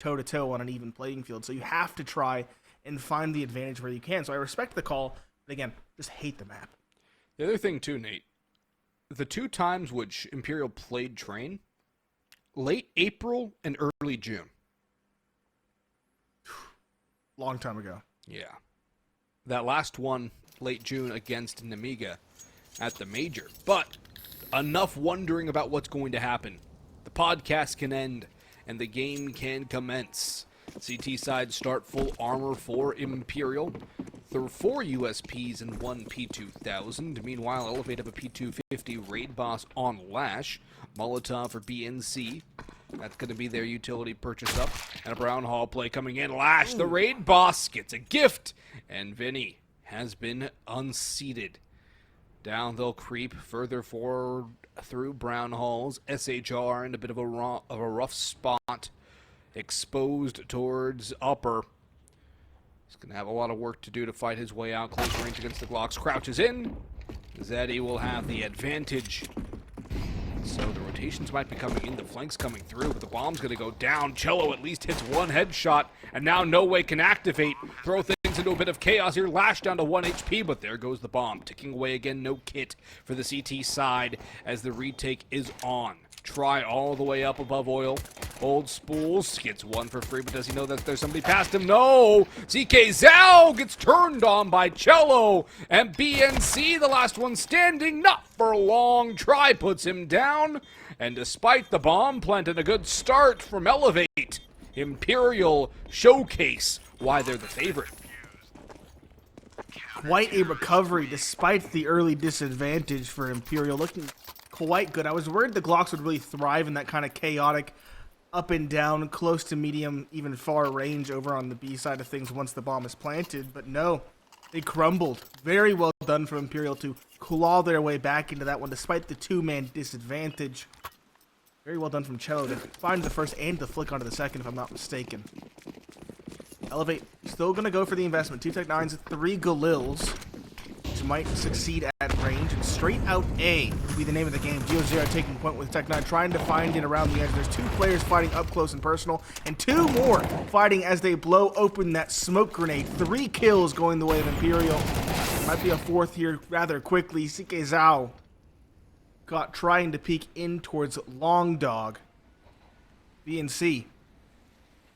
toe-to-toe on an even playing field. So you have to try and find the advantage where you can. So I respect the call, but again, just hate the map. The other thing too, Nate, the 2 times which Imperial played Train, late April and early June. Long time ago. Yeah. That last one, late June, against Namiga at the Major. But enough wondering about what's going to happen. The podcast can end, and the game can commence. CT side start full armor for Imperial. There were 4 USPs and 1 P2000. Meanwhile, Elevate have a P250 Raid Boss on Lash. Molotov for BNC. That's going to be their utility purchase up. And a Brown Hall play coming in. Lash, the Raid Boss, gets a gift. And Vinny has been unseated. Down they'll creep further forward through Brown Halls. SHR in a bit of a rough spot. Exposed towards upper. He's going to have a lot of work to do to fight his way out. Close range against the Glocks. Crouches in. Zeddy will have the advantage. So the rotations might be coming in. The flank's coming through, but the bomb's going to go down. Cello at least hits 1 headshot, and now No Way can activate. Throw things into a bit of chaos here. Lash down to 1 HP, but there goes the bomb. Ticking away again. No kit for the CT side as the retake is on. Try all the way up above oil. Old Spools gets 1 for free, but does he know that there's somebody past him? No! CK Zhao gets turned on by Cello, and BNC, the last one standing, not for long. Try puts him down, and despite the bomb plant and a good start from Elevate, Imperial showcase why they're the favorite. Quite a recovery despite the early disadvantage for Imperial. Looking quite good. I was worried the Glocks would really thrive in that kind of chaotic up and down, close to medium, even far range over on the B side of things once the bomb is planted. But no, they crumbled. Very well done from Imperial to claw their way back into that one despite the 2-man disadvantage. Very well done from Cello to find the first and the flick onto the second, if I'm not mistaken. Elevate still going to go for the investment. 2 Tech 9s, 3 Galils, which might succeed at range. And straight out A will be the name of the game. diozera taking point with Tech 9, trying to find it around the edge. There's 2 players fighting up close and personal, and 2 more fighting as they blow open that smoke grenade. 3 kills going the way of Imperial. Might be a 4th here rather quickly. CK Zhao got trying to peek in towards Long Dog. BNC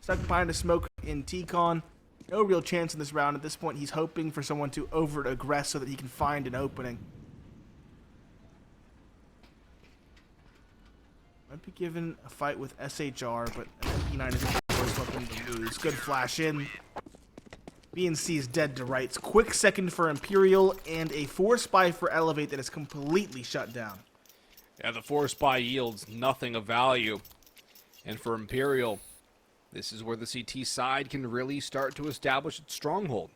stuck behind a smoke in T-Con. No real chance in this round. At this point, he's hoping for someone to over-aggress so that he can find an opening. Might be given a fight with SHR, but E9 isn't the worst weapon to lose. Good flash in. BNC is dead to rights. Quick second for Imperial, and a 4-spy for Elevate that is completely shut down. Yeah, the 4-spy yields nothing of value. And for Imperial, this is where the CT side can really start to establish its stronghold.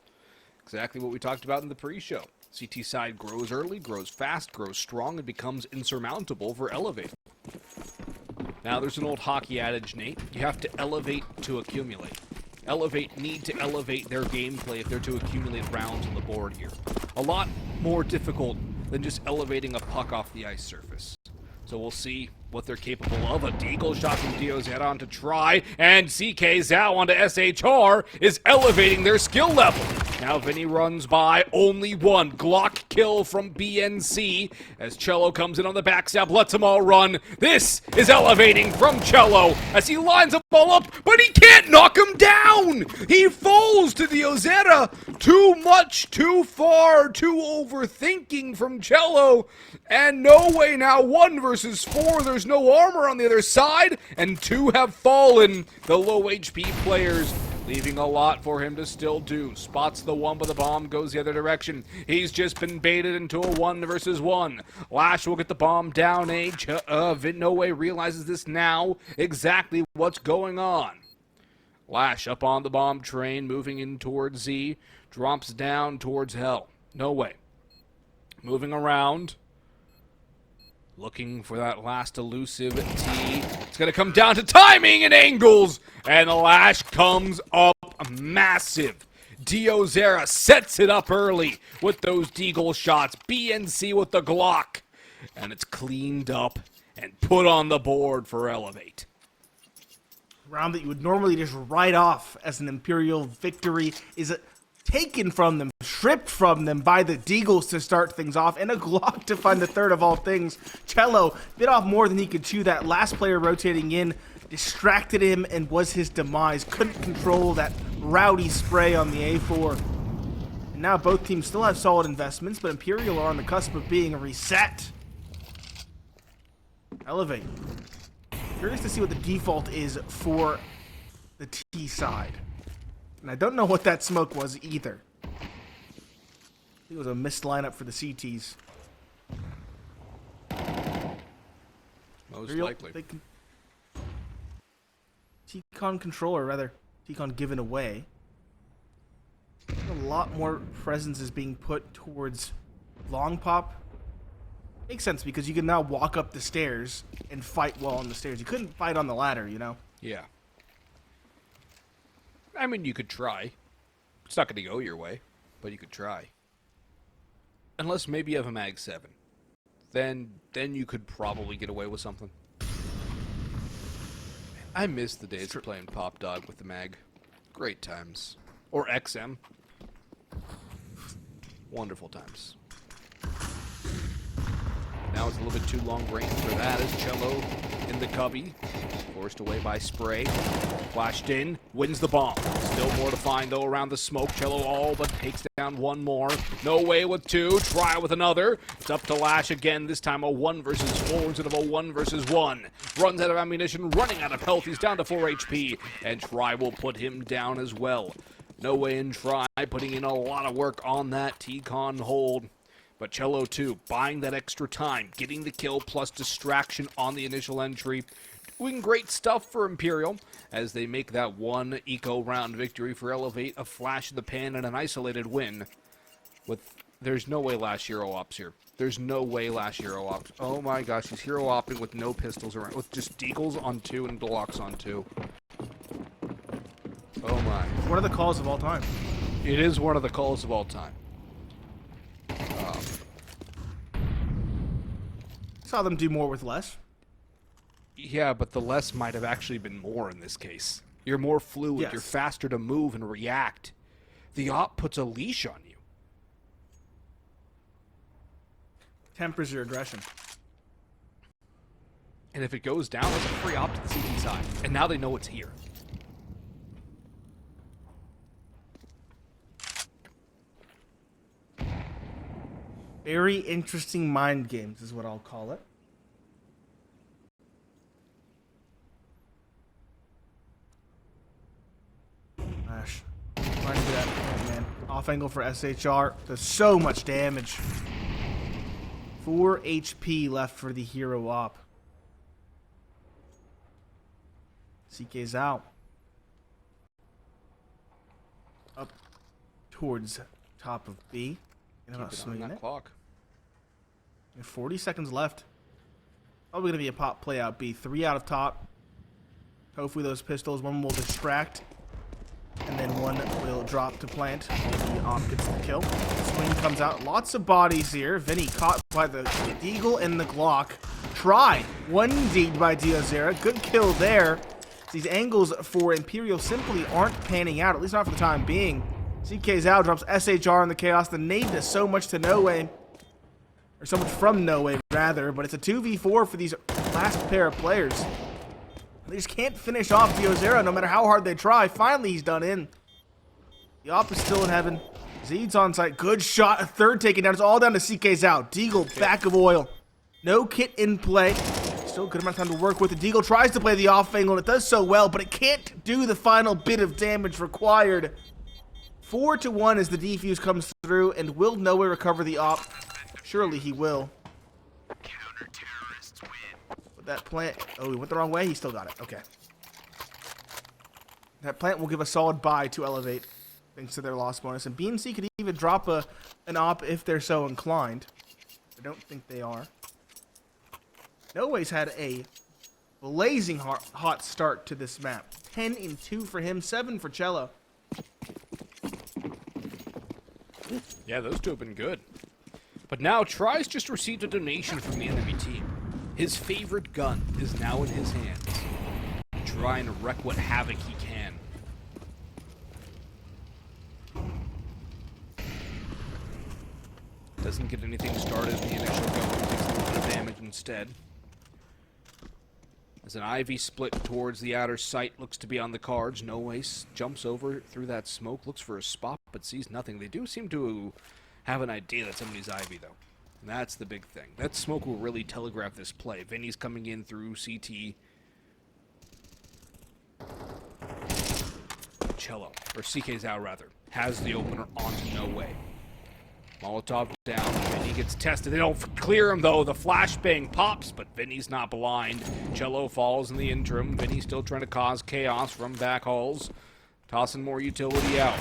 Exactly what we talked about in the pre-show. CT side grows early, grows fast, grows strong, and becomes insurmountable for Elevate. Now, there's an old hockey adage, Nate. You have to elevate to accumulate. Elevate need to elevate their gameplay if they're to accumulate rounds on the board here. A lot more difficult than just elevating a puck off the ice surface. So we'll see what they're capable of. A deagle shot from diozera on to try, and CK Zhao onto SHR is elevating their skill level. Now Vinny runs by, only 1 Glock kill from BNC as Cello comes in on the backstab, lets them all run. This is elevating from Cello as he lines them all up, but he can't knock him down. He falls to diozera. Too much, too far, too overthinking from Cello. And No Way now 1 versus 4. There's no armor on the other side, and 2 have fallen. The low HP players leaving a lot for him to still do. Spots the one, but the bomb goes the other direction. He's just been baited into a 1 versus 1. Lash will get the bomb down. No Way realizes this now, exactly what's going on. Lash up on the bomb train, moving in towards Z. Drops down towards Hell. No Way moving around, looking for that last elusive T. It's going to come down to timing and angles, and the Lash comes up massive. diozera sets it up early with those deagle shots. BNC with the Glock, and it's cleaned up and put on the board for Elevate. round that you would normally just write off as an Imperial victory is taken from them, stripped from them by the Deagles to start things off, and a Glock to find the third of all things. Cello bit off more than he could chew. That last player rotating in distracted him and was his demise. Couldn't control that rowdy spray on the A4. And now both teams still have solid investments, but Imperial are on the cusp of being reset. Elevate. Curious to see what the default is for the T side. And I don't know what that smoke was either. I think it was a missed lineup for the CTs. Most likely. T-Con controller, rather. T-Con given away. A lot more presence is being put towards long pop. Makes sense because you can now walk up the stairs and fight while on the stairs. You couldn't fight on the ladder, you know? Yeah. I mean, you could try. It's not going to go your way, but you could try. Unless maybe you have a Mag 7. Then you could probably get away with something. I miss the days of playing Pop Dog with the Mag. Great times. Or XM. Wonderful times. Now it's a little bit too long range for that as Cello in the cubby. Forced away by Spray. Flashed in. Wins the bomb. Still more to find though around the smoke. Cello all but takes down one more. No way with two. Try with another. It's up to Lash again. This time a 1 versus 4 instead of a 1 versus 1. Runs out of ammunition. Running out of health. He's down to 4 HP. And Try will put him down as well. No way in Try. Putting in a lot of work on that T-Con hold. But Cello, too, buying that extra time, getting the kill plus distraction on the initial entry. Doing great stuff for Imperial as they make that one eco round victory for Elevate, a flash in the pan and an isolated win. There's no way Lash hero ops here. There's no way Lash hero ops. Oh my gosh, he's hero opping with no pistols around, with just Deagles on 2 and Glocks on 2. Oh my. One of the calls of all time. It is one of the calls of all time. Saw them do more with less. Yeah, but the less might have actually been more in this case. You're more fluid, yes. You're faster to move and react. The op puts a leash on you. Tempers your aggression. And if it goes down, it's a free op to the CT side. And now they know it's here. Very interesting mind games is what I'll call it. Ash. Trying to do that, man. Off angle for SHR. Does so much damage. 4 HP left for the hero op. CK's out. Up towards top of B. Keep it on that clock. 40 seconds left. Probably going to be a pop play out B. 3 out of top. Hopefully those pistols, one will distract. And then one will drop to plant. The op gets the kill. Swing comes out. Lots of bodies here. Vinny caught by the Deagle and the Glock. Try. 1D'd by diozera. Good kill there. These angles for Imperial simply aren't panning out, at least not for the time being. CK's out, drops SHR in the chaos. The nade does so much to No Way. Or so much from No Way, rather. But it's a 2v4 for these last pair of players. They just can't finish off diozera no matter how hard they try. Finally, he's done in. The op is still in heaven. Zeed's on site. Good shot. A third taken down. It's all down to CK's out. Deagle, back of oil. No kit in play. Still a good amount of time to work with. The Deagle tries to play the off angle, and it does so well, but it can't do the final bit of damage required. 4-1 as the defuse comes through, and will No Way recover the op? Surely he will. But that plant... Oh, he went the wrong way? He still got it. Okay. That plant will give a solid buy to Elevate, thanks to their loss bonus. And BNC could even drop an op if they're so inclined. I don't think they are. No Way's had a blazing hot start to this map. 10-2 for him, 7 for Cello. Yeah, those two have been good. But now Try's just received a donation from the enemy team. His favorite gun is now in his hands. try and wreak what havoc he can. Doesn't get anything started in the initial go, takes a little bit of damage instead. As an Ivy split towards the outer sight looks to be on the cards. No Ace jumps over through that smoke, looks for a spot, but sees nothing. They do seem to have an idea that somebody's Ivy, though. And that's the big thing. That smoke will really telegraph this play. Vinny's coming in through CT. Cello, or CK's out rather, has the opener onto No Way. Molotov down, Vinny gets tested. They don't clear him though, the flashbang pops, but Vinny's not blind. Cello falls in the interim. Vinny still trying to cause chaos from back halls. Tossing more utility out.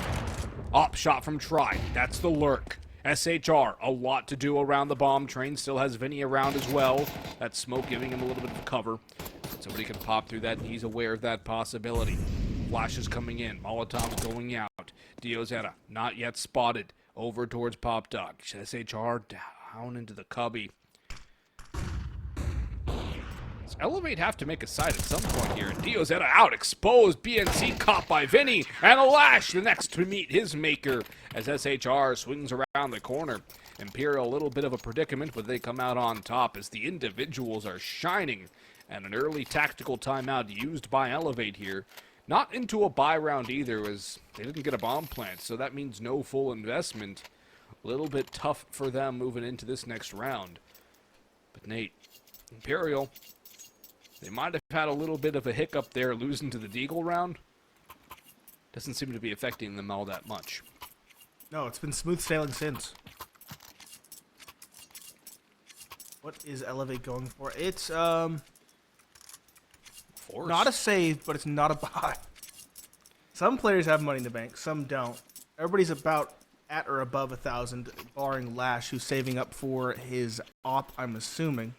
Op shot from Tri, that's the lurk. SHR, a lot to do around the bomb train, still has Vinny around as well. That smoke giving him a little bit of cover. Somebody can pop through that, and he's aware of that possibility. Flash is coming in, Molotov's going out. Diozera, not yet spotted. Over towards Pop Dog. SHR down into the cubby. Does Elevate have to make a side at some point here? Diozera out, exposed. BNC caught by Vinny. And Alash, the next to meet his maker as SHR swings around the corner. Imperial, a little bit of a predicament, but they come out on top as the individuals are shining. And an early tactical timeout used by Elevate here. Not into a buy round either, as they didn't get a bomb plant, so that means no full investment. A little bit tough for them moving into this next round. But Nate, Imperial, they might have had a little bit of a hiccup there losing to the Deagle round. Doesn't seem to be affecting them all that much. No, it's been smooth sailing since. What is Elevate going for? It's, Force. not a save, but it's not a buy. Some players have money in the bank, some don't. Everybody's about at or above 1,000, barring Lash, who's saving up for his op, I'm assuming.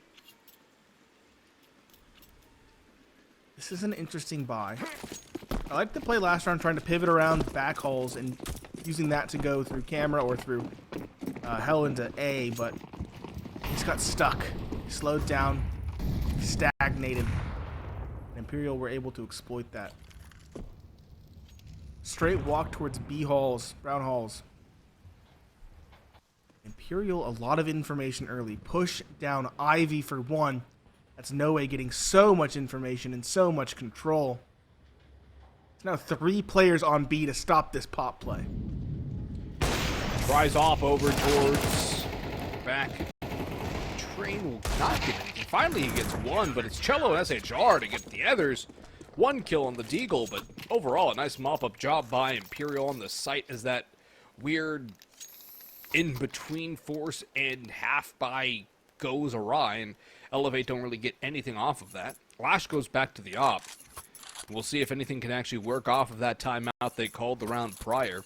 This is an interesting buy. I like to play last round trying to pivot around back holes and using that to go through camera or through hell into A, but he's got stuck, slowed down, stagnated. Imperial were able to exploit that. Straight walk towards B halls, brown halls. Imperial, a lot of information early. Push down Ivy for one. That's No Way getting so much information and so much control. It's now 3 players on B to stop this pop play. Tries off over towards back. Train will not get anything. Finally he gets one, but it's Cello and SHR to get the others. 1 kill on the Deagle, but overall a nice mop-up job by Imperial on the site as that weird in-between force and half-buy goes awry, and Elevate don't really get anything off of that. Lash goes back to the op. We'll see if anything can actually work off of that timeout they called the round prior.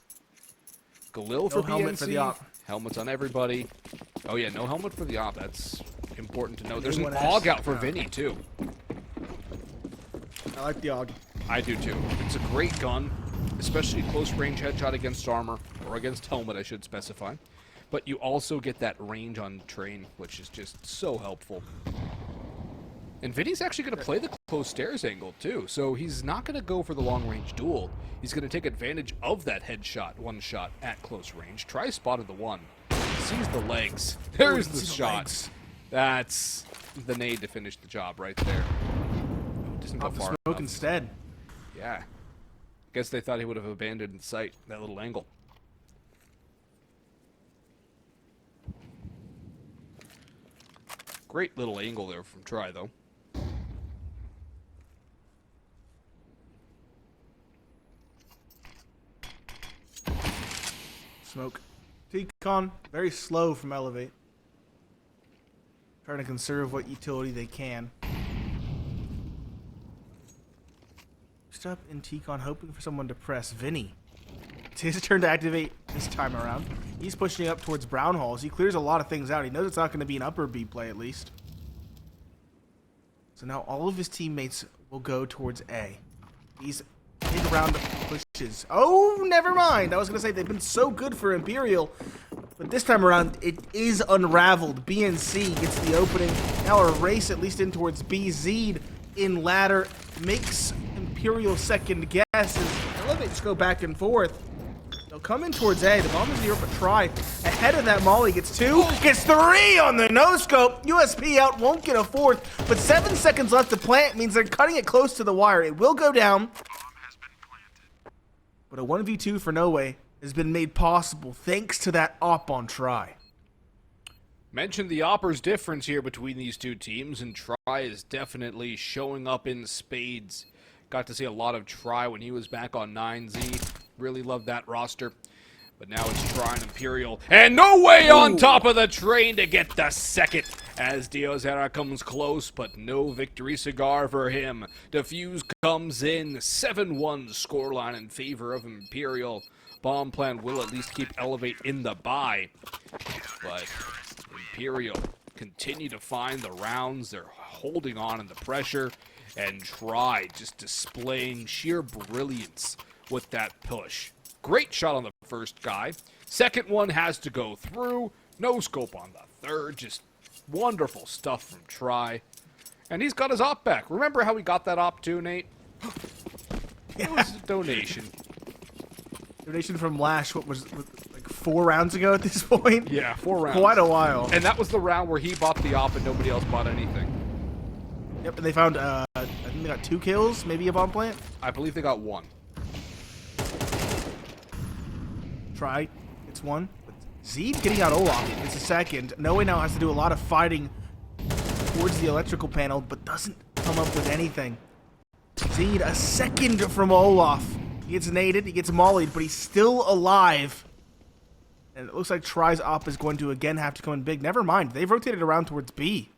Galil for helmet BNC. for the op. Helmets on everybody. Oh yeah, no helmet for the op. That's important to know. There's an Anyone AUG else? out for Vinny too. I like the AUG. I do too. It's a great gun, especially close range headshot against armor, or against helmet I should specify. But you also get that range on train, which is just so helpful. And Vinny's actually going to play the close stairs angle too, so he's not going to go for the long range duel. He's going to take advantage of that headshot, one shot at close range. Try spotted the one. Sees the legs. There's the shot. That's the nade to finish the job right there. Doesn't go Off the far smoke enough. instead. Yeah. Guess they thought he would have abandoned the site, that little angle. Great little angle there from Try, though. Smoke. T-Con, very slow from Elevate. Trying to conserve what utility they can. Just up in T-Con, hoping for someone to press Vinny. It's his turn to activate this time around. He's pushing up towards Brown Halls. He clears a lot of things out. He knows it's not going to be an upper B play, at least. So now all of his teammates will go towards A. These big round of pushes. Oh, never mind. I was going to say they've been so good for Imperial. But this time around, it is unraveled. BNC gets the opening. Now a race at least in towards B. Zed in ladder makes Imperial second guess as Elevates go back and forth. They'll come in towards A. The bomb is here, but try. Ahead of that, Molly gets 2, gets 3 on the no-scope. USP out, won't get a 4th, but 7 seconds left to plant means they're cutting it close to the wire. It will go down. But a 1v2 for No Way has been made possible thanks to that op on try. Mentioned the Opper's difference here between these two teams, and Try is definitely showing up in spades. Got to see a lot of Try when he was back on 9Z. Really loved that roster. But now it's Try and Imperial. And No Way on top of the train to get the second. As diozera comes close, but no victory cigar for him. Defuse comes in. 7-1 scoreline in favor of Imperial. Bomb plan will at least keep Elevate in the bye. But Imperial continue to find the rounds. They're holding on in the pressure. And Try just displaying sheer brilliance with that push. Great shot on the first guy. Second one has to go through. No scope on the third. Just wonderful stuff from Try. And he's got his op back. Remember how we got that op too, Nate? It was a donation. Donation from Lash, what was like 4 rounds ago at this point? Yeah, 4 rounds. Quite a while. And that was the round where he bought the op and nobody else bought anything. Yep, and they found, I think they got 2 kills, maybe a bomb plant. I believe they got 1. Try, it's 1. But Zed getting out Olaf, it's a second. No Way now has to do a lot of fighting towards the electrical panel, but doesn't come up with anything. Zed, a second from Olaf. He gets naded, he gets mollied, but he's still alive. And it looks like Try's op is going to again have to come in big. Never mind, they've rotated around towards B.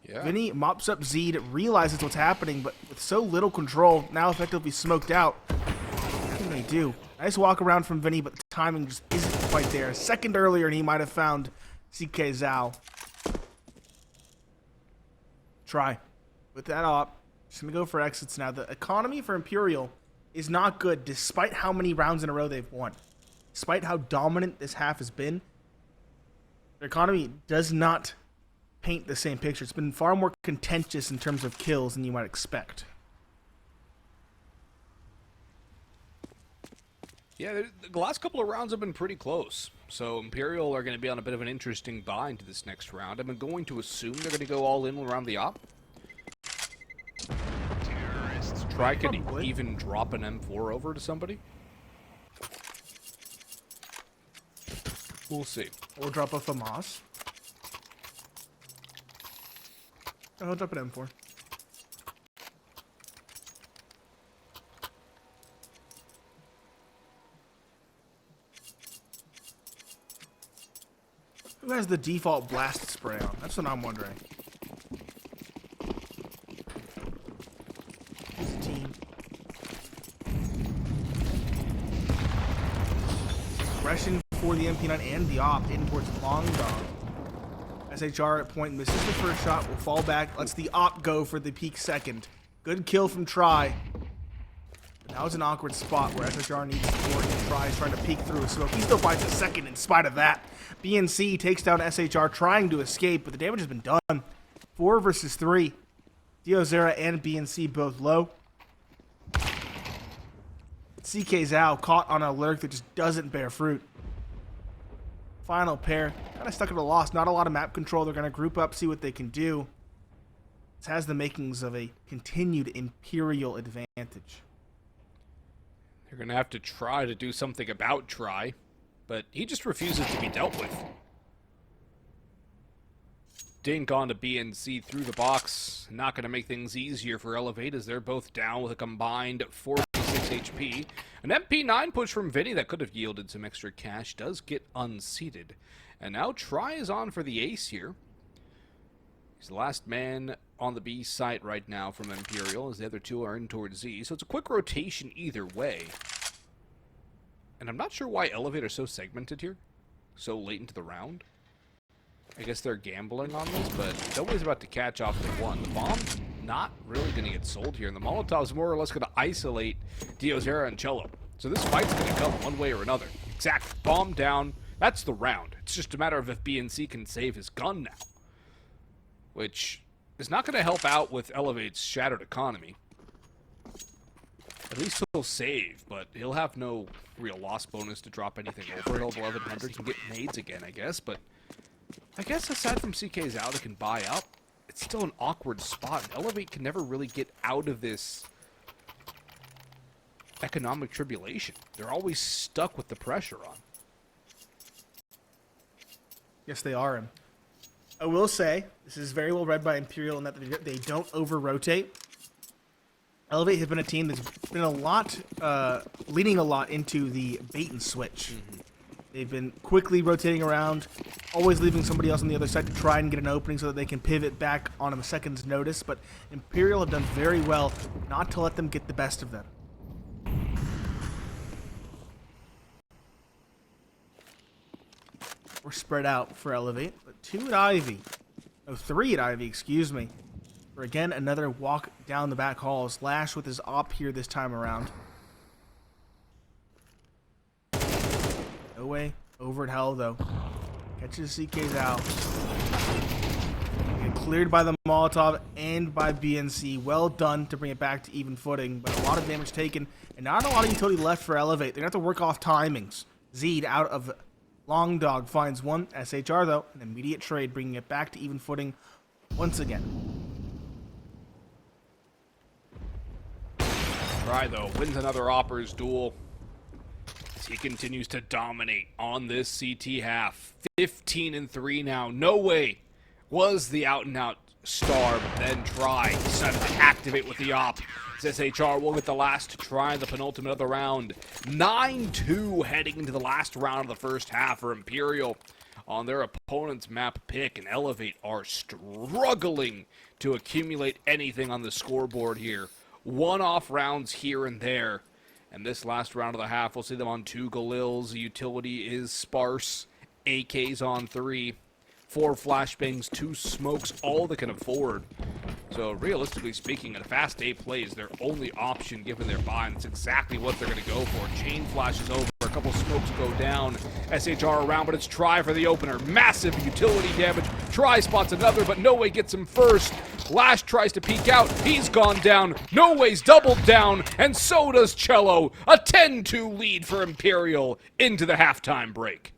Yeah. Vinny mops up Zed, realizes what's happening, but with so little control, now effectively smoked out. What can they do? Nice walk around from Vinny, but the timing just isn't quite there. A second earlier, and he might have found CK Zhao. Try. With that op, just going to go for exits now. The economy for Imperial is not good, despite how many rounds in a row they've won. Despite how dominant this half has been, their economy does not paint the same picture. It's been far more contentious in terms of kills than you might expect. Yeah, the last couple of rounds have been pretty close. So Imperial are going to be on a bit of an interesting buy into this next round. I'm going to assume they're going to go all in around the op. Try could even drop an M4 over to somebody. We'll see. Or drop a FAMAS. Oh, I'll drop an M4. Who has the default blast spray on? That's what I'm wondering. Who's the team? Aggression for the MP9 and the op in towards Long Dog. SHR at point misses the first shot, will fall back, lets the op go for the peak second. Good kill from Try. But now it's an awkward spot where SHR needs support and Try is trying to peek through a smoke. He still finds a second in spite of that. BNC takes down SHR trying to escape, but the damage has been done. 4 versus 3. diozera and BNC both low. CK Zhao caught on a lurk that just doesn't bear fruit. Final pair, kind of stuck at a loss. Not a lot of map control. They're going to group up, see what they can do. This has the makings of a continued Imperial advantage. They're going to have to try to do something about Try, but he just refuses to be dealt with. Dink onto BNC through the box. Not going to make things easier for Elevate as they're both down with a combined 46 HP. An MP9 push from Vinny that could have yielded some extra cash does get unseated. And now Try is on for the ace here. He's the last man on the B site right now from Imperial as the other two are in towards Z. So it's a quick rotation either way. And I'm not sure why Elevate are so segmented here. So late into the round. I guess they're gambling on this, but nobody's about to catch off the one. The bomb's not really going to get sold here, and the Molotov's more or less going to isolate diozera and Cello. So this fight's going to come one way or another. Exactly. Bomb down. That's the round. It's just a matter of if BNC can save his gun now. Which is not going to help out with Elevate's shattered economy. At least he'll save, but he'll have no real loss bonus to drop anything over 1100 and get nades again, I guess. But I guess aside from CK's out, it can buy up. It's still an awkward spot. Elevate can never really get out of this economic tribulation. They're always stuck with the pressure on. Yes, they are. I will say, this is very well read by Imperial in that they don't over-rotate. Elevate has been a team that's been a lot, leaning a lot into the bait and switch. They've been quickly rotating around, always leaving somebody else on the other side to try and get an opening so that they can pivot back on a second's notice. But Imperial have done very well not to let them get the best of them. We're spread out for Elevate, but 2 at Ivy. Oh, 3 at Ivy, excuse me. For again, another walk down the back halls. Lash with his op here this time around. No way over at Hell, though. Catches CK's out. Get cleared by the Molotov and by BNC. Well done to bring it back to even footing, but a lot of damage taken, and not a lot of utility left for Elevate. They're going to have to work off timings. Zed out of Long Dog finds one. SHR, though, an immediate trade, bringing it back to even footing once again. Try, though, wins another Opper's duel as he continues to dominate on this CT half. 15-3 now. No way was the out-and-out star, but then Try decided to activate with the op. SHR will get the last try in the penultimate of the round. 9-2 heading into the last round of the first half for Imperial on their opponent's map pick, and Elevate are struggling to accumulate anything on the scoreboard here. One-off rounds here and there, and this last round of the half, we'll see them on 2 Galils. The utility is sparse. AKs on 3. 4 flashbangs, 2 smokes, all they can afford. So realistically speaking, a fast A play is their only option given their buy, and it's exactly what they're going to go for. Chain flashes over, a couple smokes go down. SHR around, but it's Try for the opener. Massive utility damage. Try spots another, but No Way gets him first. Lash tries to peek out. He's gone down. No Way's doubled down, and so does Cello. A 10-2 lead for Imperial into the halftime break.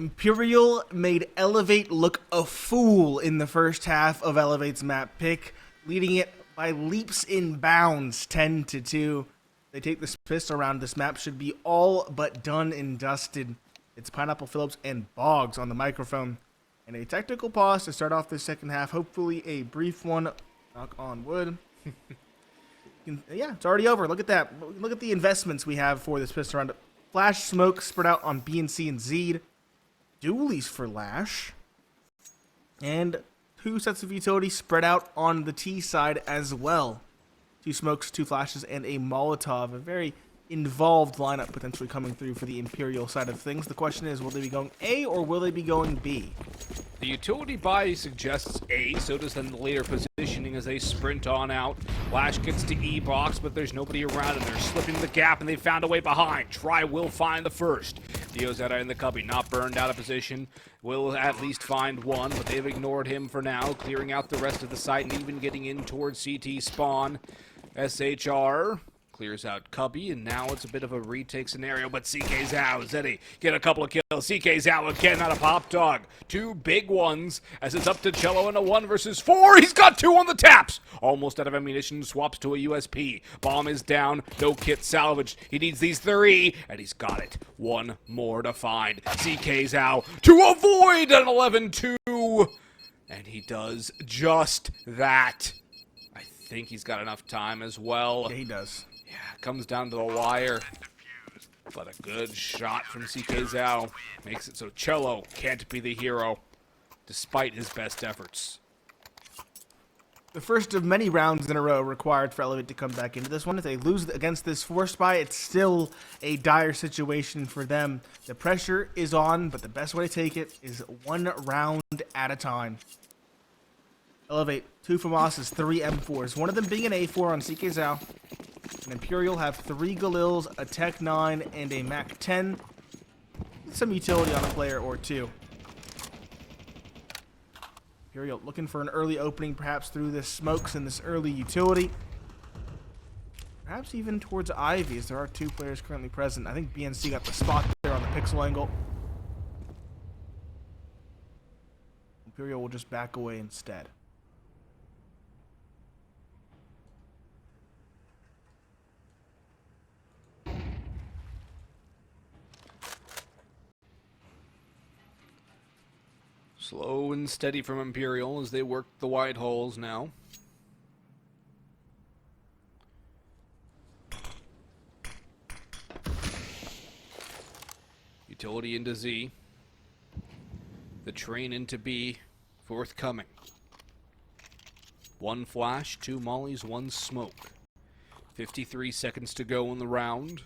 Imperial made Elevate look a fool in the first half of Elevate's map pick, leading it by leaps and bounds, 10-2. They take this pistol round. This map should be all but done and dusted. It's Pineapple Phillips and Boggs on the microphone. And a technical pause to start off this second half. Hopefully a brief one. Knock on wood. Yeah, it's already over. Look at that. Look at the investments we have for this pistol round. Flash smoke spread out on B and C and Zed. Dualies for Lash. And 2 sets of utility spread out on the T side as well. 2 smokes, 2 flashes, and a Molotov. A very involved lineup potentially coming through for the Imperial side of things. The question is, will they be going A or will they be going B? The utility buy suggests A, so does then the later positioning as they sprint on out. Lash gets to E box, but there's nobody around, and they're slipping the gap, and they found a way behind. Try will find the first. Diozera in the cubby, not burned out of position. Will at least find one, but they've ignored him for now, clearing out the rest of the site and even getting in towards CT spawn. SHR clears out Cubby, and now it's a bit of a retake scenario, but CK Zhao, Zeddy get a couple of kills. CK Zhao again out of Pop Dog. 2 big ones as it's up to Cello in a 1 versus 4. He's got 2 on the taps. Almost out of ammunition, swaps to a USP. Bomb is down, no kit salvaged. He needs these 3, and he's got it. 1 more to find. CK Zhao to avoid an 11-2, and he does just that. I think he's got enough time as well. Yeah, he does. Yeah, comes down to the wire. But a good shot from CK Zhao makes it so Cello can't be the hero, despite his best efforts. The first of many rounds in a row required for Elevate to come back into this one. If they lose against this force buy, it's still a dire situation for them. The pressure is on, but the best way to take it is 1 round at a time. Elevate, 2 FAMASs, 3 M4s, one of them being an A4 on CK Zhao. And Imperial have 3 Galils, a Tech 9, and a Mac 10. Some utility on a player or 2. Imperial looking for an early opening, perhaps through the smokes and this early utility. Perhaps even towards Ivy, as there are 2 players currently present. I think BNC got the spot there on the pixel angle. Imperial will just back away instead. Slow and steady from Imperial as they work the wide holes now. Utility into Z. The train into B. Forthcoming. 1 flash, 2 mollies, 1 smoke. 53 seconds to go in the round.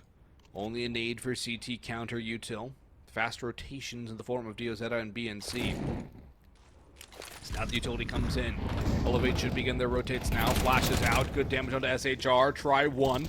Only a nade for CT counter util. Fast rotations in the form of Diozera and BNC. So now the utility comes in. Elevate should begin their rotates now. Flashes out. Good damage onto SHR. Try 1.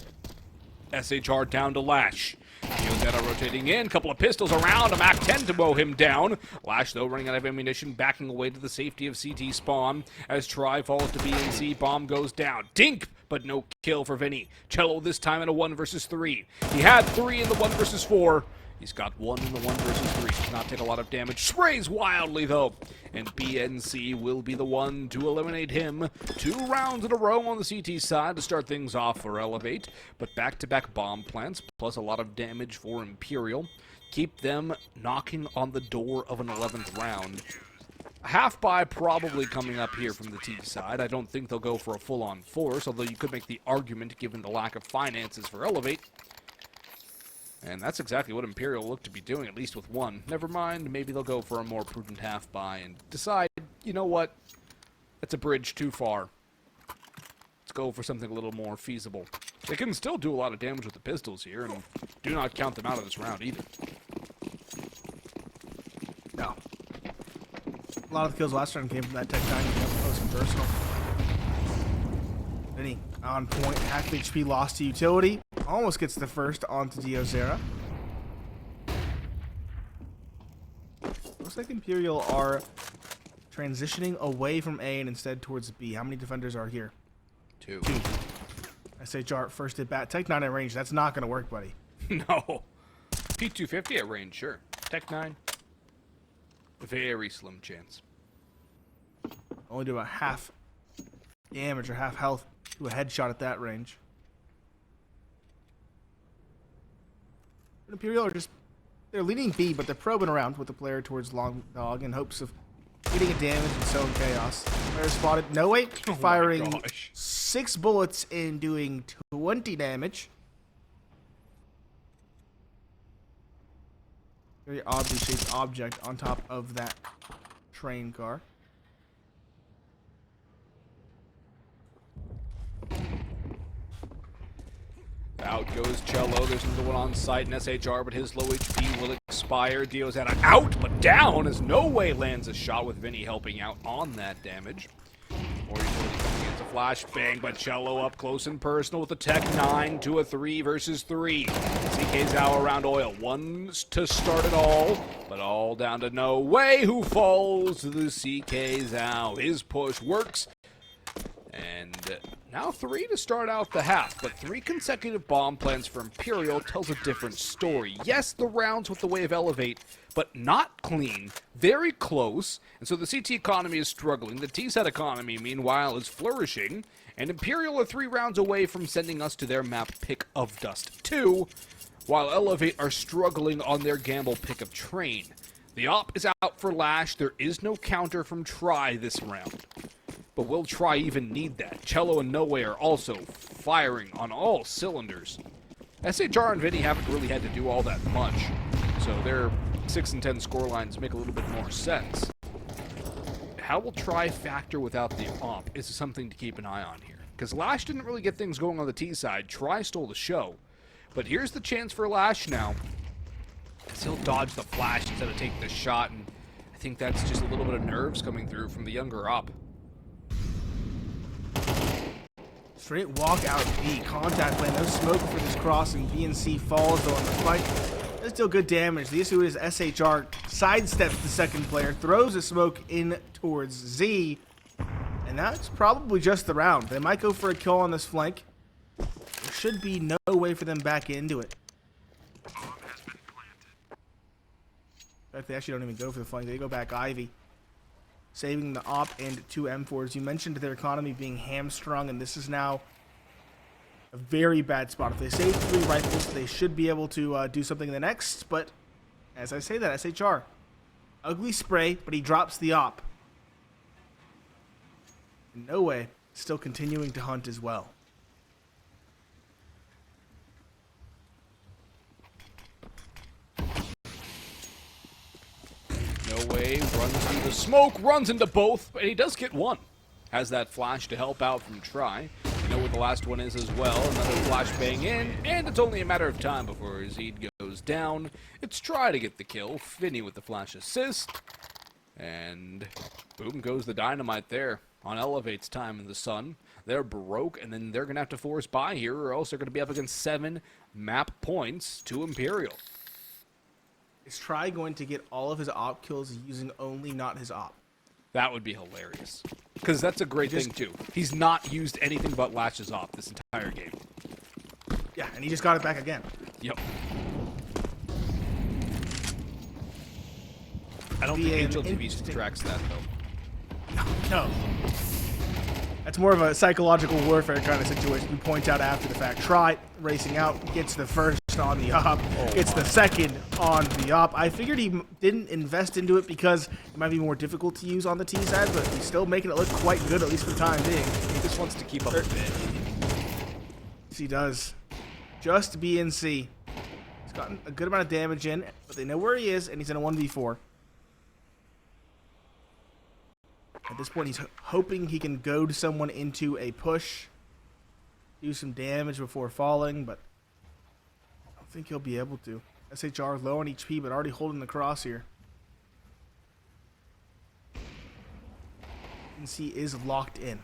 SHR down to Lash. Diozera rotating in. Couple of pistols around. A Mac 10 to mow him down. Lash, though, running out of ammunition. Backing away to the safety of CT spawn. As Try falls to BNC. Bomb goes down. Dink! But no kill for Vinny. Cello this time in a 1 versus 3. He had 3 in the 1 versus 4. He's got 1 in the 1 versus 3. Does not take a lot of damage. Sprays wildly, though. And BNC will be the one to eliminate him. 2 rounds in a row on the CT side to start things off for Elevate. But back-to-back bomb plants, plus a lot of damage for Imperial. Keep them knocking on the door of an 11th round. A half buy probably coming up here from the T side. I don't think they'll go for a full-on force, although you could make the argument given the lack of finances for Elevate. And that's exactly what Imperial looked to be doing, at least with 1. Never mind, maybe they'll go for a more prudent half buy and decide, you know what, that's a bridge too far. Let's go for something a little more feasible. They can still do a lot of damage with the pistols here, and do not count them out of this round either. No. A lot of the kills last round came from that Tech 9 close and personal. Vinny on point, half HP lost to utility. Almost gets the first onto Diozera. Looks like Imperial are transitioning away from A and instead towards B. How many defenders are here? 2. 2. SHR first at bat. Tech 9 at range. That's not going to work, buddy. No. P250 at range, sure. Tech 9. Very slim chance. Only do about half damage or half health to a headshot at that range. Imperial are just, they're leading B, but they're probing around with the player towards long dog in hopes of getting a damage and sowing chaos. Player spotted. No way. Firing 6 bullets and doing 20 damage. Very oddly shaped object on top of that train car. Out goes Cello. There's another one on site in SHR, but his low HP will expire. diozera out, but down as No Way lands a shot with Vinny helping out on that damage. More utility coming into flashbang, but Cello up close and personal with a Tech 9 to a 3 versus 3. CK Zhao around oil. One to start it all, but all down to No Way, who falls to the CK Zhao. His push works. And now 3 to start out the half, but 3 consecutive bomb plants for Imperial tells a different story. Yes, the rounds with the wave elevate, but not clean, very close, and so the CT economy is struggling. The T-set economy, meanwhile, is flourishing, and Imperial are 3 rounds away from sending us to their map pick of Dust2, while Elevate are struggling on their gamble pick of Train. The op is out for Lash. There is no counter from Try this round. But will Try even need that? Cello and No Way are also firing on all cylinders. SHR and Vinny haven't really had to do all that much, so their 6 and 10 scorelines make a little bit more sense. How will Try factor without the op is something to keep an eye on here. Because Lash didn't really get things going on the T side. Try stole the show. But here's the chance for Lash now. He'll dodge the flash instead of take the shot, and I think that's just a little bit of nerves coming through from the younger op. Straight walk out B. Contact plan. No smoke for this crossing. BNC falls though on the fight. Does deal good damage. The issue is SHR sidesteps the second player, throws a smoke in towards Z, and that's probably just the round. They might go for a kill on this flank. There should be no way for them back into it. In fact, they actually don't even go for the flank. They go back Ivy, saving the op and 2 M4s. You mentioned their economy being hamstrung, and this is now a very bad spot. If they save 3 rifles, they should be able to do something in the next, but as I say that, SHR. Ugly spray, but he drops the op. No Way, still continuing to hunt as well. No Way runs through the smoke, runs into both, but he does get one. Has that flash to help out from Try. You know what the last one is as well. Another flashbang in, and it's only a matter of time before Zed goes down. It's Try to get the kill. Vinny with the flash assist. And boom goes the dynamite there on Elevate's time in the sun. They're broke, and then they're going to have to force by here, or else they're going to be up against 7 map points to Imperial. Is Try going to get all of his op kills using only not his op? That would be hilarious. Because that's a great thing, too. He's not used anything but Lash's op this entire game. Yeah, and he just got it back again. Yep. I don't think Angel TV tracks that, though. No. That's more of a psychological warfare kind of situation. You point out after the fact. Try racing out, gets the first on the op, gets the second on the op. I figured he didn't invest into it because it might be more difficult to use on the T side, but he's still making it look quite good, at least for the time being. He just wants to keep up a bit. Yes, he does. Just BNC. He's gotten a good amount of damage in, but they know where he is, and he's in a 1v4. At this point, he's hoping he can goad someone into a push, do some damage before falling, but I don't think he'll be able to. SHR low on HP, but already holding the cross here. BNC is locked in.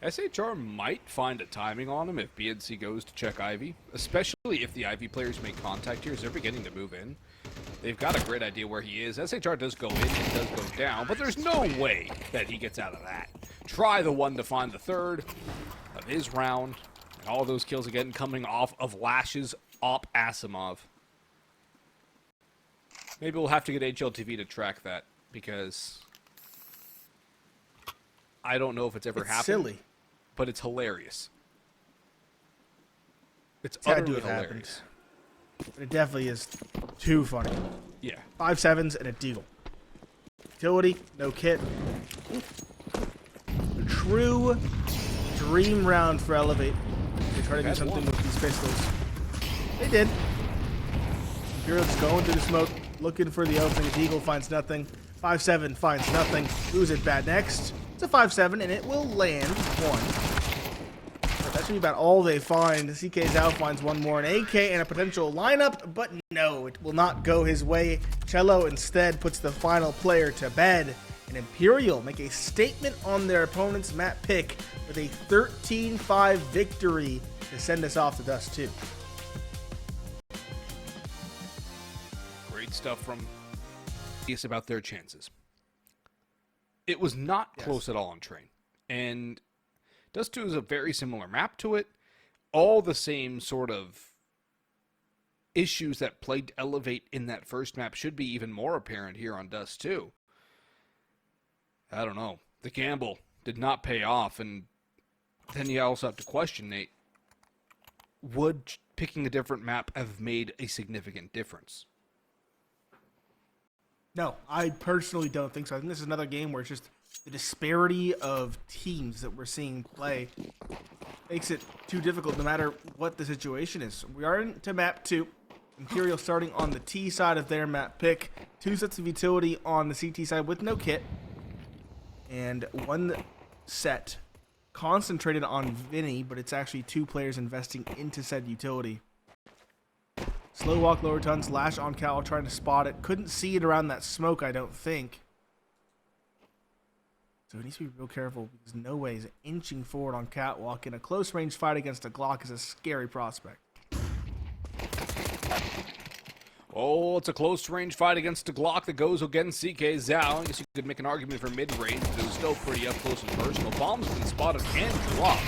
SHR might find a timing on him if BNC goes to check Ivy, especially if the Ivy players make contact here as they're beginning to move in. They've got a great idea where he is. SHR does go in and does go down, but there's no way that he gets out of that. Try the one to find the third of his round, and all those kills again coming off of Lash's op Asimov. Maybe we'll have to get HLTV to track that, because I don't know if it's ever happened. Silly. But it's hilarious. It's Had to utterly have happened. hilarious. It definitely is too funny. Yeah. 5 sevens and a deagle. Utility, no kit. A true dream round for Elevate. They try to do something with these pistols. They did. Imperial's going through the smoke, looking for the opening. Deagle finds nothing. 5-7 finds nothing. Who's it bad next? It's a 5-7, and it will land one. But that should be about all they find. CK Zhao finds one more, an AK and a potential lineup, but no, it will not go his way. Cello instead puts the final player to bed, and Imperial make a statement on their opponent's map pick with a 13-5 victory to send us off to Dust2. Great stuff from us about their chances. It was not close at all on Train. And Dust2 is a very similar map to it. All the same sort of issues that plagued Elevate in that first map should be even more apparent here on Dust2. I don't know. The gamble did not pay off, and then you also have to question, Nate, would picking a different map have made a significant difference? No, I personally don't think so. I think this is another game where it's just the disparity of teams that we're seeing play makes it too difficult no matter what the situation is. We are into map 2. Imperial starting on the T side of their map pick. 2 sets of utility on the CT side with no kit. And 1 set concentrated on Vinny, but it's actually 2 players investing into said utility. Slow walk, lower tons, lash on Cal, trying to spot it. Couldn't see it around that smoke, I don't think. So he needs to be real careful, because no way he's inching forward on Catwalk. In a close range fight against a Glock is a scary prospect. Oh, it's a close range fight against a Glock that goes against CK Zhao. I guess you could make an argument for mid-range, but it was still pretty up close and personal. Bombs have been spotted and dropped.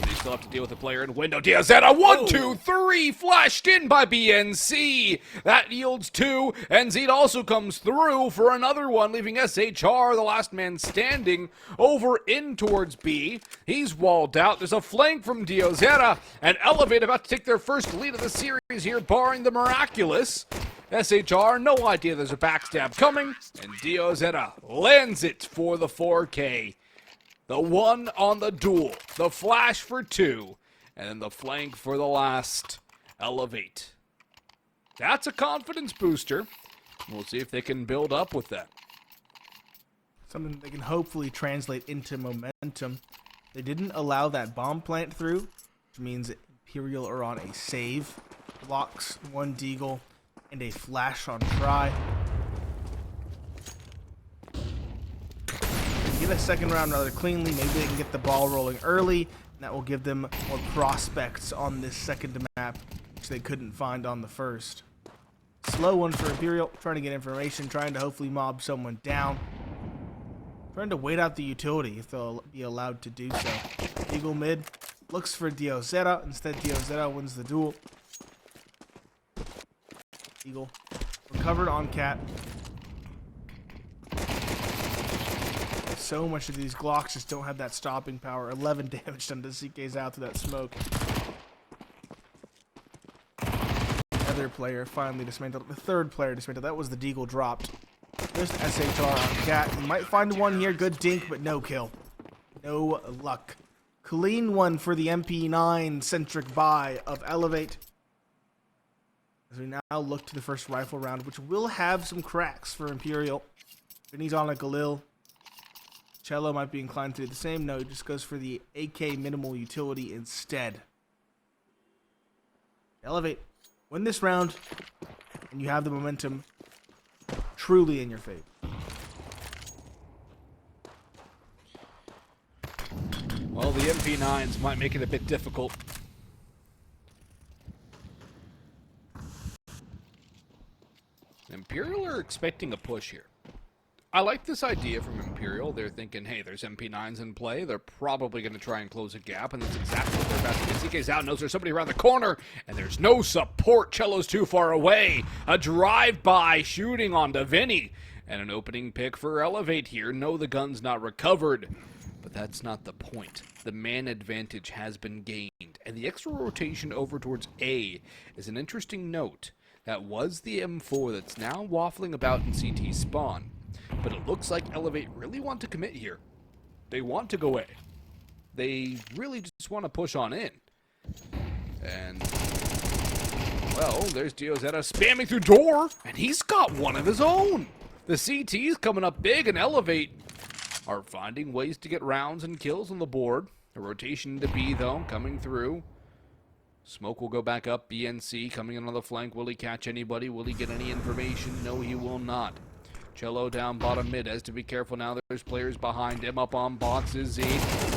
They still have to deal with the player in window. diozera, 1, 2, 3, flashed in by BNC. That yields 2, and Zed also comes through for another one, leaving SHR, the last man standing, over in towards B. He's walled out. There's a flank from diozera, and Elevate about to take their first lead of the series here, barring the miraculous. SHR, no idea there's a backstab coming, and diozera lands it for the 4K. The one on the duel, the flash for 2, and then the flank for the last. Elevate. That's a confidence booster. We'll see if they can build up with that. Something they can hopefully translate into momentum. They didn't allow that bomb plant through, which means Imperial are on a save. Blocks, 1 deagle, and a flash on try. Get a second round rather cleanly. Maybe they can get the ball rolling early, and that will give them more prospects on this second map, which they couldn't find on the first. Slow one for Imperial, trying to get information, trying to hopefully mob someone down. Trying to wait out the utility if they'll be allowed to do so. Eagle mid looks for diozera. Instead, diozera wins the duel. Eagle recovered on Cat. So much of these Glocks just don't have that stopping power. 11 damage done to CK's out through that smoke. Other player finally dismantled. The third player dismantled. That was the deagle dropped. Just SHR on Cat. You might find one here. Good dink, but no kill. No luck. Clean one for the MP9-centric buy of Elevate. As we now look to the first rifle round, which will have some cracks for Imperial. Vinny's on a Galil. Cello might be inclined to do the same. No, he just goes for the AK minimal utility instead. Elevate. Win this round, and you have the momentum truly in your favor. Well, the MP9s might make it a bit difficult. Imperial are expecting a push here. I like this idea from Imperial. They're thinking, hey, there's MP9s in play. They're probably going to try and close a gap, and that's exactly what they're about to do. CK's out, knows there's somebody around the corner, and there's no support. Cello's too far away. A drive-by shooting onto Vinny, and an opening pick for Elevate here. No, the gun's not recovered, but that's not the point. The man advantage has been gained, and the extra rotation over towards A is an interesting note. That was the M4 that's now waffling about in CT spawn. But it looks like Elevate really want to commit here. They want to go A. They really just want to push on in. And, well, there's diozera spamming through door, and he's got one of his own. The CT's coming up big, and Elevate are finding ways to get rounds and kills on the board. A rotation to B, though, coming through. Smoke will go back up. BNC coming in on the flank. Will he catch anybody? Will he get any information? No, he will not. Cello down bottom mid. Has to be careful now. There's players behind him. Up on boxes. Z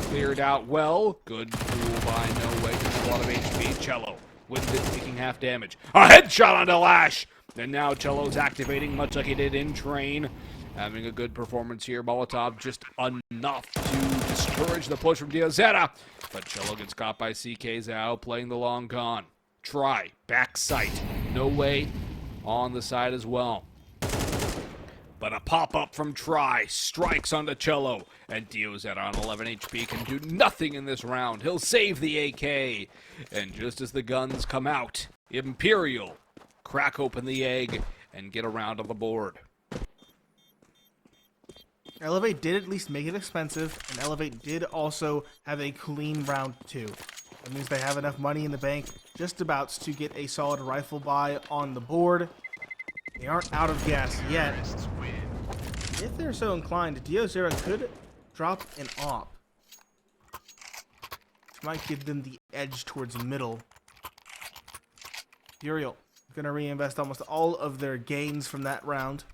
cleared out well. Good pool by No Way. Just a lot of HP. Cello with it taking half damage. A headshot onto Lash. And now Cello's activating much like he did in Train. Having a good performance here. Molotov just enough to discourage the push from diozera. But Cello gets caught by CK Zhao playing the long con. Try. Back sight. No Way on the side as well. But a pop-up from Try strikes onto Cello, and diozera on 11 HP can do nothing in this round. He'll save the AK, and just as the guns come out, Imperial crack open the egg and get a round on the board. Elevate did at least make it expensive, and Elevate did also have a clean round 2. That means they have enough money in the bank, just about, to get a solid rifle buy on the board. They aren't out of gas yet. If they're so inclined, diozera could drop an op, which might give them the edge towards the middle. Imperial going to reinvest almost all of their gains from that round.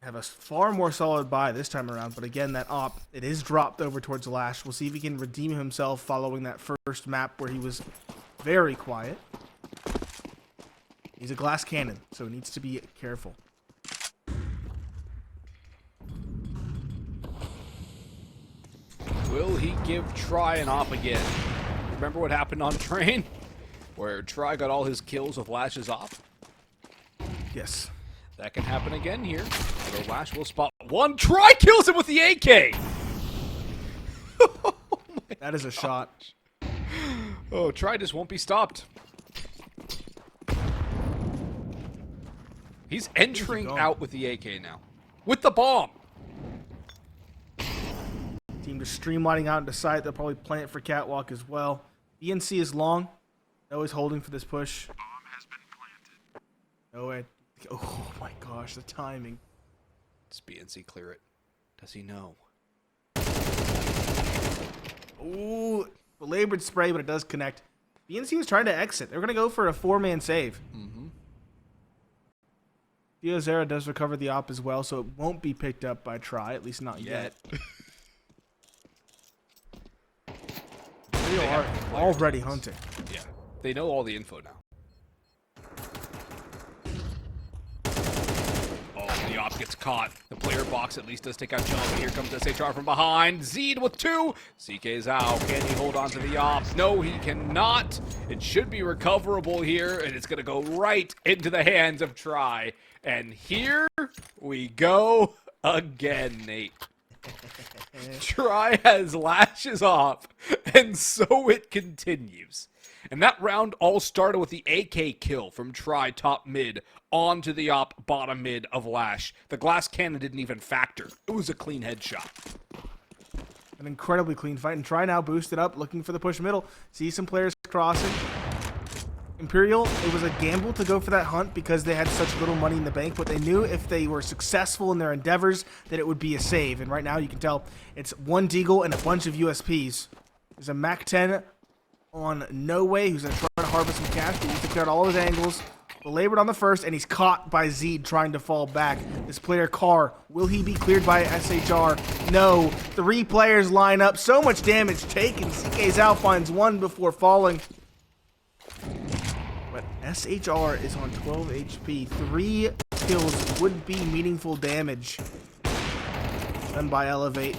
Have a far more solid buy this time around, but again, that op, it is dropped over towards Lash. We'll see if he can redeem himself following that first map where he was very quiet. He's a glass cannon, so he needs to be careful. Will he give Try an op again? Remember what happened on Train? Where Try got all his kills with Lash's op? Yes. That can happen again here. Although Lash will spot one. Try kills him with the AK! Oh that is a shot. Oh, Try just won't be stopped. He's entering out with the AK now. With the bomb! Team just streamlining out into sight. They'll probably plan it for Catwalk as well. BNC is long. Always holding for this push. Bomb has been planted. No way. Oh my gosh, the timing. Does BNC clear it? Does he know? Ooh, belabored spray, but it does connect. BNC was trying to exit. They're going to go for a 4-man save. Mm-hmm. diozera does recover the op as well, so it won't be picked up by Try, at least not yet. They are already hunting. Yeah, they know all the info now. Oh, the op gets caught. The player box at least does take out Cello. Here comes SHR from behind. Zed with 2. CK's out. Can he hold on to the op? No, he cannot. It should be recoverable here, and it's going to go right into the hands of Try. And here we go again, Nate. Try has Lashes off, and so it continues. And that round all started with the AK kill from Try top mid onto the op bottom mid of Lash. The glass cannon didn't even factor. It was a clean headshot. An incredibly clean fight, and Try now boosted up, looking for the push middle. See some players crossing. Imperial, it was a gamble to go for that hunt because they had such little money in the bank, but they knew if they were successful in their endeavors that it would be a save. And right now you can tell it's one Deagle and a bunch of USPs. There's a MAC-10 on No Way, who's going to try to harvest some cash, but he's declared all his angles. Belabored on the first, and he's caught by Zed trying to fall back. This player, Carr, will he be cleared by SHR? No. 3 players line up. So much damage taken. CK Zhao finds one before falling. But SHR is on 12 HP. 3 kills would be meaningful damage done by Elevate.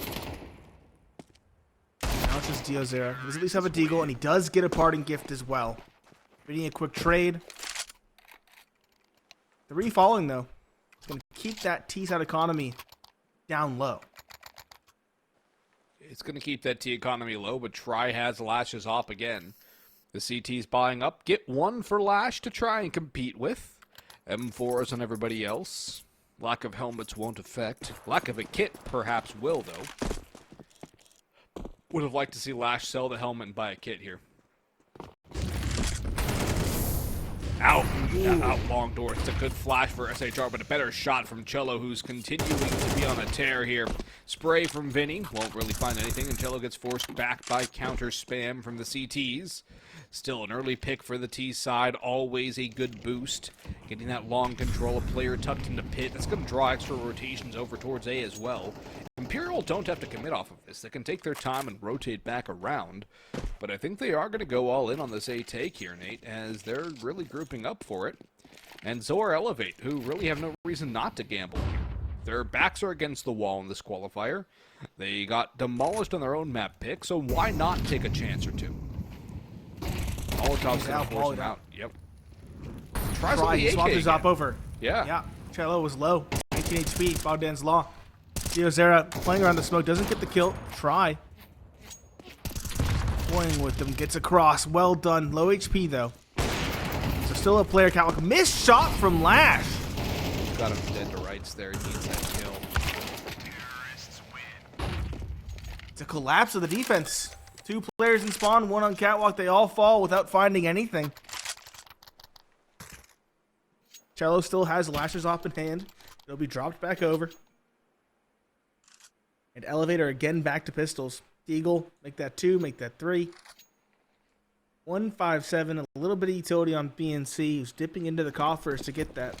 Now it's just diozera. He does at least have a deagle, and he does get a parting gift as well. Reading a quick trade. 3 falling, though. It's going to keep that T-side economy down low. It's going to keep that T economy low, but Try has Lashes up again. The CT's buying up. Get 1 for Lash to try and compete with. M4s on everybody else. Lack of helmets won't affect. Lack of a kit perhaps will, though. Would have liked to see Lash sell the helmet and buy a kit here. Out. Out long door. It's a good flash for SHR, but a better shot from Cello, who's continuing to be on a tear here. Spray from Vinny. Won't really find anything, and Cello gets forced back by counter spam from the CTs. Still an early pick for the T side. Always a good boost. Getting that long control, a player tucked into pit. That's going to draw extra rotations over towards A as well. Imperial don't have to commit off of this. They can take their time and rotate back around. But I think they are going to go all in on this A take here, Nate, as they're really grouping up for it. And so are Elevate, who really have no reason not to gamble here. Their backs are against the wall in this qualifier. They got demolished on their own map pick, so why not take a chance or two? Molotov's going to force him out. Yep. Tries on the AK Swap his op over. Yeah. Yeah. Cello was low. 19 HP. Bogdan's Law. diozera playing around the smoke. Doesn't get the kill. Try. Toying with them. Gets across. Well done. Low HP, though. So still a player count. Missed shot from Lash. Got him dead to rights there. He needs that kill. It's a collapse of the defense. 2 players in spawn, 1 on catwalk. They all fall without finding anything. Cello still has Lashes off in hand. It'll be dropped back over. And Elevator again back to pistols. Eagle, make that 2, make that 3. 157, a little bit of utility on BNC, who's dipping into the coffers to get that.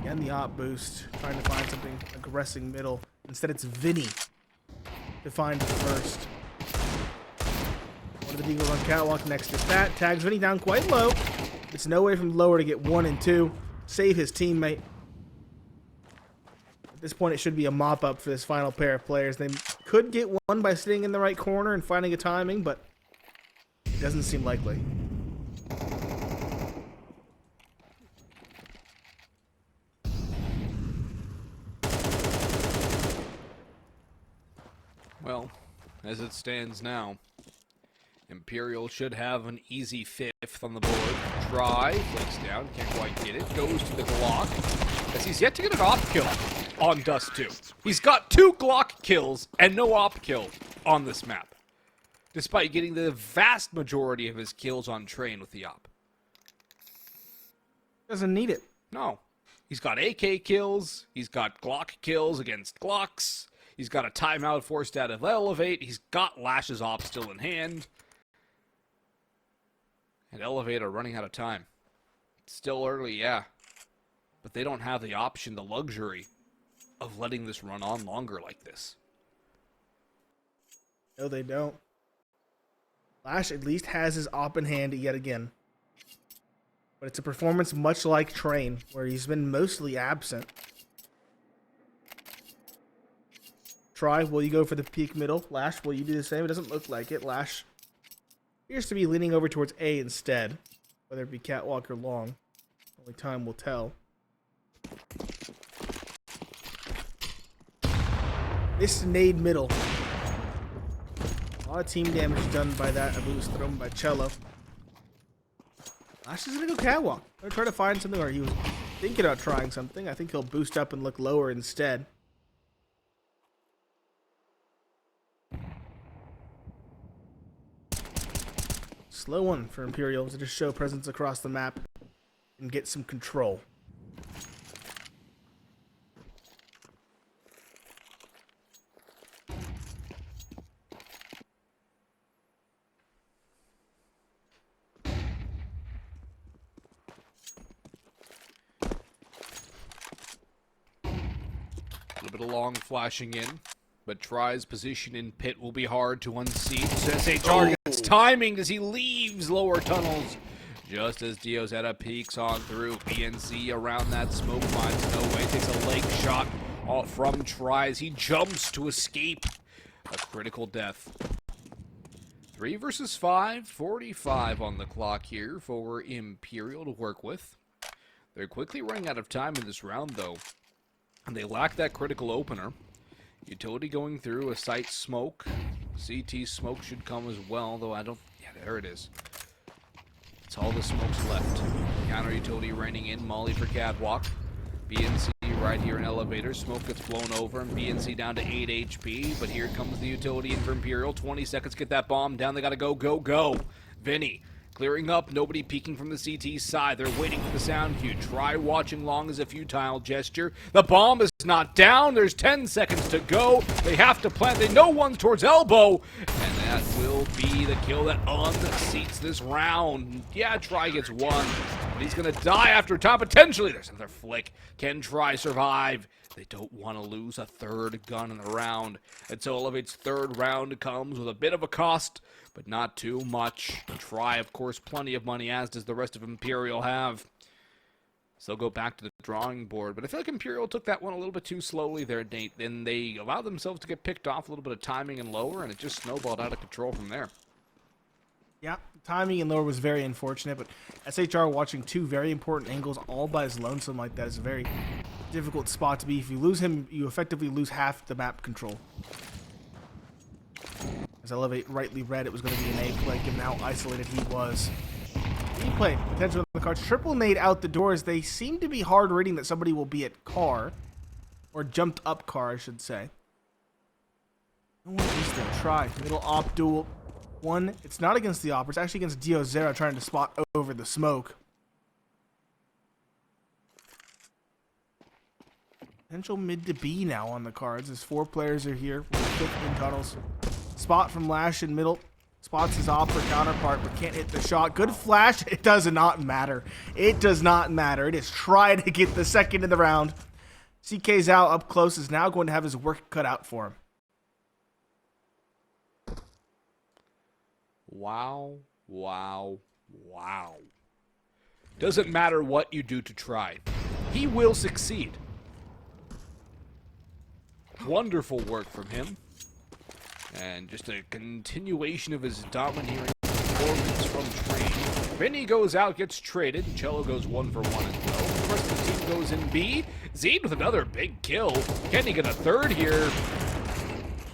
Again, the op boost, trying to find something aggressing middle. Instead, it's Vinny to find it first. One of the Eagles on catwalk next to that. Tags Vinny down quite low. It's no way from lower to get 1 and 2. Save his teammate. At this point, it should be a mop-up for this final pair of players. They could get 1 by sitting in the right corner and finding a timing, but it doesn't seem likely. Well, as it stands now, Imperial should have an easy 5th on the board. Try, flicks down, can't quite get it, goes to the Glock, as he's yet to get an op kill on Dust2. He's got 2 Glock kills and no op kill on this map, despite getting the vast majority of his kills on train with the op. Doesn't need it. No. He's got AK kills, he's got Glock kills against Glocks, he's got a timeout forced out of Elevate. He's got Lashes op still in hand. And Elevate are running out of time. It's still early, yeah. But they don't have the option, the luxury, of letting this run on longer like this. No, they don't. Lash at least has his op in hand yet again. But it's a performance much like Train, where he's been mostly absent. Try, will you go for the peak middle? Lash, will you do the same? It doesn't look like it. Lash appears to be leaning over towards A instead, whether it be catwalk or long. Only time will tell. This nade middle. A lot of team damage done by that. A boost thrown by Cello. Lash is gonna go catwalk. Gonna try to find something, or he was thinking about trying something. I think he'll boost up and look lower instead. Slow one for Imperial to just show presence across the map and get some control. A little bit of long flashing in, but Try's position in pit will be hard to unseat. SHR gets timing as he leaves lower tunnels. Just as diozera peeks on through, BNC around that smoke finds no way, takes a leg shot from Tries. He jumps to escape. A critical death. 3 versus 5, 45 on the clock here for Imperial to work with. They're quickly running out of time in this round, though, and they lack that critical opener. Utility going through, a site smoke. CT smoke should come as well, though I don't... Yeah, there it is. That's all the smoke's left. Counter utility raining in, Molly for Catwalk. BNC right here in elevator. Smoke gets blown over, and BNC down to 8 HP, but here comes the utility in for Imperial. 20 seconds, get that bomb down. They gotta go, go, go. Vinny clearing up, nobody peeking from the CT side. They're waiting for the sound cue. Try watching long as a futile gesture. The bomb is not down. There's 10 seconds to go. They have to plant. They know one's towards elbow. And that will be the kill that unseats this round. Yeah, Try gets one, but he's going to die after time. Potentially, there's another flick. Can Try survive? They don't want to lose a third gun in the round. And so Elevate's third round comes with a bit of a cost, but not too much. Try, of course, plenty of money, as does the rest of Imperial have. So they'll go back to the drawing board. But I feel like Imperial took that one a little bit too slowly there, Nate. And they allowed themselves to get picked off a little bit of timing and lower, and it just snowballed out of control from there. Yeah, timing and lower was very unfortunate, but SHR watching two very important angles all by his lonesome like that is a very difficult spot to be. If you lose him, you effectively lose half the map control. As Elevate rightly read, it was going to be an A play, given how isolated he was. B play, potential on the cards. Triple nade out the doors. They seem to be hard reading that somebody will be at car, or jumped up car, I should say. No one is there. Try. Middle op duel. One, it's not against the op, it's actually against diozera trying to spot over the smoke. Potential mid to B now on the cards as 4 players are here with 15 tunnels. Spot from Lash in middle. Spots his op for counterpart, but can't hit the shot. Good flash. It does not matter. It does not matter. It is try to get the second in the round. CK Zhao up close is now going to have his work cut out for him. Wow, wow, wow. Doesn't matter what you do to Try. He will succeed. Wonderful work from him. And just a continuation of his domineering performance from Train. Vinny goes out, gets traded. Cello goes 1 for 1 as well. The rest of the team goes in B. Zed with another big kill. Can he get a third here?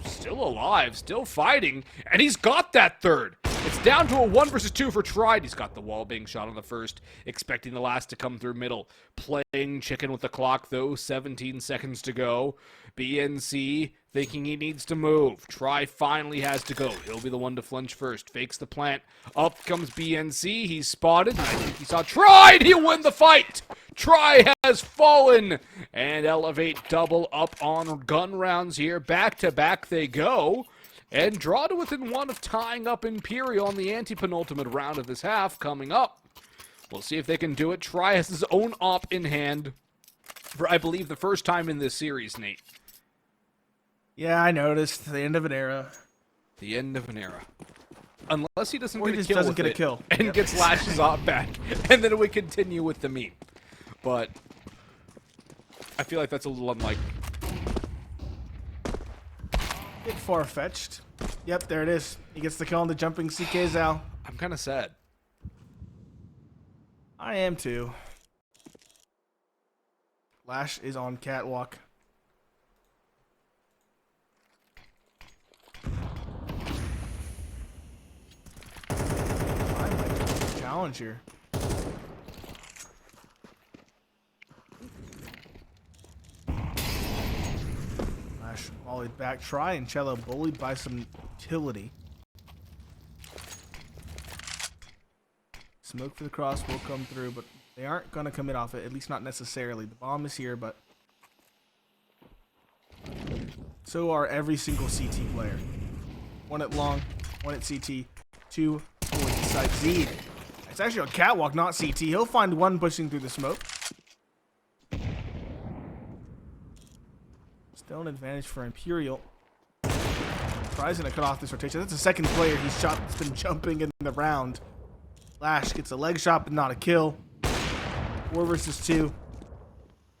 Still alive, still fighting, and he's got that third. It's down to a 1 versus 2 for Tried. He's got the wall being shot on the first, expecting the last to come through middle. Playing chicken with the clock, though. 17 seconds to go. BNC thinking he needs to move. Try finally has to go. He'll be the one to flinch first. Fakes the plant. Up comes BNC. He's spotted. I think he saw Tried. He'll win the fight. Try has fallen. And Elevate double up on gun rounds here. Back to back they go. And draw to within 1 of tying up Imperial on the anti-penultimate round of this half coming up. We'll see if they can do it. Try has his own op in hand for, I believe, the first time in this series, Nate. Yeah, I noticed. The end of an era. The end of an era. Unless he doesn't Or he get a just kill doesn't with get a it kill. and Yep. gets Lash's op back. And then we continue with the meme. But I feel like that's a little unlikely. Bit far-fetched. Yep, there it is. He gets the kill on the jumping CK Zhao. I'm kind of sad. I am too. Lash is on catwalk. I might get a challenge here. Lash volleyed back. Try and Cello bullied by some utility. Smoke for the cross will come through, but they aren't going to commit off it, at least not necessarily. The bomb is here, but so are every single CT player. 1 at long, 1 at CT, 2 towards the side. Zed. It's actually a catwalk, not CT. He'll find 1 pushing through the smoke. Still an advantage for Imperial. Tries going to cut off this rotation. That's the second player he's shot that's been jumping in the round. Lash gets a leg shot, but not a kill. 4 versus 2.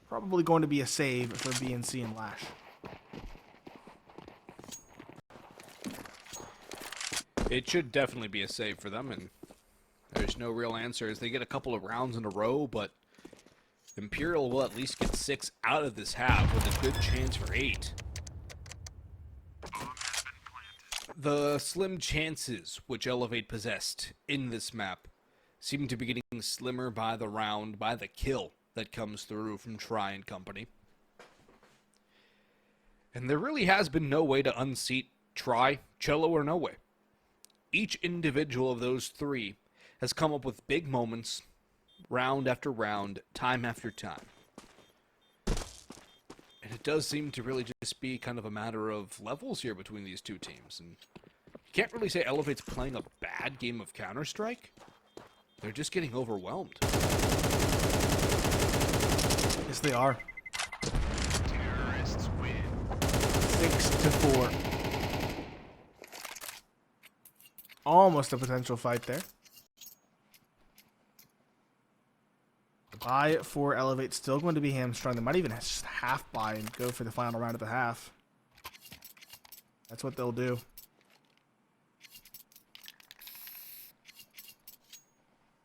Probably going to be a save for BNC and Lash. It should definitely be a save for them, and there's no real answer as they get a couple of rounds in a row, but Imperial will at least get 6 out of this half with a good chance for 8. The slim chances which Elevate possessed in this map seem to be getting slimmer by the round, by the kill that comes through from Try and company. And there really has been no way to unseat Try, Cello, or No Way. Each individual of those 3 has come up with big moments, round after round, time after time. And it does seem to really just be kind of a matter of levels here between these 2 teams. And you can't really say Elevate's playing a bad game of Counter-Strike. They're just getting overwhelmed. Yes, they are. Terrorists win. 6-4. Almost a potential fight there. The buy for Elevate still going to be hamstrung. They might even just half buy and go for the final round of the half. That's what they'll do.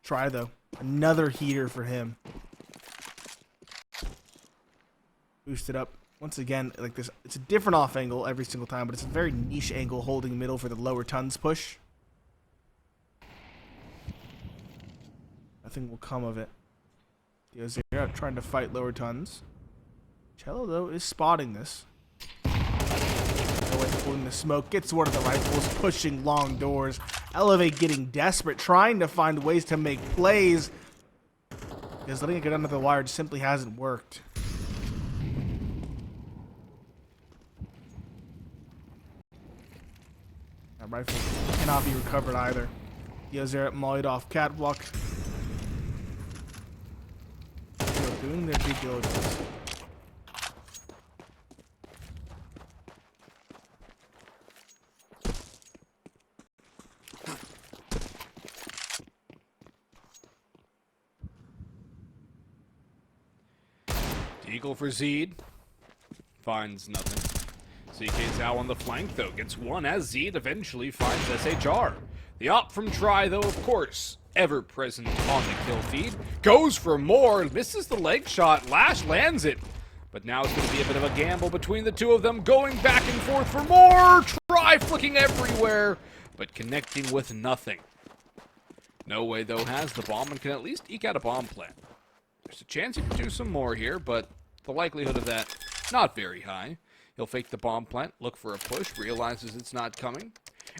Try though. Another heater for him. Boost it up. Once again, like this, it's a different off angle every single time, but it's a very niche angle holding middle for the lower tons push. Nothing will come of it. diozera trying to fight lower tons. Cello, though, is spotting this. No way pulling the smoke. Gets one of the rifles, pushing long doors. Elevate getting desperate, trying to find ways to make plays. Because letting it get under the wire just simply hasn't worked. That rifle cannot be recovered either. diozera mollied off catwalk. Doing their due diligence. Eagle for Zeed. Finds nothing. CK Zhao on the flank, though, gets one as Zeed eventually finds SHR. The op from Try, though, of course, ever present on the kill feed, goes for more, misses the leg shot, Lash lands it. But now it's going to be a bit of a gamble between the 2 of them, going back and forth for more. Try flicking everywhere, but connecting with nothing. No Way, though, has the bomb and can at least eke out a bomb plant. There's a chance he can do some more here, but the likelihood of that, not very high. He'll fake the bomb plant, look for a push, realizes it's not coming,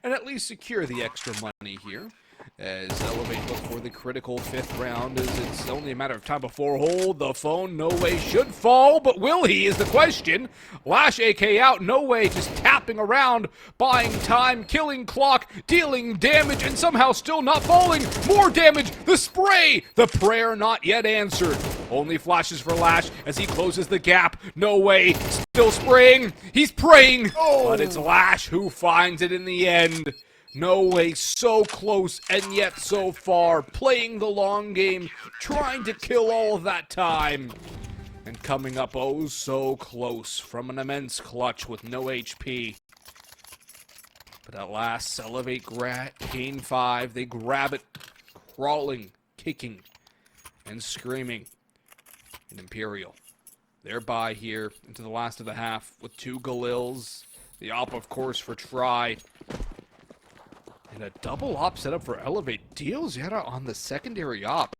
and at least secure the extra money here. As Elevate look for the critical 5th round, as it's only a matter of time before hold the phone. No Way should fall, but will he is the question. Lash AK out, No Way just tapping around, buying time, killing clock, dealing damage, and somehow still not falling. More damage, the spray, the prayer not yet answered. Only flashes for Lash as he closes the gap. No Way still spraying, he's praying, but it's Lash who finds it in the end. No Way so close and yet so far, playing the long game, trying to kill all of that time. And coming up oh so close from an immense clutch with no HP. But at last, Elevate gain 5, they grab it, crawling, kicking, and screaming. And Imperial, they're by here into the last of the half with 2 Galils. The op, of course, for Try. And a double op setup for Elevate. diozera on the secondary op.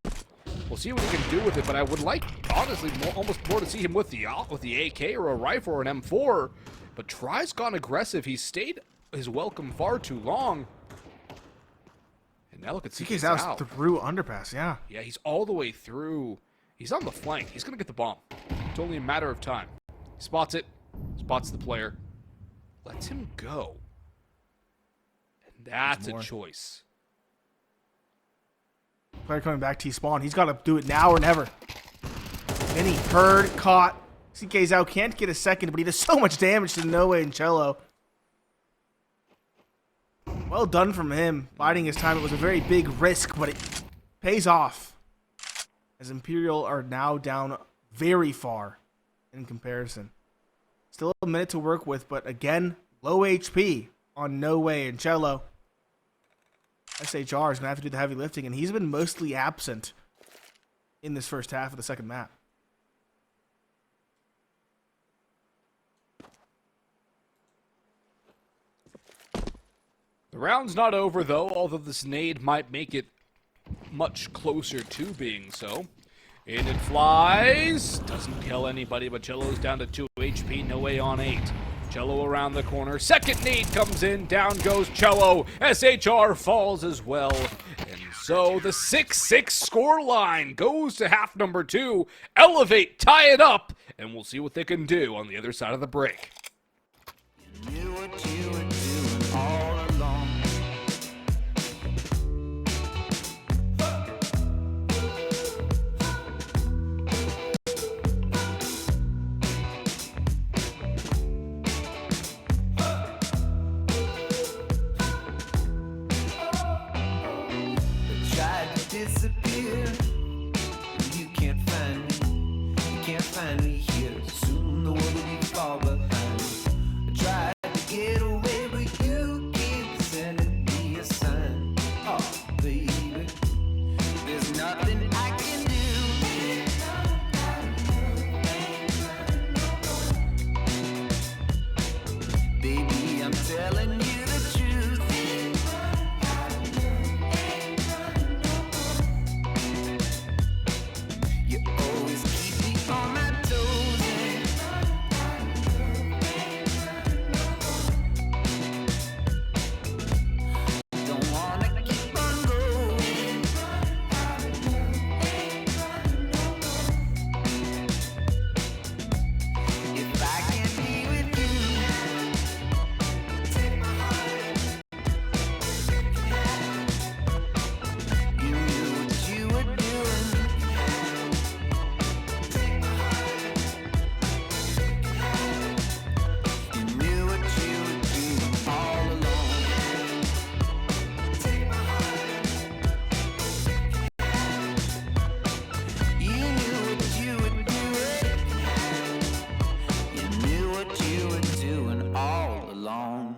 We'll see what he can do with it, but I would like, honestly, almost more to see him with the AK or a rifle or an M4. But Try's gone aggressive. He's stayed his welcome far too long. And now look at CK Zhao. Through underpass, yeah. Yeah, he's all the way through. He's on the flank. He's going to get the bomb. It's only a matter of time. He spots it. Spots the player. Lets him go. That's a choice. Player coming back T-spawn. He's got to do it now or never. Then he heard, caught. CK Zhao can't get a second, but he does so much damage to No Way and Cello. Well done from him. Biding his time. It was a very big risk, but pays off, as Imperial are now down very far in comparison. Still a minute to work with, but again, low HP on No Way and Cello. SHR is going to have to do the heavy lifting, and he's been mostly absent in this first half of the second map. The round's not over, though, although this nade might make it much closer to being so. In it flies. Doesn't kill anybody, but Cello's down to 2 HP. No Way on 8. Cello around the corner. Second nade comes in. Down goes Cello. SHR falls as well. And so the 6-6 score line goes to half number 2. Elevate, tie it up, and we'll see what they can do on the other side of the break. Knew what you were doing all along. Tried to disappear. You can't find me. You can't find me here. Soon the world will be far behind. I tried to get away, but you keep sending me a sign. Oh, baby, there's nothing I can do. Baby, I'm telling you the truth. You always keep me on my toes. Don't wanna keep on going. If I can't be with you, take my heart. You knew what you were doing. Take my heart. You knew what you were doing all along. Take my heart. You knew what you were doing. You knew what you were doing all along.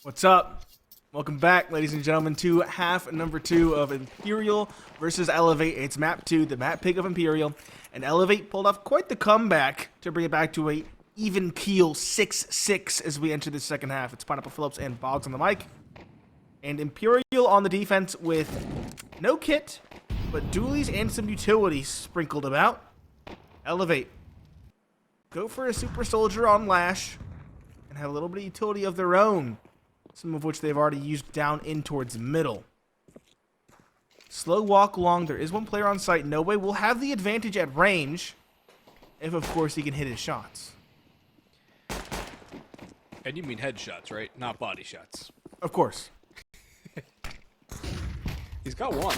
What's up? Welcome back, ladies and gentlemen, to half number 2 of Imperial versus Elevate. It's map 2, the map pick of Imperial, and Elevate pulled off quite the comeback to bring it back to a even keel 6-6 as we enter the second half. It's Pineapple Phillips and Boggs on the mic, and Imperial on the defense with no kit, but dualies and some utilities sprinkled about. Elevate go for a Super Soldier on Lash and have a little bit of utility of their own, some of which they've already used down in towards middle. Slow walk along. There is one player on site. No Way will have the advantage at range, if of course he can hit his shots. And you mean headshots, right? Not body shots. Of course. He's got one.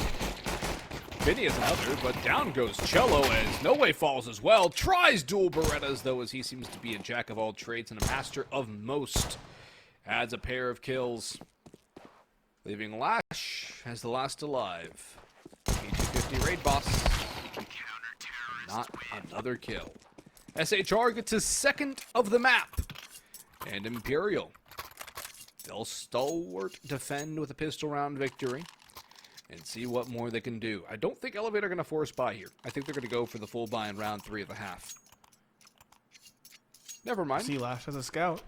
Vinny is another, but down goes Cello as No Way falls as well. Tries dual Berettas, though, as he seems to be a jack of all trades and a master of most. Adds a pair of kills, leaving Lash as the last alive. P250 raid boss. Not another kill. SHR gets his second of the map. And Imperial, they'll stalwart defend with a pistol round victory and see what more they can do. I don't think Elevate are going to force buy here. I think they're going to go for the full buy in round 3 of the half. Never mind. See Lash as a scout.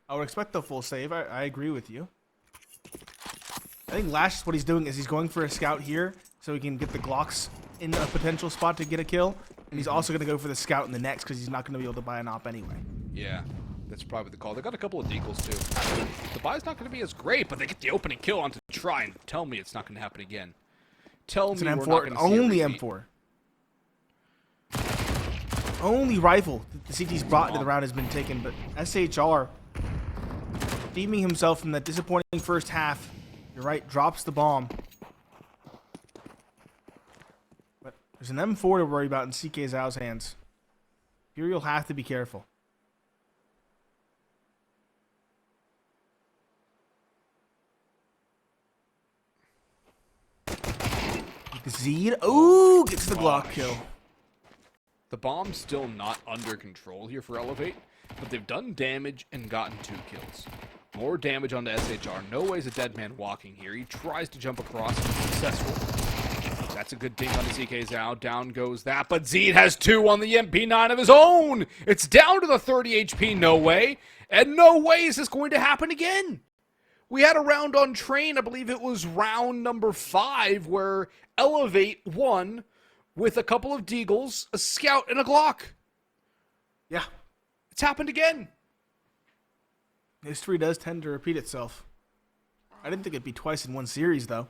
I would expect the full save. I agree with you. I think Lash, what he's doing is he's going for a scout here so he can get the Glocks in a potential spot to get a kill. And he's also going to go for the scout in the next because he's not going to be able to buy an op anyway. Yeah, that's probably the call. They got a couple of deagles too. The buy's not going to be as great, but they get the opening kill onto Try and tell me it's not going to happen again. Tell It's me an we're M4, not going to see only a repeat. M4. Only rifle that the CT's brought into the round has been taken, but SHR, redeeming himself from that disappointing first half, you're right, drops the bomb. But there's an M4 to worry about in CK Zhao's hands. Imperial have to be careful. Zed, ooh, gets the Glock kill. The bomb's still not under control here for Elevate, but they've done damage and gotten 2 kills. More damage onto SHR. No way's a dead man walking here. He tries to jump across and is successful. That's a good ding on the CK Zhao. Down goes that, but Zed has 2 on the MP9 of his own. It's down to the 30 HP, No Way. And no way is this going to happen again. We had a round on Train, I believe it was round number 5, where Elevate won with a couple of deagles, a scout, and a Glock. Yeah. It's happened again. History does tend to repeat itself. I didn't think it'd be twice in one series, though.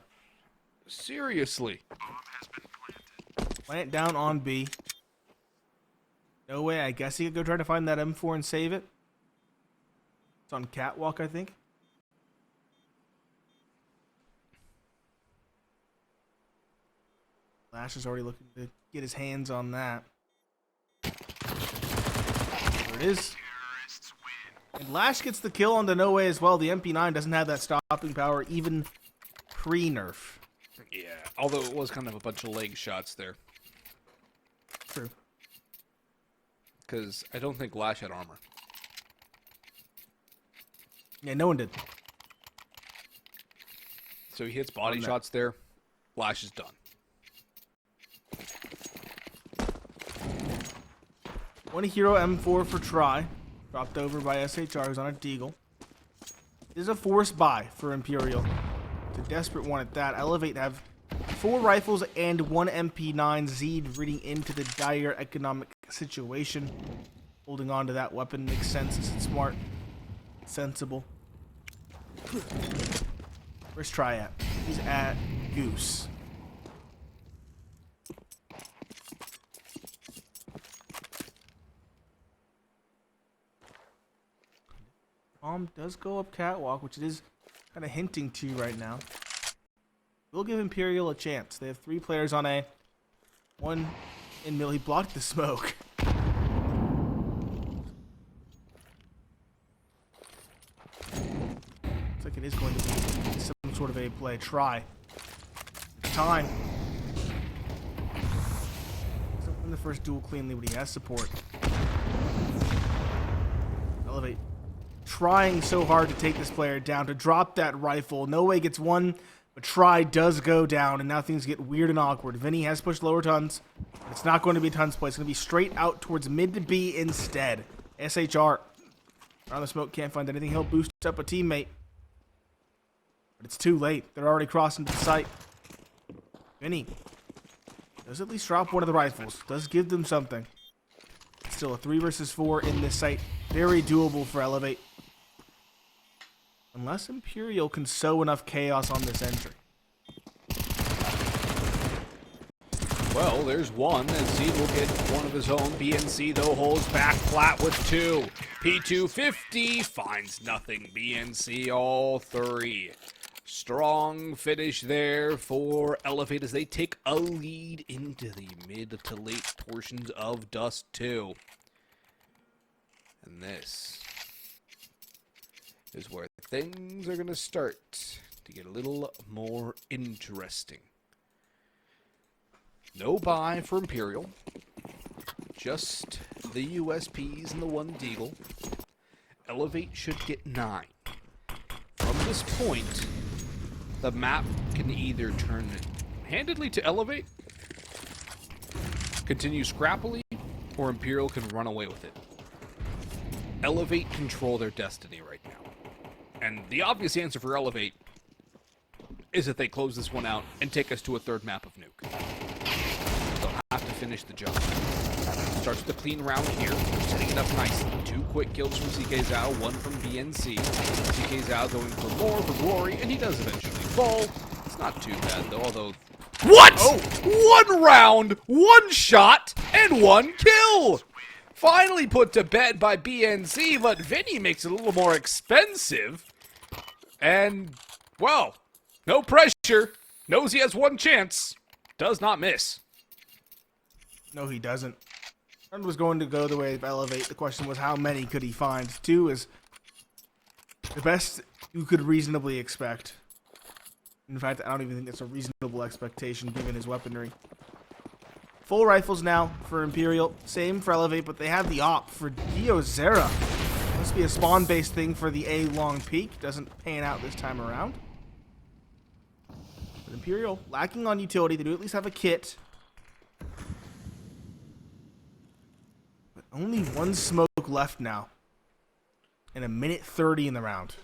Seriously. Plant down on B. No way, I guess he could go try to find that M4 and save it. It's on Catwalk, I think. Lash is already looking to get his hands on that. There it is. And Lash gets the kill on the No Way as well. The MP9 doesn't have that stopping power, even pre-nerf. Yeah, although it was kind of a bunch of leg shots there. True. Because I don't think Lash had armor. Yeah, no one did. So he hits body shots there. Lash is done. One hero M4 for Try. Dropped over by SHR, who's on a deagle. This is a forced buy for Imperial. It's a desperate one at that. Elevate have 4 rifles and 1 MP9. Zed reading into the dire economic situation. Holding on to that weapon makes sense. It's smart. Sensible. Where's Try at? He's at Goose. Bomb does go up Catwalk, which it is kind of hinting to right now. We'll give Imperial a chance. They have 3 players on A. 1 in middle. He blocked the smoke. Looks like it is going to be some sort of A play. Try. Time. Doesn't win the first duel cleanly, but he has support. Elevate. Trying so hard to take this player down, to drop that rifle. No Way gets 1, but Try does go down, and now things get weird and awkward. Vinny has pushed lower tons. It's not going to be tons play. It's going to be straight out towards mid to B instead. SHR around the smoke, can't find anything. He'll boost up a teammate, but it's too late. They're already crossing the site. Vinny does at least drop one of the rifles. Does give them something. Still a 3 versus 4 in this site. Very doable for Elevate. Unless Imperial can sow enough chaos on this entry. Well, there's one, and Zed will get one of his own. BNC, though, holds back flat with 2. P250 finds nothing. BNC all 3. strong finish there for Elevate as they take a lead into the mid to late portions of Dust 2. And this is where things are going to start to get a little more interesting. No buy for Imperial. Just the USPs and the one Deagle. Elevate should get 9. From this point, the map can either turn handedly to Elevate, continue scrappily, or Imperial can run away with it. Elevate control their destiny right now. And the obvious answer for Elevate is that they close this one out and take us to a third map of Nuke. They'll have to finish the job. Starts with a clean round here, setting it up nicely. 2 quick kills from CK Zhao, 1 from BNC. CK Zhao going for more for glory, and he does eventually fall. It's not too bad though, although... What?! Oh. 1 round, 1 shot, and 1 kill! Finally put to bed by BNC, but Vinny makes it a little more expensive. And, well, no pressure. Knows he has 1 chance. Does not miss. No, he doesn't. Round was going to go the way of Elevate. The question was how many could he find? 2 is the best you could reasonably expect. In fact, I don't even think that's a reasonable expectation given his weaponry. Full rifles now for Imperial. Same for Elevate, but they have the op for diozera. Must be a spawn-based thing for the A long peak. Doesn't pan out this time around. But Imperial lacking on utility. They do at least have a kit. But only 1 smoke left now. And a minute 30 in the round.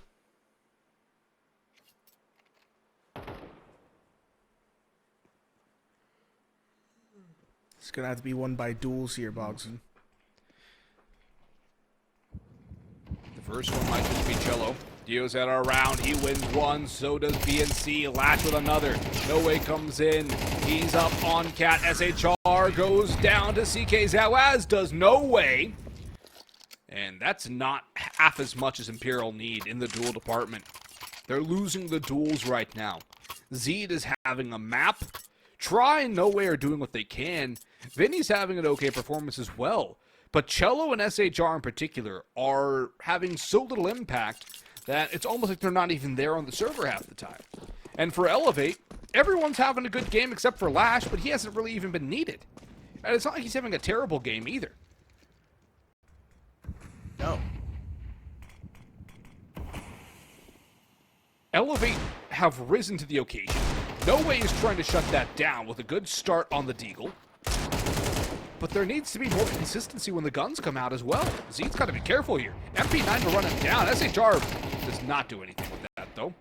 It's going to have to be won by duels here, Bogson. The first one might just be Cello. Diozera around. He wins 1. So does BNC. Latch with another. No Way comes in. He's up on Cat. SHR goes down to CK Zhao, as does No Way. And that's not half as much as Imperial need in the duel department. They're losing the duels right now. Zed is having a map. Try and No Way are doing what they can. Vinny's having an okay performance as well. But Cello and SHR in particular are having so little impact that it's almost like they're not even there on the server half the time. And for Elevate, everyone's having a good game except for Lash, but he hasn't really even been needed. And it's not like he's having a terrible game either. No. Elevate have risen to the occasion. No Way is trying to shut that down with a good start on the Deagle. But there needs to be more consistency when the guns come out as well. Zed's got to be careful here. MP9 to run him down. SHR does not do anything with that, though.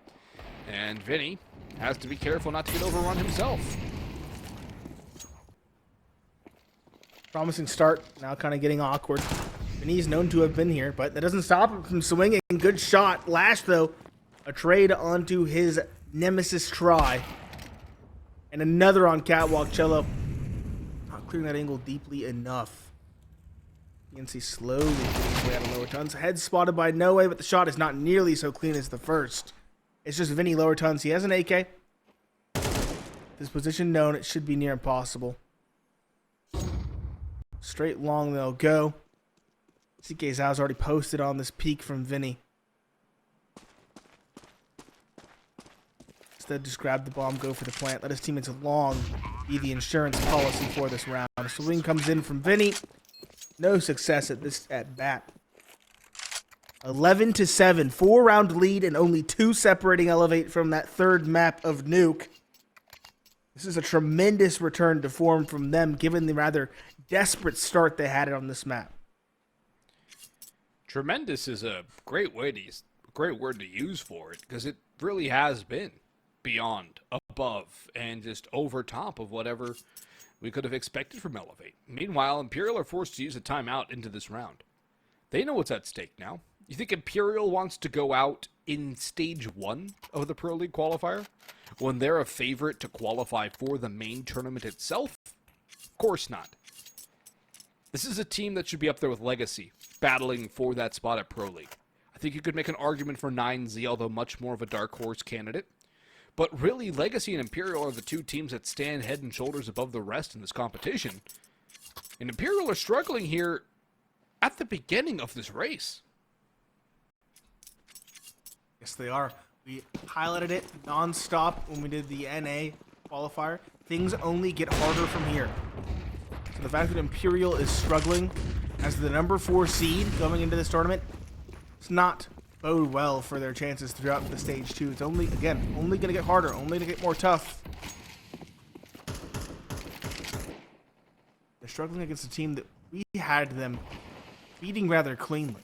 And Vinny has to be careful not to get overrun himself. Promising start, now kind of getting awkward. Vinny's known to have been here, but that doesn't stop him from swinging. Good shot. Lash, though, a trade onto his Nemesis try. And another on Catwalk. Cello not clearing that angle deeply enough. BNC slowly getting his way out of lower tons. Head spotted by No Way, but the shot is not nearly so clean as the first. It's just Vinny lower tons. He has an AK. This position known, it should be near impossible. Straight long they'll go. CK Zhao's already posted on this peak from Vinny. Instead, just grab the bomb, go for the plant. Let his teammates long be the insurance policy for this round. Swing comes in from Vinny. No success at this at bat. 11-7, 4-round lead and only 2 separating Elevate from that third map of Nuke. This is a tremendous return to form from them, given the rather desperate start they had on this map. Tremendous is a great word to use for it, because it really has been beyond, above, and just over top of whatever we could have expected from Elevate. Meanwhile, Imperial are forced to use a timeout into this round. They know what's at stake now. You think Imperial wants to go out in stage 1 of the Pro League qualifier when they're a favorite to qualify for the main tournament itself? Of course not. This is a team that should be up there with Legacy, battling for that spot at Pro League. I think you could make an argument for 9Z, although much more of a dark horse candidate. But really, Legacy and Imperial are the two teams that stand head and shoulders above the rest in this competition. And Imperial are struggling here at the beginning of this race. Yes, they are. We highlighted it non-stop when we did the NA qualifier. Things only get harder from here. So the fact that Imperial is struggling as the number 4 seed going into this tournament, it's not bode well for their chances throughout the stage 2. It's only going to get harder, only going to get more tough. They're struggling against a team that we had them beating rather cleanly.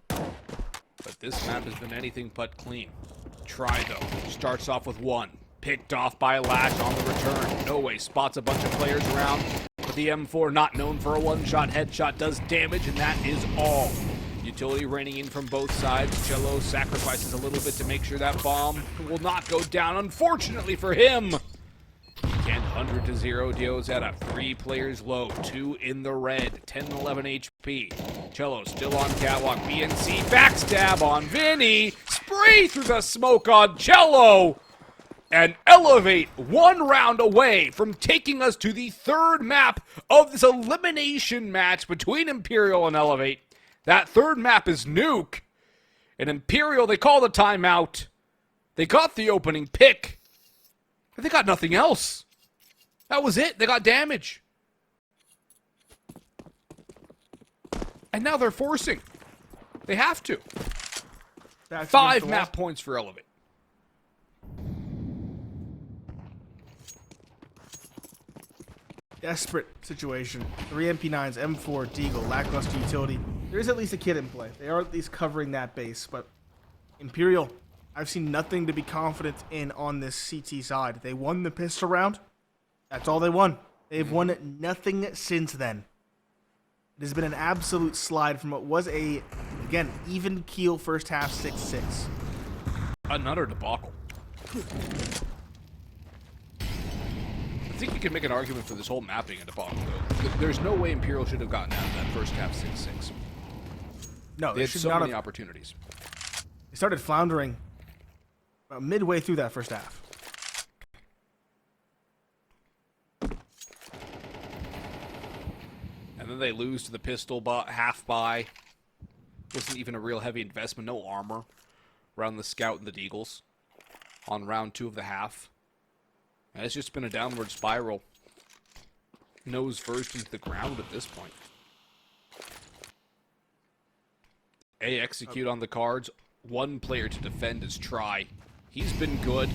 But this map has been anything but clean. Try, though. Starts off with 1. Picked off by Lash on the return. No way. Spots a bunch of players around. But the M4, not known for a one-shot headshot, does damage, and that is all. Utility raining in from both sides. Cello sacrifices a little bit to make sure that bomb will not go down, unfortunately for him. Can't 100 to 0. diozera. 3 players low. 2 in the red. 10 and 11 HP. Cello still on catwalk. BNC backstab on Vinny. Spray through the smoke on Cello. And Elevate 1 round away from taking us to the 3rd map of this elimination match between Imperial and Elevate. That 3rd map is Nuke. And Imperial, they call the timeout. They got the opening pick. And they got nothing else. That was it. They got damage. And now they're forcing. They have to. 5 map points for Elevate. Desperate situation. 3 MP9s, M4, Deagle, lackluster utility. There is at least a kid in play. They are at least covering that base, but Imperial, I've seen nothing to be confident in on this CT side. They won the pistol round. That's all they won. They've won nothing since then. It has been an absolute slide from what was a, again, even keel first half 6-6. Another debacle. I think you can make an argument for this whole mapping a debacle, though. There's no way Imperial should have gotten out of that first half 6-6. No, they had so many opportunities. They started floundering about midway through that first half. And then they lose to the pistol half buy. Wasn't even a real heavy investment. No armor around the Scout and the Deagles on round 2 of the half. And it's just been a downward spiral. Nose first into the ground at this point. A execute on the cards. 1 player to defend is Try. He's been good.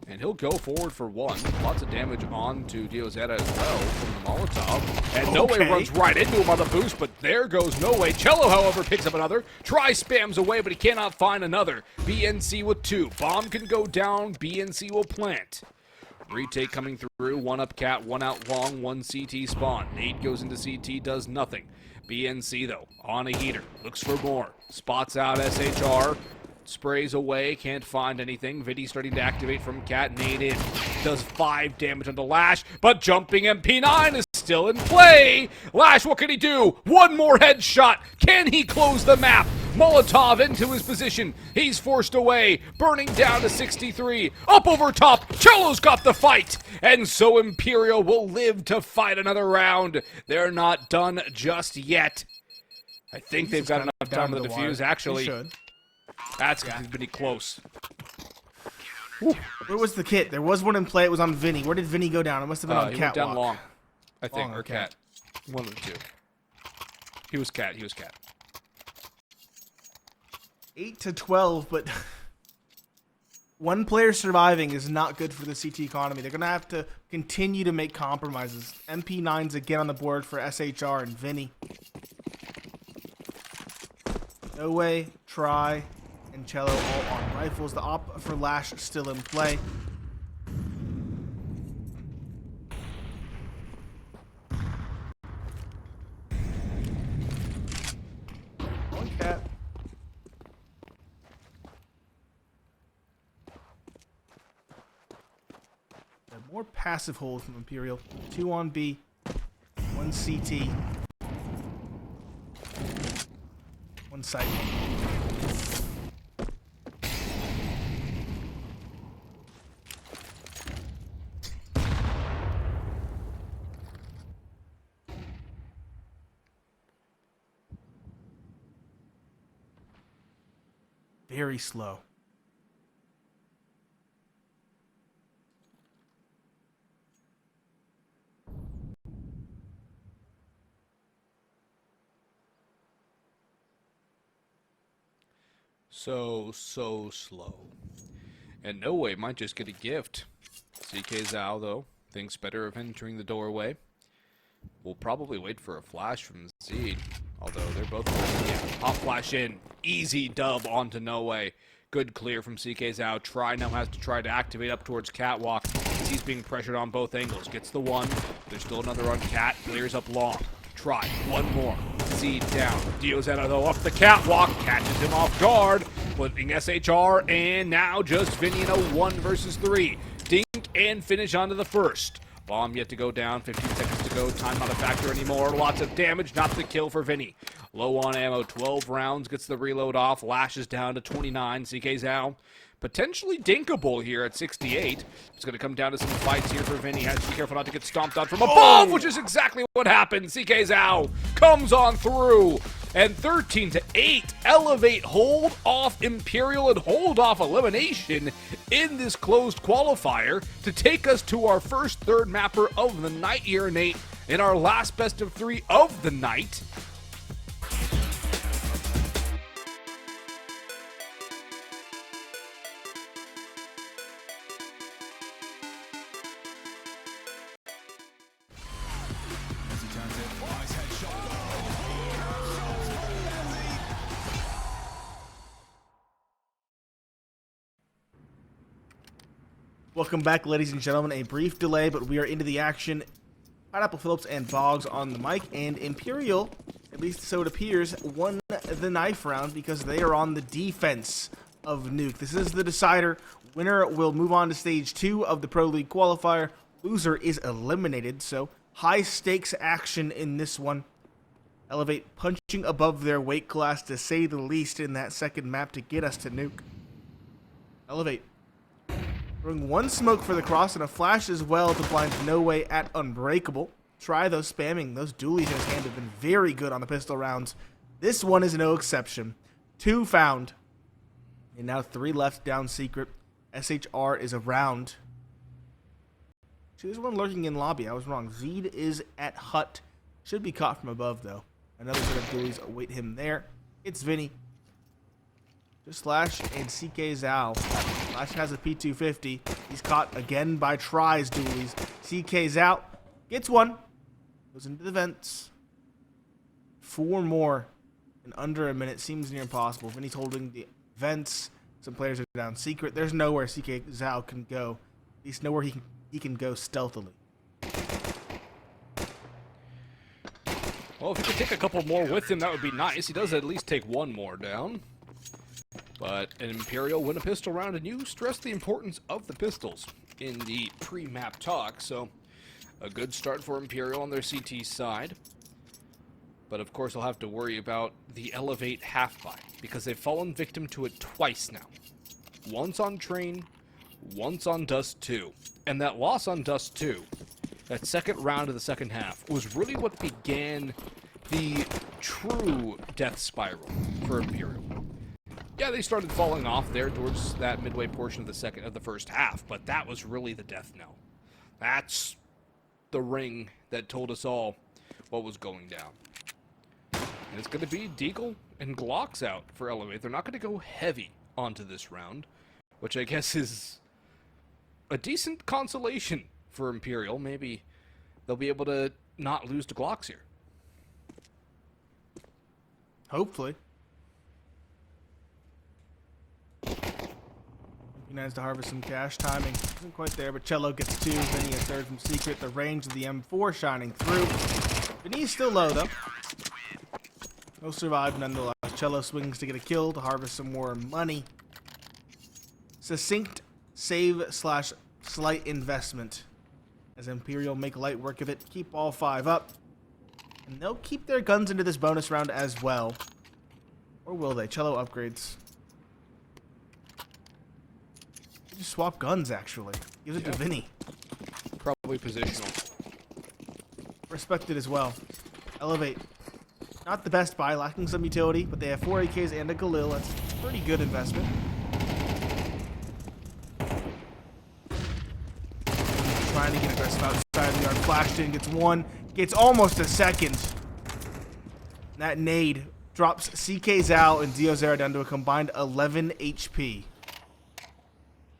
And he'll go forward for 1. Lots of damage on to diozera as well from the Molotov. And No Way runs right into him on the boost, but there goes No Way. Cello, however, picks up another. Try spams away, but he cannot find another. BNC with 2. Bomb can go down. BNC will plant. Retake coming through. 1 up cat, 1 out long, 1 CT spawn. Nade goes into CT, does nothing. BNC, though, on a heater. Looks for more. Spots out SHR. Sprays away, can't find anything. Viddy starting to activate from cat. Nade in. Does 5 damage on the Lash, but jumping MP9 is still in play. Lash, what can he do? 1 more headshot. Can he close the map? Molotov into his position. He's forced away. Burning down to 63. Up over top. Cello's got the fight. And so Imperial will live to fight another round. They're not done just yet. I think they've got enough time to defuse, actually. That's pretty close. Ooh. Where was the kit? There was one in play. It was on Vinny. Where did Vinny go down? It must have been on He catwalk. went down long, I think, Long or cat. One of the 2. He was cat. He was cat. 8 to 12, but 1 player surviving is not good for the CT economy. They're going to have to continue to make compromises. MP9's again on the board for SHR and Vinny. No Way, Try, and Cello all on rifles. The op for Lash still in play. One cat. More passive hold from Imperial. 2 on B, 1 CT. 1 site. very slow. So slow. And No Way might just get a gift. CK Zhao, though, thinks better of entering the doorway. We'll probably wait for a flash from Zed. Although they're both... Yeah, pop flash in. Easy dub onto No Way. Good clear from CK Zhao. Try now has to try to activate up towards Catwalk. He's being pressured on both angles. Gets the one. There's still another on Cat. Clears up long. Try. One more. Zed down. diozera, though, up the Catwalk. Catches him off guard. Putting SHR, and now just Vinny in a 1 versus 3. Dink and finish onto the first. Bomb yet to go down. 15 seconds to go. Time not a factor anymore. Lots of damage. Not the kill for Vinny. Low on ammo. 12 rounds. Gets the reload off. Lashes down to 29. CK Zhao potentially dinkable here at 68. It's going to come down to some fights here for Vinny. Has to be careful not to get stomped on from above, which is exactly what happened. CK Zhao comes on through. And 13-8, Elevate hold off Imperial and hold off elimination in this closed qualifier to take us to our first third mapper of the night here, Nate, in our last best of 3 of the night. Welcome back, ladies and gentlemen. A brief delay, but we are into the action. Pineapple Phillips and Boggs on the mic, and Imperial, at least so it appears, won the knife round because they are on the defense of Nuke. This is the decider. Winner will move on to stage 2 of the Pro League qualifier. Loser is eliminated, so high stakes action in this one. Elevate punching above their weight class, to say the least, in that second map to get us to Nuke. Elevate throwing one smoke for the cross and a flash as well to blind No Way at Unbreakable. Try those spamming. Those dualies in his hand have been very good on the pistol rounds. This one is no exception. 2 found. And now 3 left down secret. SHR is around. See, there's one lurking in lobby. I was wrong. Zed is at hut. Should be caught from above, though. Another set of dualies await him there. It's Vinny. Just Slash and CK Zhao. Slash has a P250. He's caught again by Try's dualies. CK Zhao gets one. Goes into the vents. 4 more in under a minute. Seems near impossible. Vinny's holding the vents. Some players are down secret. There's nowhere CK Zhao can go. At least nowhere he can go stealthily. Well, if he could take a couple more with him, that would be nice. He does at least take 1 more down. But an Imperial win a pistol round, and you stress the importance of the pistols in the pre-map talk, so a good start for Imperial on their CT side. But of course, I'll have to worry about the Elevate half-buy, because they've fallen victim to it twice now. Once on Train, once on Dust2. And that loss on Dust2, that second round of the second half, was really what began the true death spiral for Imperial. Yeah, they started falling off there towards that midway portion of the first half, but that was really the death knell. That's the ring that told us all what was going down. And it's going to be Deagle and Glocks out for Elevate. They're not going to go heavy onto this round, which I guess is a decent consolation for Imperial. Maybe they'll be able to not lose to Glocks here. Hopefully. Managed to harvest some cash. Timing isn't quite there, but Cello gets 2. Vinny a third from secret. The range of the M4 shining through. Vinny's still low, though. No survive nonetheless. Cello swings to get a kill to harvest some more money. Succinct save / slight investment. As Imperial make light work of it. Keep all 5 up. And they'll keep their guns into this bonus round as well. Or will they? Cello upgrades. Just swap guns, actually. Gives it to Vinny. Probably positional. Respected as well. Elevate. Not the best buy, lacking some utility, but they have 4 AKs and a Galil. That's Pretty good investment. Trying to get aggressive outside of the yard. Flashed in, gets one, gets almost a second. That nade drops CK Zhao and diozera down to a combined 11 HP.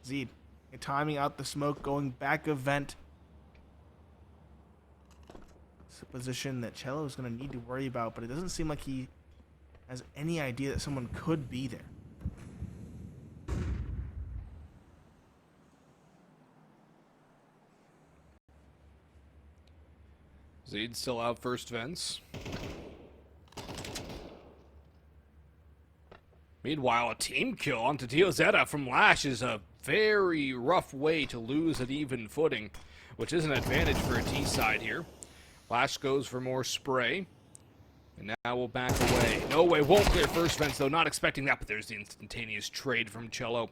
Zed, timing out the smoke, going back of vent. It's a position that Cello is going to need to worry about, but it doesn't seem like he has any idea that someone could be there. Zed still out first vents. Meanwhile, a team kill onto diozera from Lash is a very rough way to lose at even footing, which is an advantage for a T side here. Lash goes for more spray, and now we'll back away. No way, won't clear first vents, though. Not expecting that, but there's the instantaneous trade from Cello.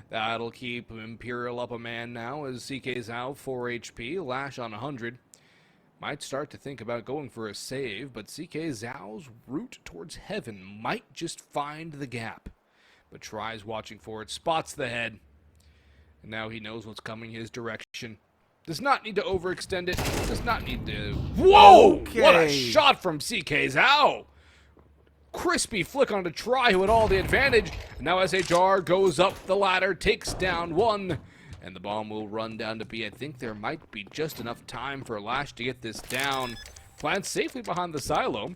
That'll keep Imperial up a man now as CK's out, 4 HP, Lash on 100. Might start to think about going for a save, but CK Zhao's route towards heaven might just find the gap. But tries watching for it, spots the head, and now he knows what's coming his direction. Does not need to overextend it, does not need to... Whoa! Okay. What a shot from CK Zhao! Crispy flick on to Try, who had all the advantage, and now SHR goes up the ladder, takes down one. And the bomb will run down to B. I think there might be just enough time for Lash to get this down. Plants safely behind the silo.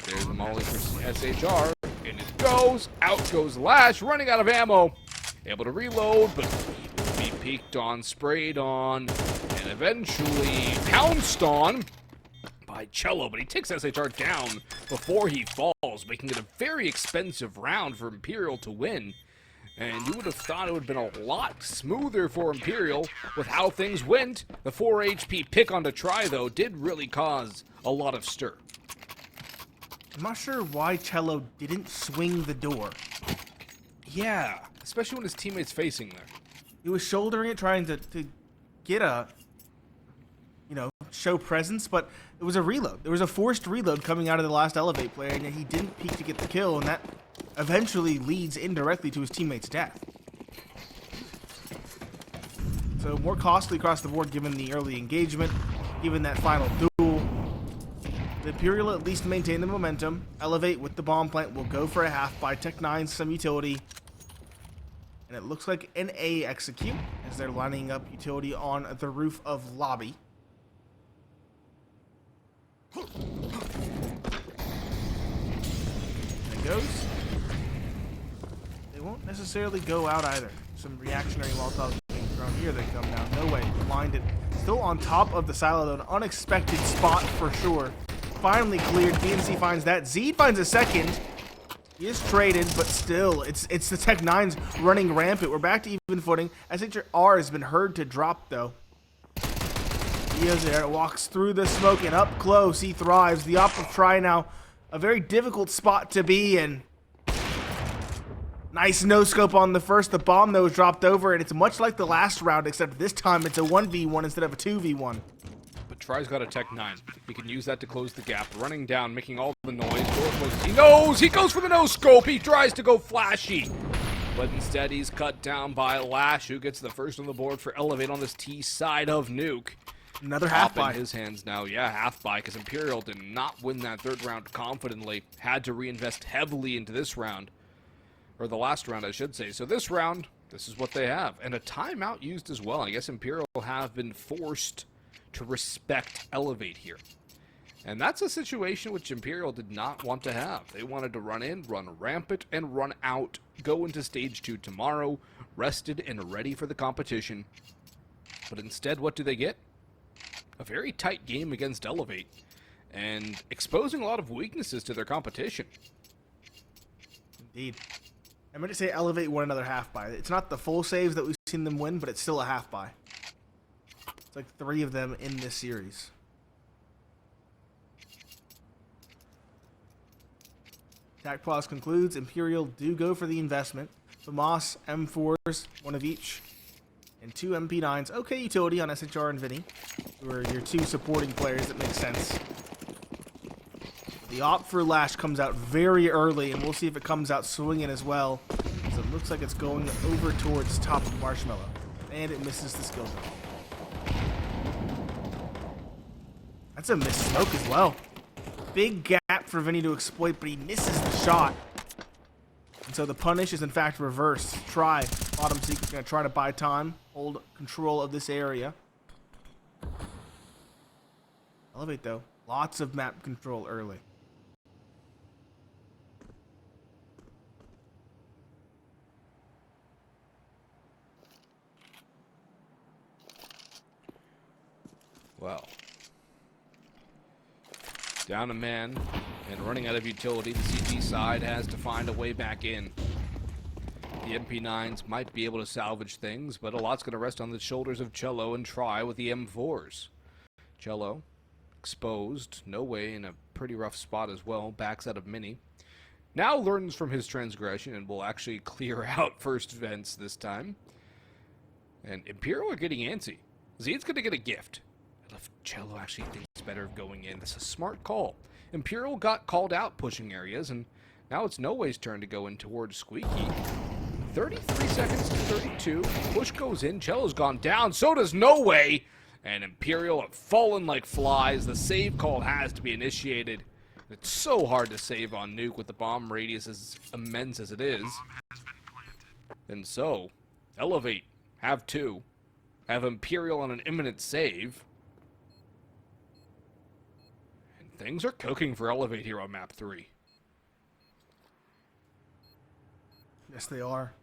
There's the molly for SHR. And it goes. Out goes Lash, running out of ammo. Able to reload, but he will be peeked on, sprayed on, and eventually pounced on by Cello. But he takes SHR down before he falls, making it a very expensive round for Imperial to win. And you would have thought it would have been a lot smoother for Imperial with how things went. The 4 HP pick on to Try, though, did really cause a lot of stir. I'm not sure why Cello didn't swing the door. Yeah, especially when his teammate's facing there. He was shouldering it, trying to get a, show presence, but it was a reload. There was a forced reload coming out of the last Elevate player, and he didn't peek to get the kill, and that eventually leads indirectly to his teammate's death. So more costly across the board given the early engagement, given that final duel. The Imperial at least maintain the momentum. Elevate with the bomb plant will go for a half by Tech9, some utility. And it looks like an A execute as they're lining up utility on the roof of lobby. There it goes. They won't necessarily go out either. Some reactionary Molotovs being thrown. Here they come now. No way. Blinded. Still on top of the silo, though. An unexpected spot for sure. Finally cleared. BNC finds that. Z finds a second. He is traded, but still, it's the Tech9s running rampant. We're back to even footing. SHR has been heard to drop, though. diozera walks through the smoke and up close. He thrives. The op of Try now. A very difficult spot to be in. Nice no-scope on the first. The bomb, though, is dropped over, and it's much like the last round, except this time it's a 1v1 instead of a 2v1. But Try's got a Tech9. He can use that to close the gap. Running down, making all the noise. Door closes. He knows! He goes for the no-scope! He tries to go flashy! But instead, he's cut down by Lash, who gets the first on the board for Elevate on this T side of Nuke. Another half buy. In his hands now. Yeah, half buy, because Imperial did not win that third round confidently. Had to reinvest heavily into this round. Or the last round, I should say. So this round, this is what they have. And a timeout used as well. I guess Imperial have been forced to respect Elevate here. And that's a situation which Imperial did not want to have. They wanted to run in, run rampant, and run out. Go into Stage 2 tomorrow, rested and ready for the competition. But instead, what do they get? A very tight game against Elevate. And exposing a lot of weaknesses to their competition. Indeed. I'm going to say Elevate won another half buy. It's not the full saves that we've seen them win, but it's still a half buy. It's like 3 of them in this series. Attack pause concludes. Imperial do go for the investment. FAMAS, M4s, 1 of each, and 2 MP9s. Okay utility on SHR and Vinny, who are your 2 supporting players. That makes sense. The op for Lash comes out very early, and we'll see if it comes out swinging as well. So it looks like it's going over towards top of Marshmallow. And it misses the skill zone. That's a missed smoke as well. Big gap for Vinny to exploit, but he misses the shot. And so the punish is in fact reversed. Try. Bottom Secret's going to try to buy time. Hold control of this area. Elevate though. Lots of map control early. Well. Down a man and running out of utility. The CG side has to find a way back in. The MP9s might be able to salvage things, but a lot's going to rest on the shoulders of Cello and Try with the M4s. Cello, exposed, no way, in a pretty rough spot as well, backs out of Mini. Now learns from his transgression and will actually clear out first vents this time. And Imperial are getting antsy. Zed's going to get a gift. If Cello actually thinks better of going in, that's a smart call. Imperial got called out pushing areas, and now it's No Way's turn to go in towards Squeaky. 33 seconds to 32. Push goes in. Cello's gone down. So does No Way. And Imperial have fallen like flies. The save call has to be initiated. It's so hard to save on Nuke with the bomb radius as immense as it is. And so, Elevate have two. Have Imperial on an imminent save. And things are cooking for Elevate here on map 3. Yes, they are.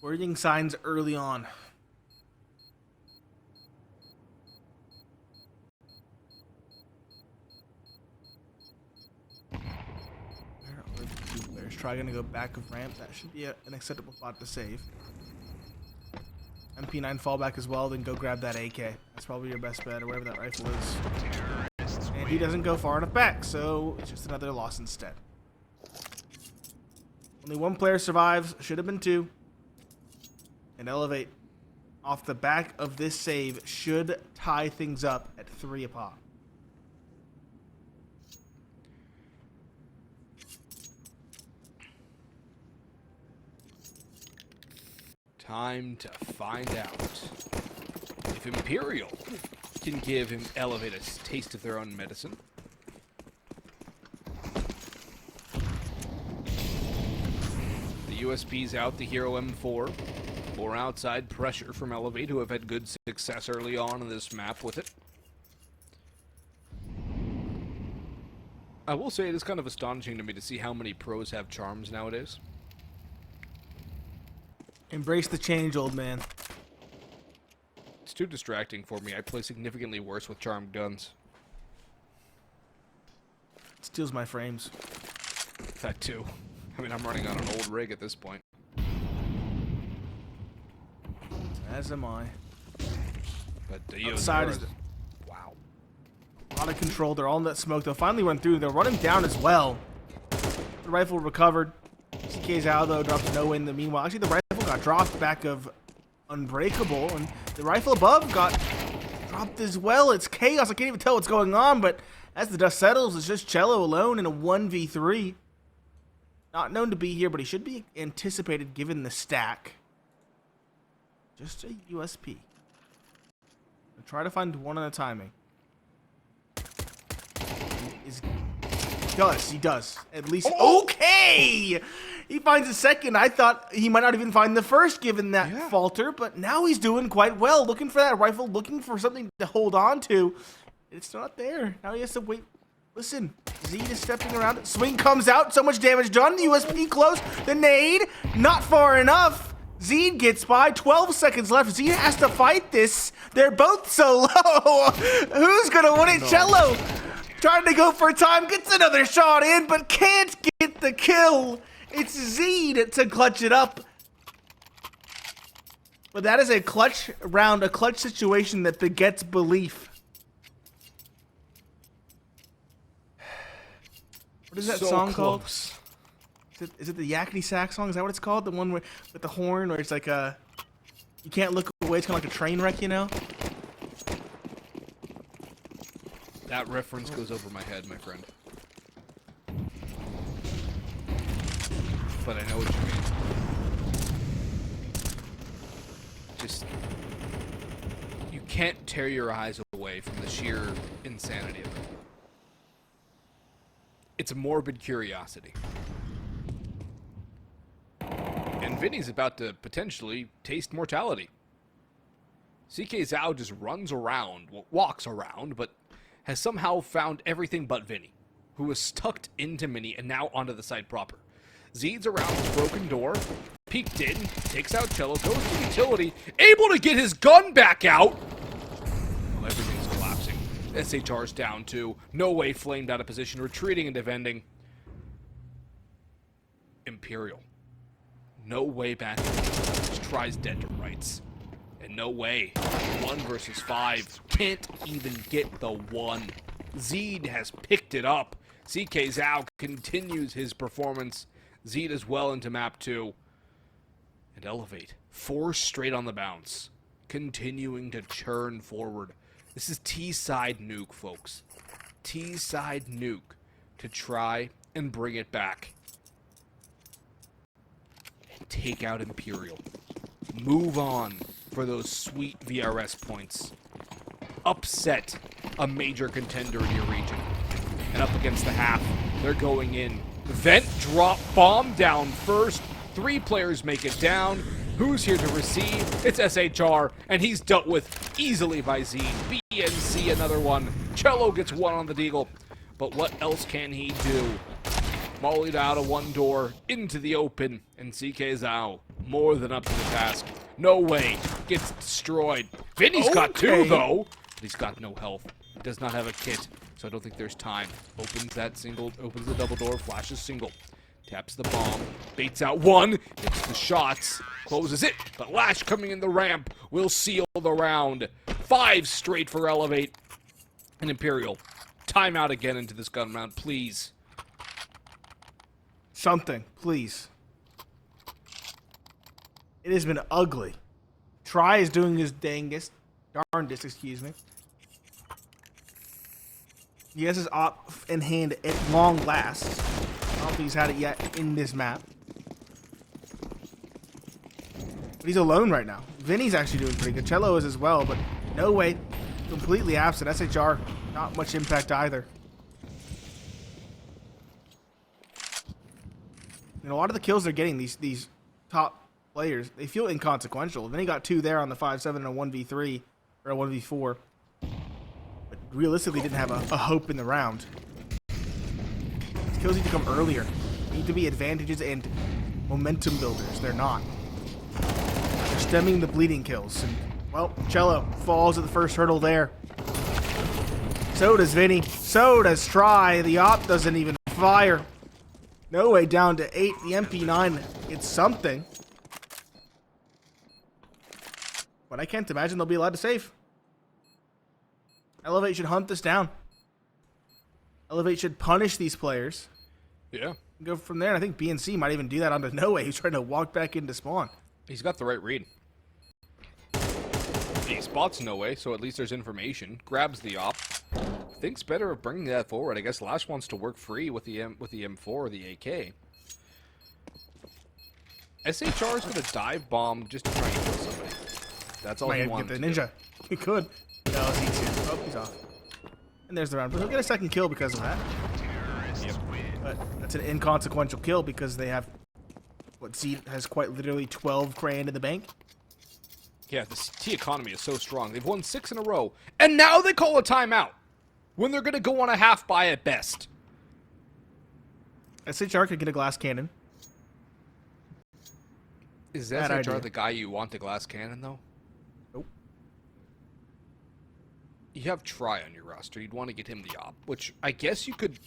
Worrying signs early on. Players try going to go back of ramp. That should be an acceptable spot to save. MP9 fallback as well, then go grab that AK. That's probably your best bet, or whatever that rifle is. And he doesn't go far enough back, so it's just another loss instead. Only one player survives. Should have been two. And Elevate, off the back of this save, should tie things up at 3 a pop. Time to find out if Imperial can give him Elevate a taste of their own medicine. The USP's out, the Hero M4. More outside pressure from Elevate, who have had good success early on in this map with it. I will say it is kind of astonishing to me to see how many pros have charms nowadays. Embrace the change, old man. It's too distracting for me. I play significantly worse with charmed guns. It steals my frames. That too. I mean, I'm running on an old rig at this point. As am I. But Outside is wow. a lot of control. They're all in that smoke. They'll finally run through. They'll run him down as well. The rifle recovered. CK's out though, drops No in the meanwhile. Actually, the rifle got dropped back of Unbreakable, and the rifle above got dropped as well. It's chaos. I can't even tell what's going on, but as the dust settles, it's just Cello alone in a 1v3. Not known to be here, but he should be anticipated given the stack. Just a USP. I'll try to find one on a timing. He does. At least. Oh! Okay! He finds a second. I thought he might not even find the first given that falter, but now he's doing quite well. Looking for that rifle, looking for something to hold on to. It's not there. Now he has to wait. Listen, Zed is stepping around. Swing comes out. So much damage done. The USP close. The nade. Not far enough. Zed gets by. 12 seconds left. Zed has to fight this. They're both so low. Who's going to win it? Cello trying to go for time. Gets another shot in, but can't get the kill. It's Zed to clutch it up. But that is a clutch round, a clutch situation that begets belief. What is that song called? Is it the Yakety Sax song? Is that what it's called? The one with the horn where it's like a... You can't look away. It's kind of like a train wreck, you know? That reference goes over my head, my friend. but I know what you mean. Just, you can't tear your eyes away from the sheer insanity of it. It's a morbid curiosity. And Vinny's about to potentially taste mortality. CK Zhao just runs around, well, walks around, but has somehow found everything but Vinny, who was tucked into Mini and now onto the site proper. Zeed's around his broken door, peeked in, takes out Cello, goes to utility, able to get his gun back out. Well, everything's collapsing. SHR's down too. No way flamed out of position, retreating and defending. Imperial. No way back. Just tries dead to rights. And no way. 1 versus 5. Can't even get the 1. Zeed has picked it up. CK Zhao continues his performance. Zeed as well into map 2. And Elevate. 4 straight on the bounce. Continuing to churn forward. This is T-side Nuke, folks. T-side Nuke to try and bring it back. And take out Imperial. Move on for those sweet VRS points. Upset a major contender in your region. And up against the half, they're going in. Vent drop bomb down first. 3 players make it down. Who's here to receive? It's SHR, and he's dealt with easily by Zed. BNC, another one. Cello gets 1 on the deagle. But what else can he do? Mollied out of 1 door, into the open, and CK Zhao, more than up to the task. No way, gets destroyed. Vinny's got 2, though, but he's got no health. He does not have a kit, so I don't think there's time. Opens that single, opens the double door, flashes single. Taps the bomb, baits out 1, hits the shots, closes it, but Lash coming in the ramp will seal the round. 5 straight for Elevate. And Imperial, timeout again into this gun round, please. Something, please. It has been ugly. Try is doing his darndest, excuse me. He has his op in hand at long last. I don't think he's had it yet in this map. But he's alone right now. Vinny's actually doing pretty good. Cello is as well, but no way. Completely absent. SHR, not much impact either. And a lot of the kills they're getting, these top players, they feel inconsequential. Vinny got 2 there on the 5-7 and a 1v3, or a 1v4. But realistically didn't have a hope in the round. These kills need to come earlier. They need to be advantages and momentum builders. They're not. They're stemming the bleeding kills. And, well, Cello falls at the first hurdle there. So does Vinny. So does Try. The op doesn't even fire. No way, down to 8. The MP9, it's something. But I can't imagine they'll be allowed to save. Elevate should hunt this down. Elevate should punish these players. Yeah. Go from there, and I think BNC might even do that onto No Way. He's trying to walk back into spawn. He's got the right read. He spots No Way, so at least there's information. Grabs the op. Thinks better of bringing that forward. I guess Lash wants to work free with the M4 or the AK. SHR is going to dive bomb just to try and kill somebody. That's all he wants. Get the ninja. He could. No, he's easy. Oh, he's off. And there's the round. But he'll get a second kill because of that. Yep. But that's an inconsequential kill because they have what Zed has quite literally 12 grand in the bank. Yeah, this T economy is so strong. They've won 6 in a row, and now they call a timeout when they're going to go on a half buy at best. SHR could get a glass cannon. Is SHR the guy you want to glass cannon, though? Nope. You have Try on your roster. You'd want to get him the op, which I guess you could...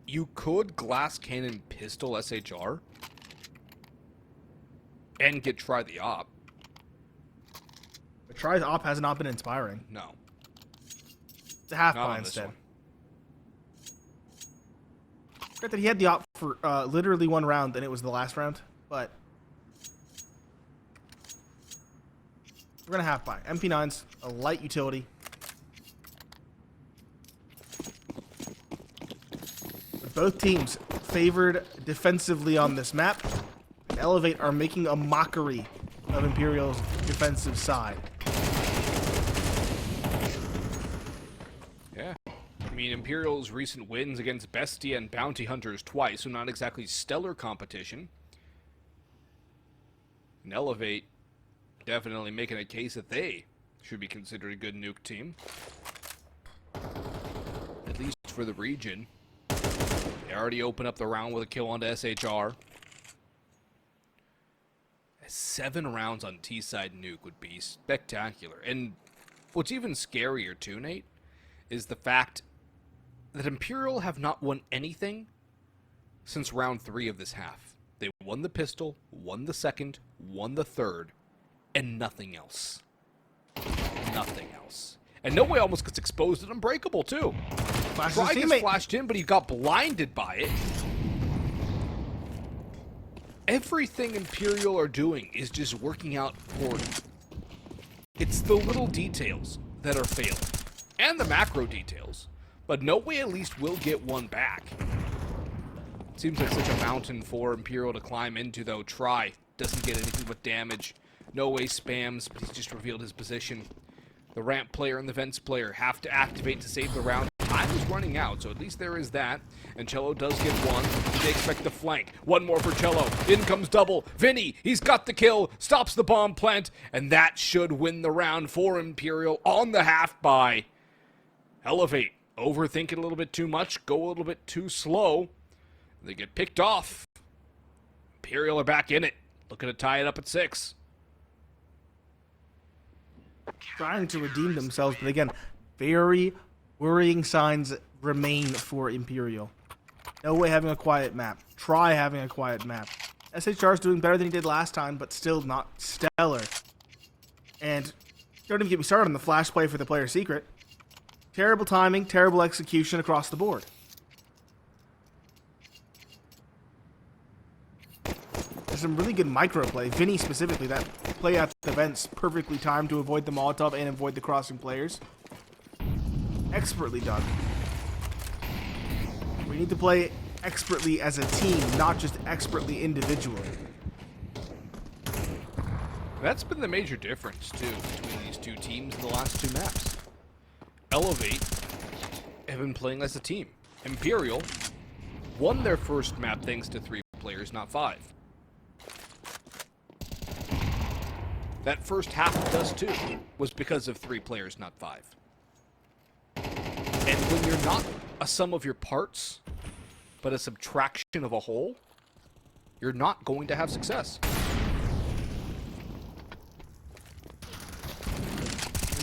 You could glass cannon pistol SHR and get Try the op. But Try's op has not been inspiring. No. It's a half buy instead. Granted, he had the op for literally 1 round, and it was the last round, but we're gonna half buy. MP9's a light utility. But Both teams favored defensively on this map. And Elevate are making a mockery of Imperial's defensive side. Yeah. I mean, Imperial's recent wins against Bestia and Bounty Hunters twice, so not exactly stellar competition. And Elevate definitely making a case that they should be considered a good nuke team. At least for the region. They already opened up the round with a kill onto SHR. 7 rounds on T-side nuke would be spectacular. And what's even scarier too, Nate, is the fact that Imperial have not won anything since round 3 of this half. They won the pistol, won the second, won the third, and nothing else. Nothing else. And No Way almost gets exposed at Unbreakable, too. Try gets flashed in, but he got blinded by it. Everything Imperial are doing is just working out for... It's the little details that are failing. And the macro details. But No Way at least will get one back. Seems like such a mountain for Imperial to climb into, though. Try doesn't get anything but damage. No Way spams, but he's just revealed his position. The ramp player and the vents player have to activate to save the round. Time is running out, so at least there is that. And Cello does get one. They expect the flank. One more for Cello. In comes double. Vinny, he's got the kill. Stops the bomb plant. And that should win the round for Imperial on the half by Elevate. Overthink it a little bit too much. Go a little bit too slow. They get picked off. Imperial are back in it. Looking to tie it up at 6. Trying to redeem themselves, but again, very worrying signs remain for Imperial. No Way having a quiet map. Try having a quiet map. SHR is doing better than he did last time, but still not stellar. And don't even get me started on the flash play for the player secret. Terrible timing, terrible execution across the board. There's some really good micro play. Vinny specifically, that play at the vents, perfectly timed to avoid the Molotov and avoid the crossing players. Expertly done. We need to play expertly as a team, not just expertly individually. That's been the major difference, too, between these two teams in the last 2 maps. Elevate have been playing as a team. Imperial won their first map thanks to 3 players, not 5. That first half of Dust2 was because of 3 players, not 5. And when you're not a sum of your parts, but a subtraction of a whole, you're not going to have success.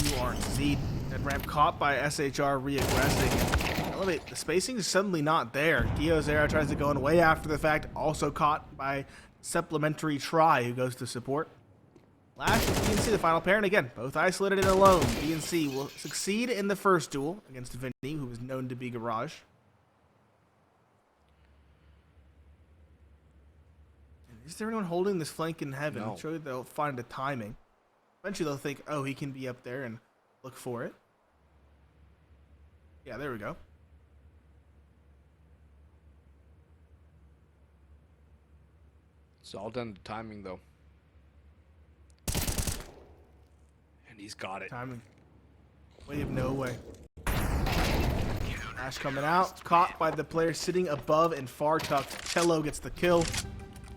You aren't. Zed and ramp caught by SHR reaggressing. Elevate, the spacing is suddenly not there. Diozera tries to go in way after the fact, also caught by supplementary Try, who goes to support. Lash and BNC, the final pair, and again, both isolated and alone. BNC will succeed in the first duel against Vinny, who was known to be Garage. And is there anyone holding this flank in heaven? No. I'm sure they'll find the timing. Eventually they'll think, oh, he can be up there and look for it. Yeah, there we go. It's all done to timing, though. And he's got it. Timing. Way of No Way. Ash coming out, caught by the player sitting above and far tucked. Cello gets the kill.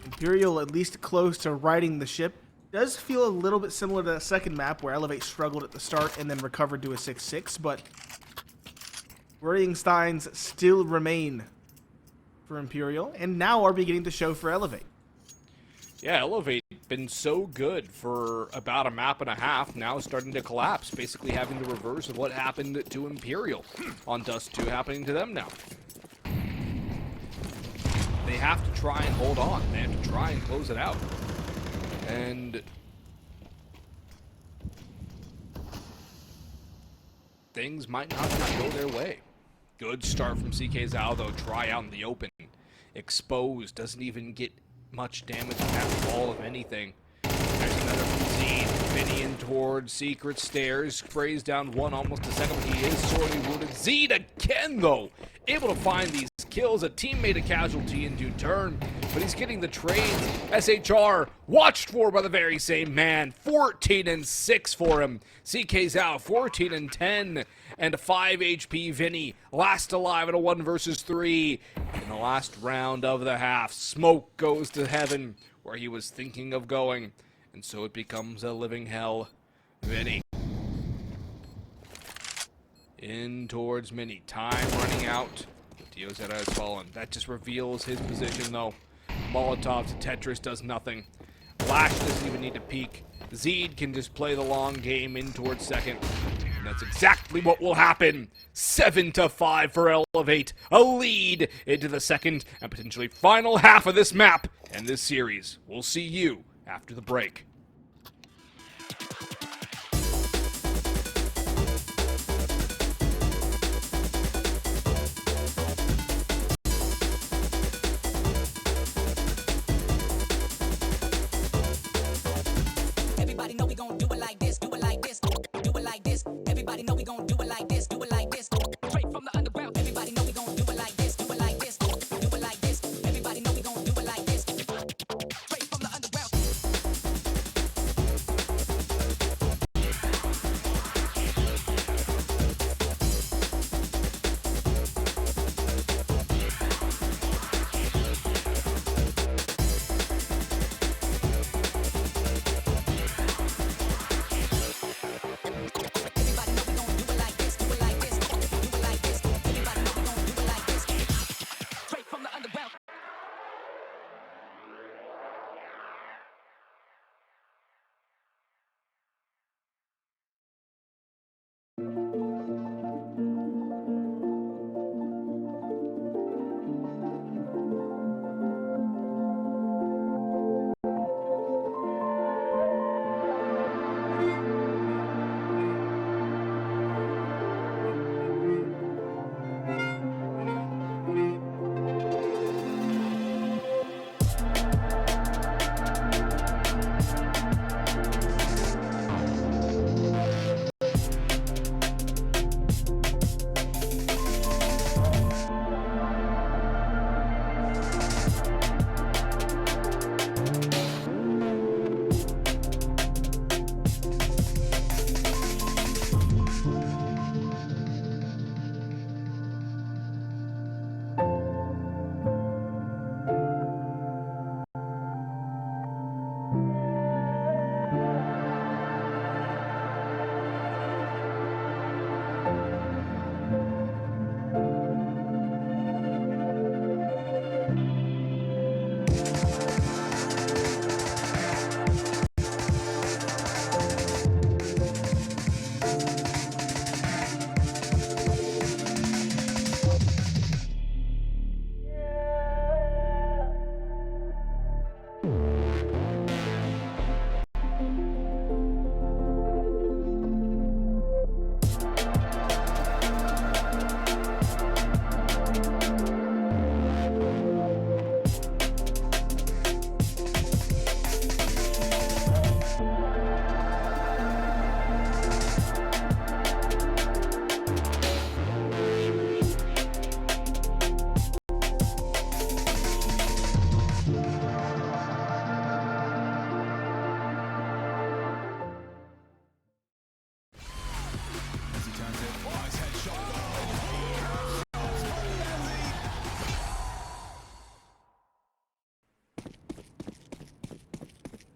Imperial at least close to righting the ship. Does feel a little bit similar to the second map where Elevate struggled at the start and then recovered to a 6-6, but worrying signs still remain for Imperial and now are beginning to show for Elevate. Yeah, Elevate been so good for about a map and a half, now starting to collapse, basically having the reverse of what happened to Imperial on Dust2 happening to them now. They have to try and hold on. They have to try and close it out. And things might not go their way. Good start from CK Zhao, though. Try out in the open. Exposed. Doesn't even get much damage at all, if anything. There's another from Zed. Vinny in towards Secret Stairs. Sprays down one almost a second, but he is sorely wounded. Zed again, though. Able to find these kills a teammate a casualty in due turn, but he's getting the trades. SHR watched for by the very same man. 14-6 for him. CK's out 14-10 and 5 HP. Vinny last alive in a 1 versus 3 in the last round of the half. Smoke goes to heaven where he was thinking of going, and so it becomes a living hell. Vinny in towards Mini. Time running out. Diozera has fallen. That just reveals his position, though. Molotov to Tetris does nothing. Lash doesn't even need to peek. Zeed can just play the long game in towards second. And that's exactly what will happen. 7-5 for Elevate. A lead into the second and potentially final half of this map and this series. We'll see you after the break. Everybody know we gon' do it like this, do it like this, do it like this. Everybody know we gon' do it like this, do it like this. Straight from the underground. Everybody know we gon' do it like this, do it like this, do it like this. Everybody know we gon' do it like this. Straight from the underground. Everybody know we gon' do it like this, do it like this, do it like this. Everybody know we gon' do it like this. Straight from the underground.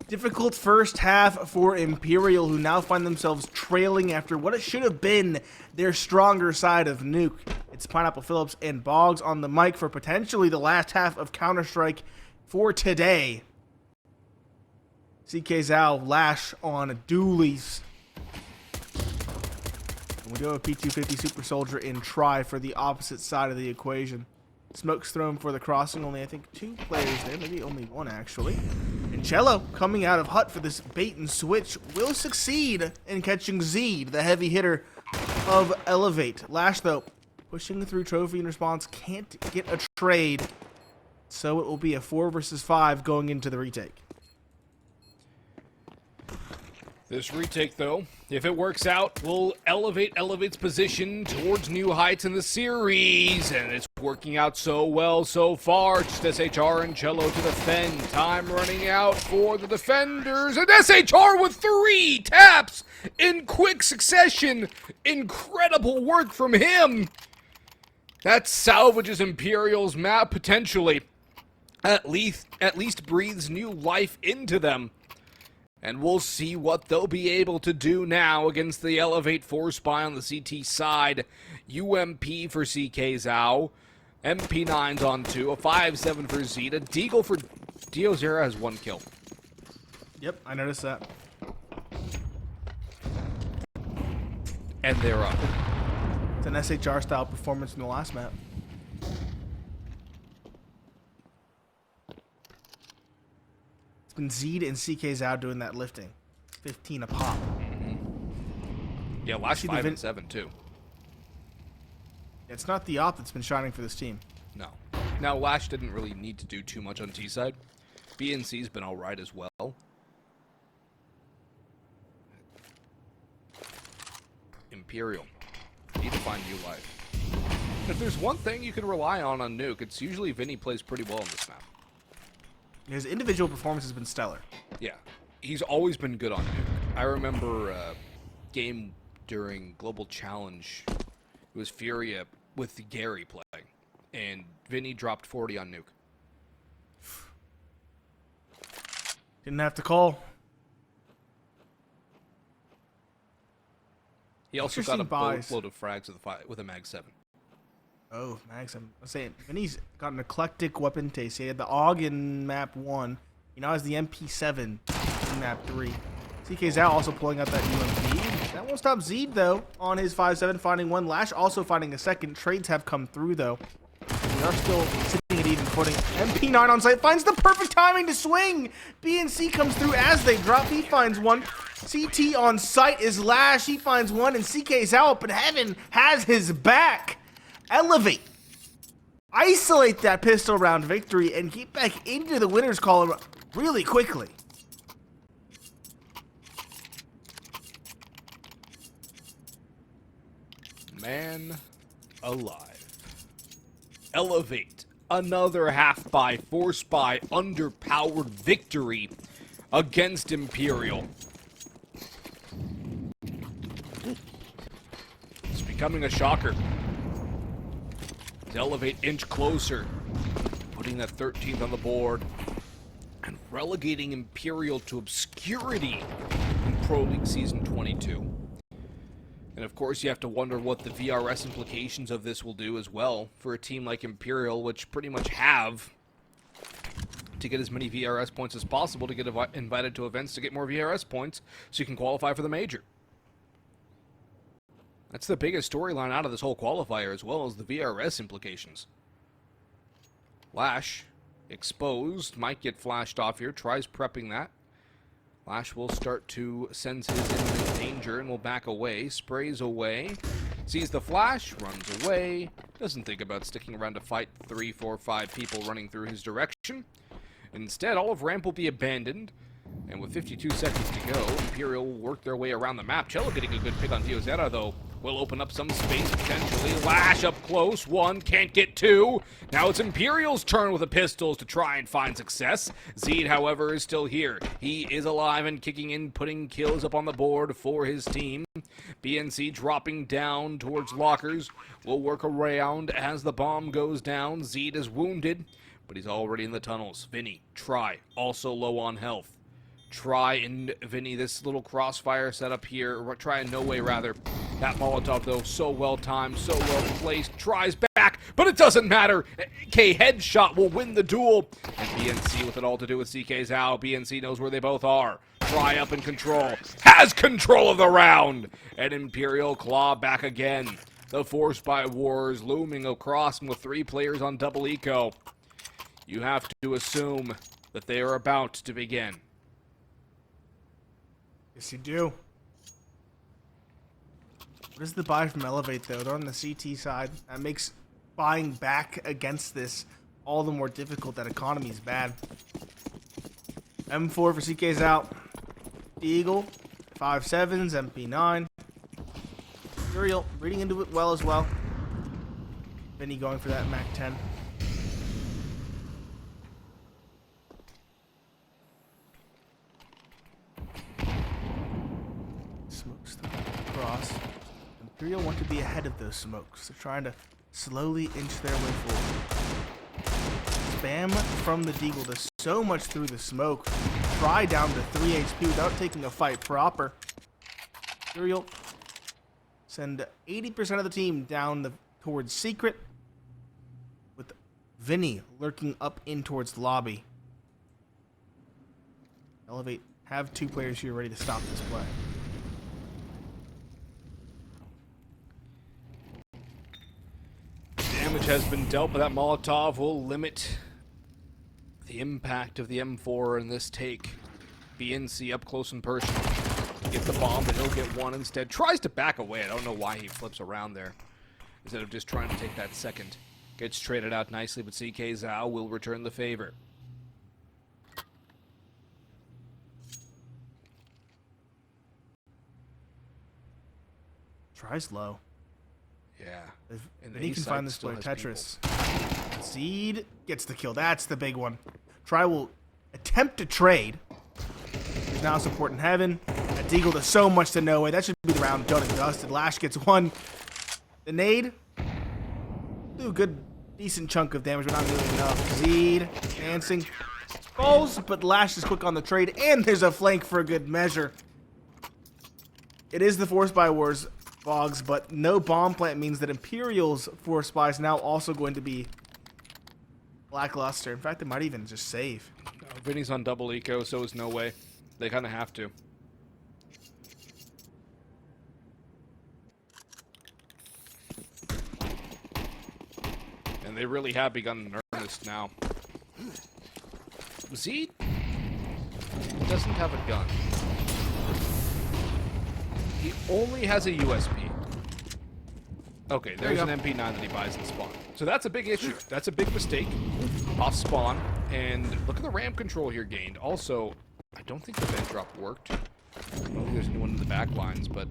Difficult first half for Imperial, who now find themselves trailing after what it should have been their stronger side of Nuke. It's Pineapple Phillips and Boggs on the mic for potentially the last half of Counter-Strike for today. CK Zhao, Lash on dualies. And we do have a P250 Super Soldier in try for the opposite side of the equation. Smoke's thrown for the crossing. Only, I think, 2 players there. Maybe only 1, actually. And Cello, coming out of Hut for this bait and switch, will succeed in catching Zeed, the heavy hitter of Elevate. Lash, though, pushing through Trophy in response, can't get a trade. So it will be a 4 versus 5 going into the retake. This retake, though, if it works out, will elevate Elevate's position towards new heights in the series, and it's working out so well so far. Just SHR and Cello to defend. Time running out for the defenders, and SHR with 3 taps in quick succession. Incredible work from him. That salvages Imperial's map potentially. At least breathes new life into them. And we'll see what they'll be able to do now against the Elevate 4 spy on the CT side. UMP for CK Zhao. MP9's on 2. A 5-7 for Zeta. Deagle for diozera has 1 kill. Yep, I noticed that. And they're up. It's an SHR style performance in the last map. Been Zed and CK Zhao doing that lifting. 15 a pop. Yeah, last 5 and 7 too. It's not the op that's been shining for this team. No. Now, Lash didn't really need to do too much on T side. BNC's been alright as well. Imperial. Need to find new life. If there's one thing you can rely on Nuke, it's usually Vinny plays pretty well on this map. His individual performance has been stellar. Yeah, he's always been good on Nuke. I remember a game during Global Challenge. It was Furia with Gary playing, and Vinny dropped 40 on Nuke. Didn't have to call. He also got a buys. boatload of frags with a Mag 7. Oh, Max, I'm saying, Vinny's got an eclectic weapon taste. He had the AUG in map 1. He now has the MP7 in map 3. CK Zhao also pulling out that UMP. That won't stop Zed, though, on his 5-7, finding 1. Lash also finding a second. Trades have come through, though. We are still sitting at even footing. MP9 on site finds the perfect timing to swing. BNC comes through as they drop. He finds 1. CT on site is Lash. He finds 1, and CK Zhao up in heaven has his back. Elevate. Isolate that pistol round victory and get back into the winner's column really quickly. Man alive. Elevate. Another half by 4 spy underpowered victory against Imperial. It's becoming a shocker. Elevate inch closer, putting that 13th on the board, and relegating Imperial to obscurity in Pro League Season 22. And of course, you have to wonder what the VRS implications of this will do as well for a team like Imperial, which pretty much have to get as many VRS points as possible to get invited to events to get more VRS points so you can qualify for the major. That's the biggest storyline out of this whole qualifier, as well as the VRS implications. Lash, exposed, might get flashed off here, tries prepping that. Lash will start to sense his imminent danger and will back away, sprays away, sees the flash, runs away, doesn't think about sticking around to fight 3, 4, 5 people running through his direction. Instead, all of ramp will be abandoned. And with 52 seconds to go, Imperial will work their way around the map. Cello getting a good pick on diozera, though, will open up some space potentially. Lash up close. 1, can't get 2. Now it's Imperial's turn with the pistols to try and find success. Zed, however, is still here. He is alive and kicking in, putting kills up on the board for his team. BNC dropping down towards lockers. Will work around as the bomb goes down. Zed is wounded, but he's already in the tunnels. Vinny, try, also low on health. Try and Vinny, this little crossfire setup here, or try and no way rather. That Molotov though, so well timed, so well placed, tries back, but it doesn't matter. K headshot will win the duel. And BNC with it all to do with CK Zhao. BNC knows where they both are. Try up in control, has control of the round. And Imperial claw back again. The 4 spy wars looming across with 3 players on double eco. You have to assume that they are about to begin. Yes, you do. What is the buy from Elevate, though? They're on the CT side. That makes buying back against this all the more difficult. That economy is bad. M4 for CK's out. The Eagle 5.7s, MP9. Imperial reading into it well as well. Vinny going for that Mac 10. Smokes across. Imperial want to be ahead of those smokes. They're trying to slowly inch their way forward. Spam from the Deagle does so much through the smoke. Try down to 3 HP without taking a fight proper. Imperial send 80% of the team down towards Secret, with Vinny lurking up in towards the lobby. Elevate have 2 players here ready to stop this play. Damage has been dealt, but that Molotov will limit the impact of the M4 in this take. BNC up close and personal. Get the bomb, but he'll get one instead. Tries to back away. I don't know why he flips around there instead of just trying to take that second. Gets traded out nicely, but CK Zhao will return the favor. Tries low. Yeah. And he can find this player, Tetris. Seed gets the kill. That's the big one. Try will attempt to trade. There's now support in heaven. That Deagle does so much to no way. That should be the round done and dusted. Lash gets one. The nade. Do a good, decent chunk of damage, but not nearly enough. Seed dancing. Falls, but Lash is quick on the trade, and there's a flank for a good measure. It is the Force by Wars Bogs, but no bomb plant means that Imperial's Force Spy is now also going to be lackluster. In fact, they might even just save. Vinny's on double eco, so is No Way. They kind of have to. And they really have begun in earnest now. Zed doesn't have a gun. He only has a USP. Okay, there's an MP9 that he buys in spawn. So that's a big issue. That's a big mistake off spawn. And look at the ramp control here gained. Also, I don't think the vent drop worked. I don't think there's anyone in the back lines, but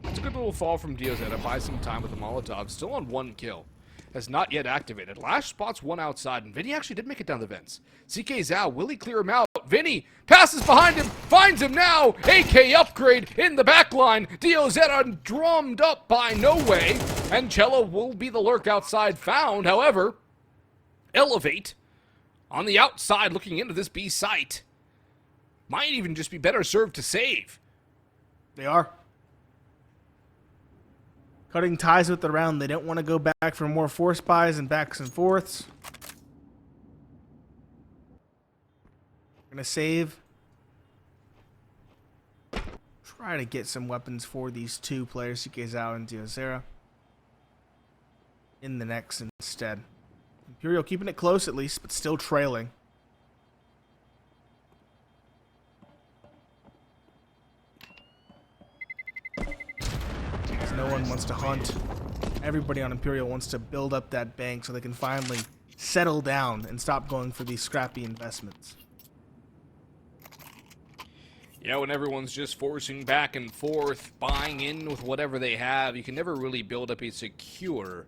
it's a good little fall from diozera. Buy some time with the Molotov. Still on 1 kill. Has not yet activated. Lash spots one outside, and Vinny actually did make it down the vents. CK Zhao, will he clear him out? Vinny passes behind him, finds him now. AK upgrade in the back line. diozera drummed up by No Way, and Cello will be the lurk outside found. However, Elevate on the outside looking into this B site might even just be better served to save. They are. Cutting ties with the round. They don't want to go back for more force buys and backs and forths. We're going to save. Try to get some weapons for these 2 players, CK Zhao and diozera, in the next instead. Imperial keeping it close at least, but still trailing. No one wants to hunt. Everybody on Imperial wants to build up that bank so they can finally settle down and stop going for these scrappy investments. Yeah, when everyone's just forcing back and forth, buying in with whatever they have, you can never really build up a secure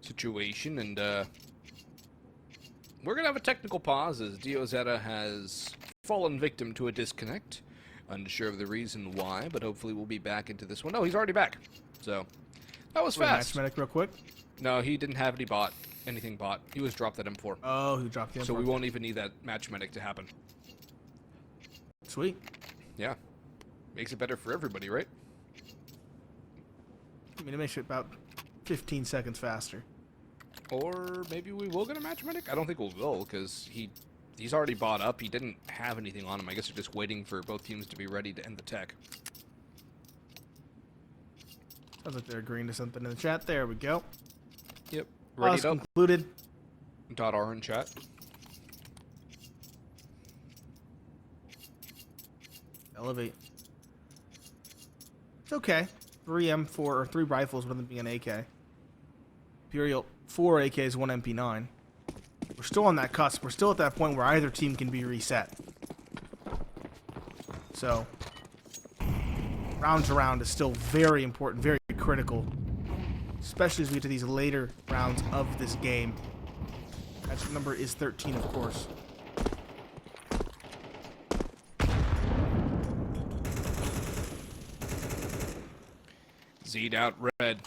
situation. And we're going to have a technical pause as diozera has fallen victim to a disconnect. Unsure of the reason why, but hopefully we'll be back into this one. No, he's already back. So, that was fast. Match medic real quick. No, he didn't have anything bought. He was dropped that M4. Oh, he dropped the M4. So we won't even need that match medic to happen. Sweet. Yeah. Makes it better for everybody, right? I mean, it makes it about 15 seconds faster. Or maybe we will get a match medic? I don't think we will, because he's already bought up. He didn't have anything on him. I guess they're just waiting for both teams to be ready to end the tech. Sounds like they're agreeing to something in the chat. There we go. Yep. Ready Pause concluded. .r in chat. Elevate. It's okay. 3 M4 or 3 rifles, one of them being an AK. Imperial, 4 AKs, 1 MP9. We're still on that cusp. We're still at that point where either team can be reset. So, round to round is still very important, very critical, especially as we get to these later rounds of this game. Match number is 13, of course. Z'd out red,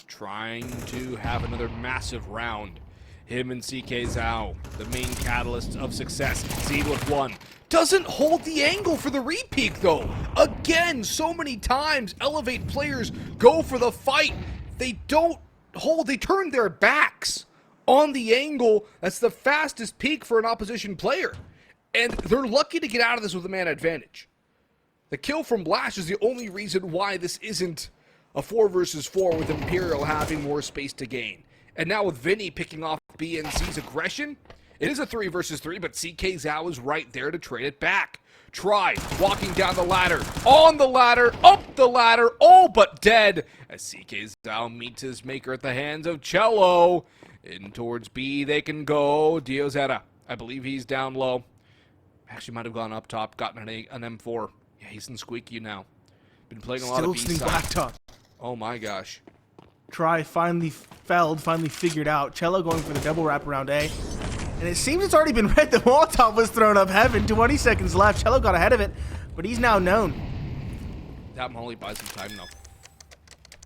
trying to have another massive round. Him and CK Zhao, the main catalysts of success. Z'd with one. Doesn't hold the angle for the repeat, though. Again, so many times, Elevate players go for the fight. They don't hold, they turn their backs on the angle. That's the fastest peak for an opposition player. And they're lucky to get out of this with a man advantage. The kill from Blash is the only reason why this isn't a 4 versus 4 with Imperial having more space to gain. And now with Vinny picking off BNC's aggression, it is a 3 versus 3, but CK Zhao is right there to trade it back. Try walking down the ladder, on the ladder, up the ladder, all but dead, as CK Zhao meets his maker at the hands of Cello. In towards B they can go. Diozera, I believe he's down low. Actually might have gone up top, gotten an M4. Yeah, he's in Squeaky now. Been playing a lot of B Still side. blacktop. Oh my gosh. Try finally figured out. Cello going for the double wrap around A. And it seems it's already been read. The Molotov was thrown up heaven. 20 seconds left. Cello got ahead of it, but he's now known. That Molly buys some time though.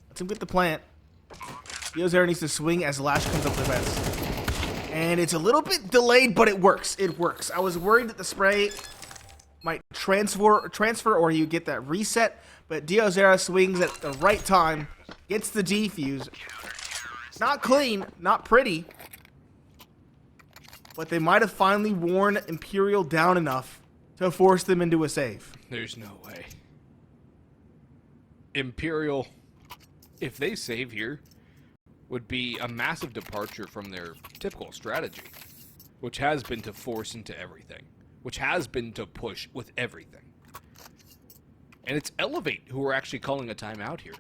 Let's him get the plant. Diozera needs to swing as Lash comes up with S. And it's a little bit delayed, but it works. It works. I was worried that the spray might transfer or you get that reset, but Diozera swings at the right time, gets the defuse. Not clean, not pretty, but they might have finally worn Imperial down enough to force them into a save. There's no way. Imperial, if they save here, would be a massive departure from their typical strategy, which has been to force into everything, which has been to push with everything. And it's Elevate who are actually calling a timeout here,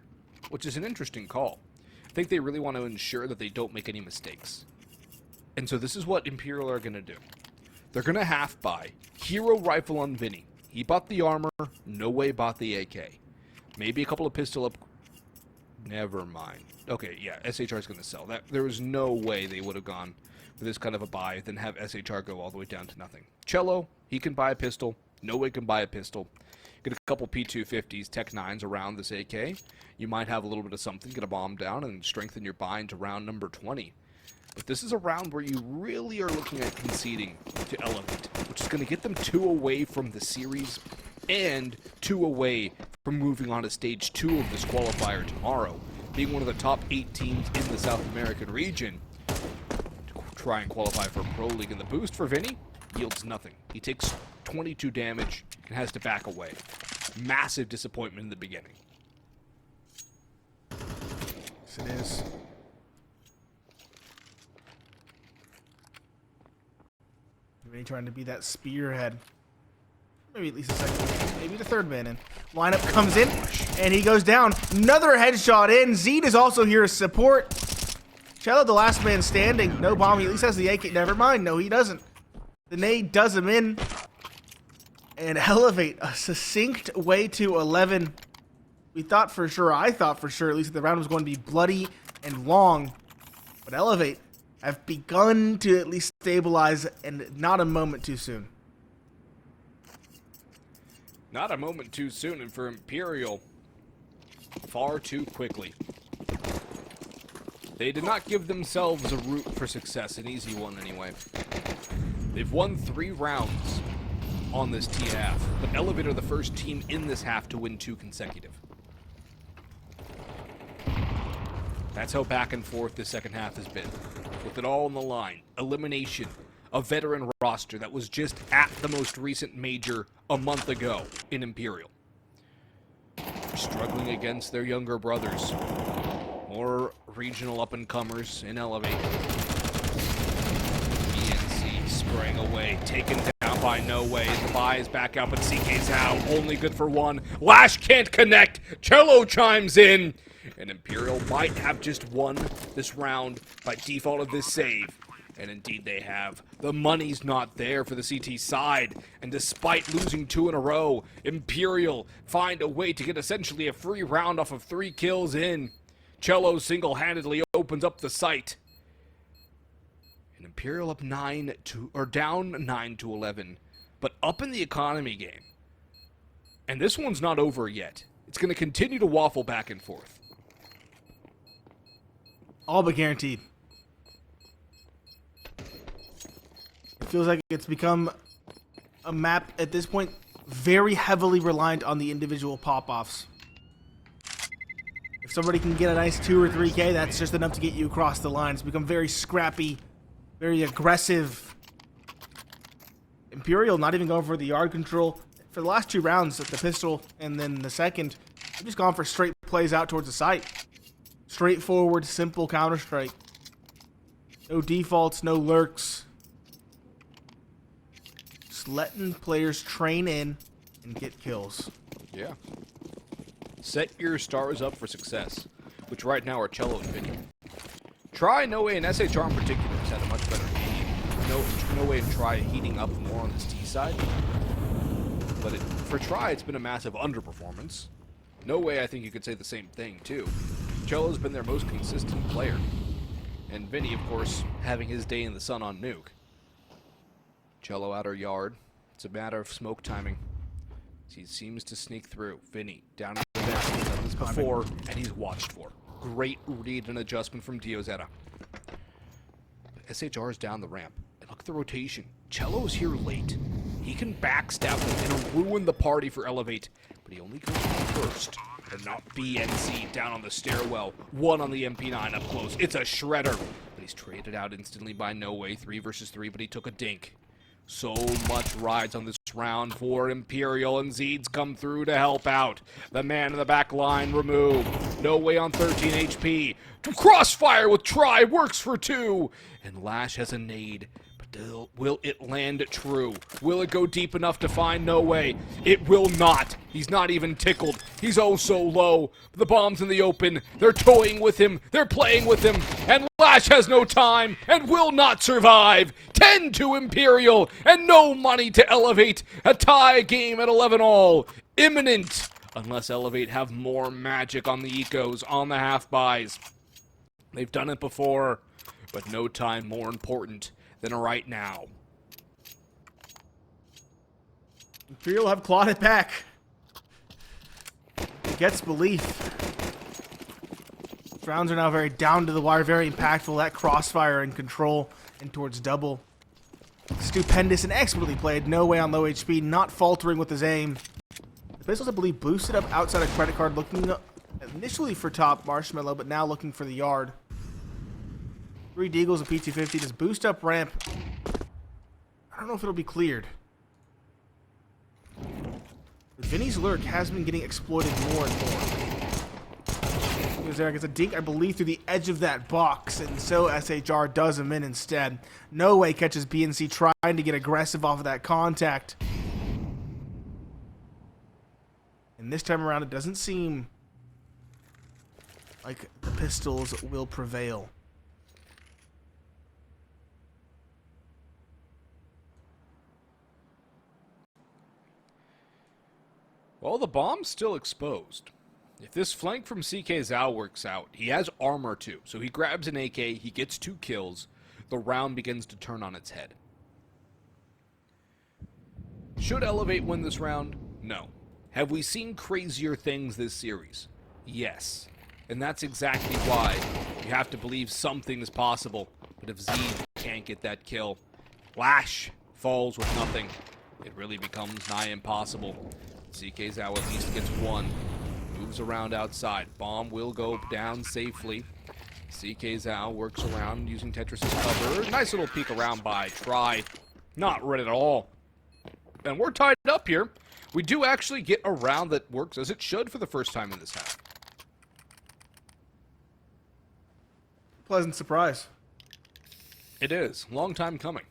which is an interesting call. I think they really want to ensure that they don't make any mistakes. And so this is what Imperial are going to do. They're going to half buy Hero Rifle on Vinny. He bought the armor, no way bought the AK. Maybe a couple of pistol up. Never mind. Okay, yeah, SHR is going to sell. There was no way they would have gone for this kind of a buy, then have SHR go all the way down to nothing. Cello, he can buy a pistol. No way can buy a pistol. Get a couple P250s, Tech 9s around this AK. You might have a little bit of something, get a bomb down, and strengthen your buy into round number 20. But this is a round where you really are looking at conceding to Elevate, which is going to get them 2 away from the series and 2 away from moving on to stage 2 of this qualifier tomorrow, being one of the top 8 teams in the South American region to try and qualify for Pro League. And the boost for Vinny yields nothing. He takes 22 damage and has to back away. Massive disappointment in the beginning. Yes, it is. Really trying to be that spearhead. Maybe at least a second. Maybe the third man in. Lineup comes in, and he goes down. Another headshot in. Zed is also here to support. Cello, the last man standing. No bomb. He at least has the AK. Never mind. No, he doesn't. The nade does him in. And Elevate, a succinct way to 11. We thought for sure, I thought for sure, at least the round was going to be bloody and long. But Elevate have begun to at least stabilize, and not a moment too soon. Not a moment too soon, and for Imperial, far too quickly. They did not give themselves a route for success, an easy one anyway. They've won 3 rounds on this T-half, but Elevate are the first team in this half to win 2 consecutive. That's how back and forth this second half has been. With it all on the line. Elimination. A veteran roster that was just at the most recent major a month ago in Imperial. Struggling against their younger brothers. More regional up-and-comers in Elevate. BNC spraying away. Taken down by No Way. The buy is back out, but CK's out. Only good for 1. Lash can't connect. Cello chimes in. And Imperial might have just won this round by default of this save. And indeed they have. The money's not there for the CT side. And despite losing 2 in a row, Imperial find a way to get essentially a free round off of 3 kills in. Cello single-handedly opens up the site. And Imperial up down 9-11, but up in the economy game. And this one's not over yet. It's going to continue to waffle back and forth. All but guaranteed. It feels like it's become a map at this point very heavily reliant on the individual pop-offs. If somebody can get a nice 2 or 3K, that's just enough to get you across the line. It's become very scrappy, very aggressive. Imperial not even going for the yard control. For the last 2 rounds, the pistol and then the second, they've just gone for straight plays out towards the site. Straightforward, simple Counter-Strike. No defaults, no lurks. Just letting players train in and get kills. Yeah. Set your stars up for success, which right now are Cello and Vinny. Try No Way and SHR in particular has had a much better game. No Way and Try heating up more on this T side. But for Try, it's been a massive underperformance. No Way, I think you could say the same thing, too. Cello's been their most consistent player. And Vinny, of course, having his day in the sun on Nuke. Cello outer yard. It's a matter of smoke timing. He seems to sneak through. Vinny down in the bench. He's done this before, and he's watched for. Great read and adjustment from diozera. SHR's down the ramp. And look at the rotation. Cello's here late. He can backstab them and ruin the party for Elevate. But he only goes first. And not B and C down on the stairwell. 1 on the MP9 up close. It's a shredder. But he's traded out instantly by No Way. 3 versus 3, but he took a dink. So much rides on this round for Imperial, and Zeed's come through to help out. The man in the back line removed. No Way on 13 HP. Crossfire with Try works for 2. And Lash has a nade. But will it land true? Will it go deep enough to find No Way? It will not. He's not even tickled. He's oh so low. The bomb's in the open. They're toying with him. They're playing with him. And Lash has no time and will not survive. 10 to Imperial and no money to Elevate. A tie game at 11 all. Imminent. Unless Elevate have more magic on the ecos, on the half buys. They've done it before, but no time more important than right now. Imperial have clawed it back. Gets belief. Rounds are now very down to the wire, very impactful. That crossfire and control and towards double. Stupendous and expertly played. No Way on low HP, not faltering with his aim. The pistols, I believe, boosted up outside of credit card, looking initially for top Marshmallow, but now looking for the yard. 3 Deagles, a P250, just boost up ramp. I don't know if it'll be cleared. Vinny's lurk has been getting exploited more and more. There gets a dink, I believe, through the edge of that box, and so SHR does him in instead. No Way catches BNC trying to get aggressive off of that contact. And this time around, it doesn't seem like the pistols will prevail. Well, the bomb's still exposed. If this flank from CK Zhao works out, he has armor too, so he grabs an AK, he gets 2 kills, the round begins to turn on its head. Should Elevate win this round? No. Have we seen crazier things this series? Yes. And that's exactly why you have to believe something is possible. But if Zeed can't get that kill, Lash falls with nothing, it really becomes nigh impossible. CK Zhao at least gets 1. Moves around outside. Bomb will go down safely. CK Zhao works around using Tetris' cover. Nice little peek around by Try. Not red at all. And we're tied up here. We do actually get a round that works as it should for the first time in this half. Pleasant surprise. It is. Long time coming.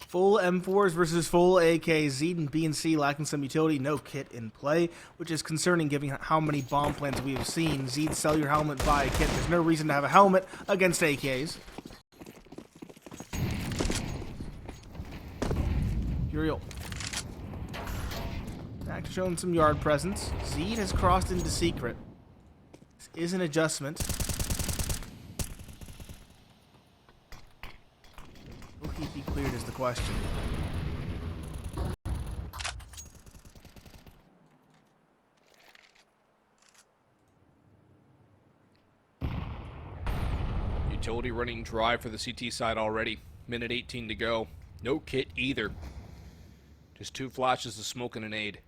Full M4s versus full AKs. Zeed and BNC lacking some utility. No kit in play, which is concerning given how many bomb plans we have seen. Zeed, sell your helmet, buy a kit. There's no reason to have a helmet against AKs. Imperial. Back showing some yard presence. Zed has crossed into secret. This is an adjustment. Will he be cleared is the question. Utility running dry for the CT side already. Minute 18 to go. No kit either. Just 2 flashes of smoke and a nade.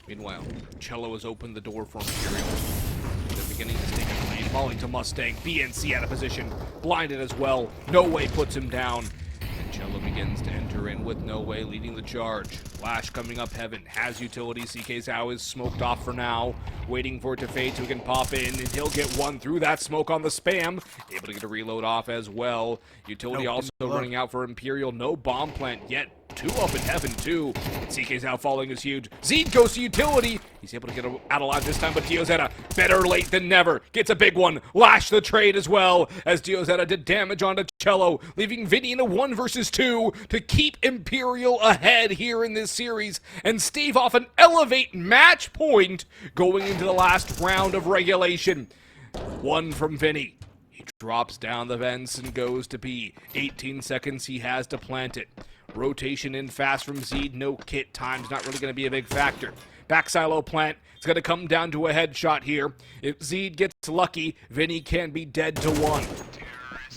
Meanwhile, Cello has opened the door for Imperial. They're beginning to take a lead. Falling to Mustang. BNC out of position. Blinded as well. No Way puts him down. And Cello begins to enter in with No Way leading the charge. Flash coming up heaven. Has utility. CK Zhao is smoked off for now. Waiting for it to fade so he can pop in. And he'll get one through that smoke on the spam. Able to get a reload off as well. Utility also running out for Imperial. No bomb plant yet. 2 up in heaven, too. CK Zhao falling is huge. Zed goes to utility. He's able to get out alive this time, but diozera, better late than never. Gets a big one. Lash the trade as well, as diozera did damage onto Cello, leaving Vinny in a 1 versus 2 to keep Imperial ahead here in this series and stave off an elevate match point going into the last round of regulation. 1 from Vinny. He drops down the vents and goes to B. 18 seconds he has to plant it. Rotation in fast from Zed. No kit. Time's not really going to be a big factor. Back silo plant. It's going to come down to a headshot here. If Zed gets lucky, Vinny can be dead to 1.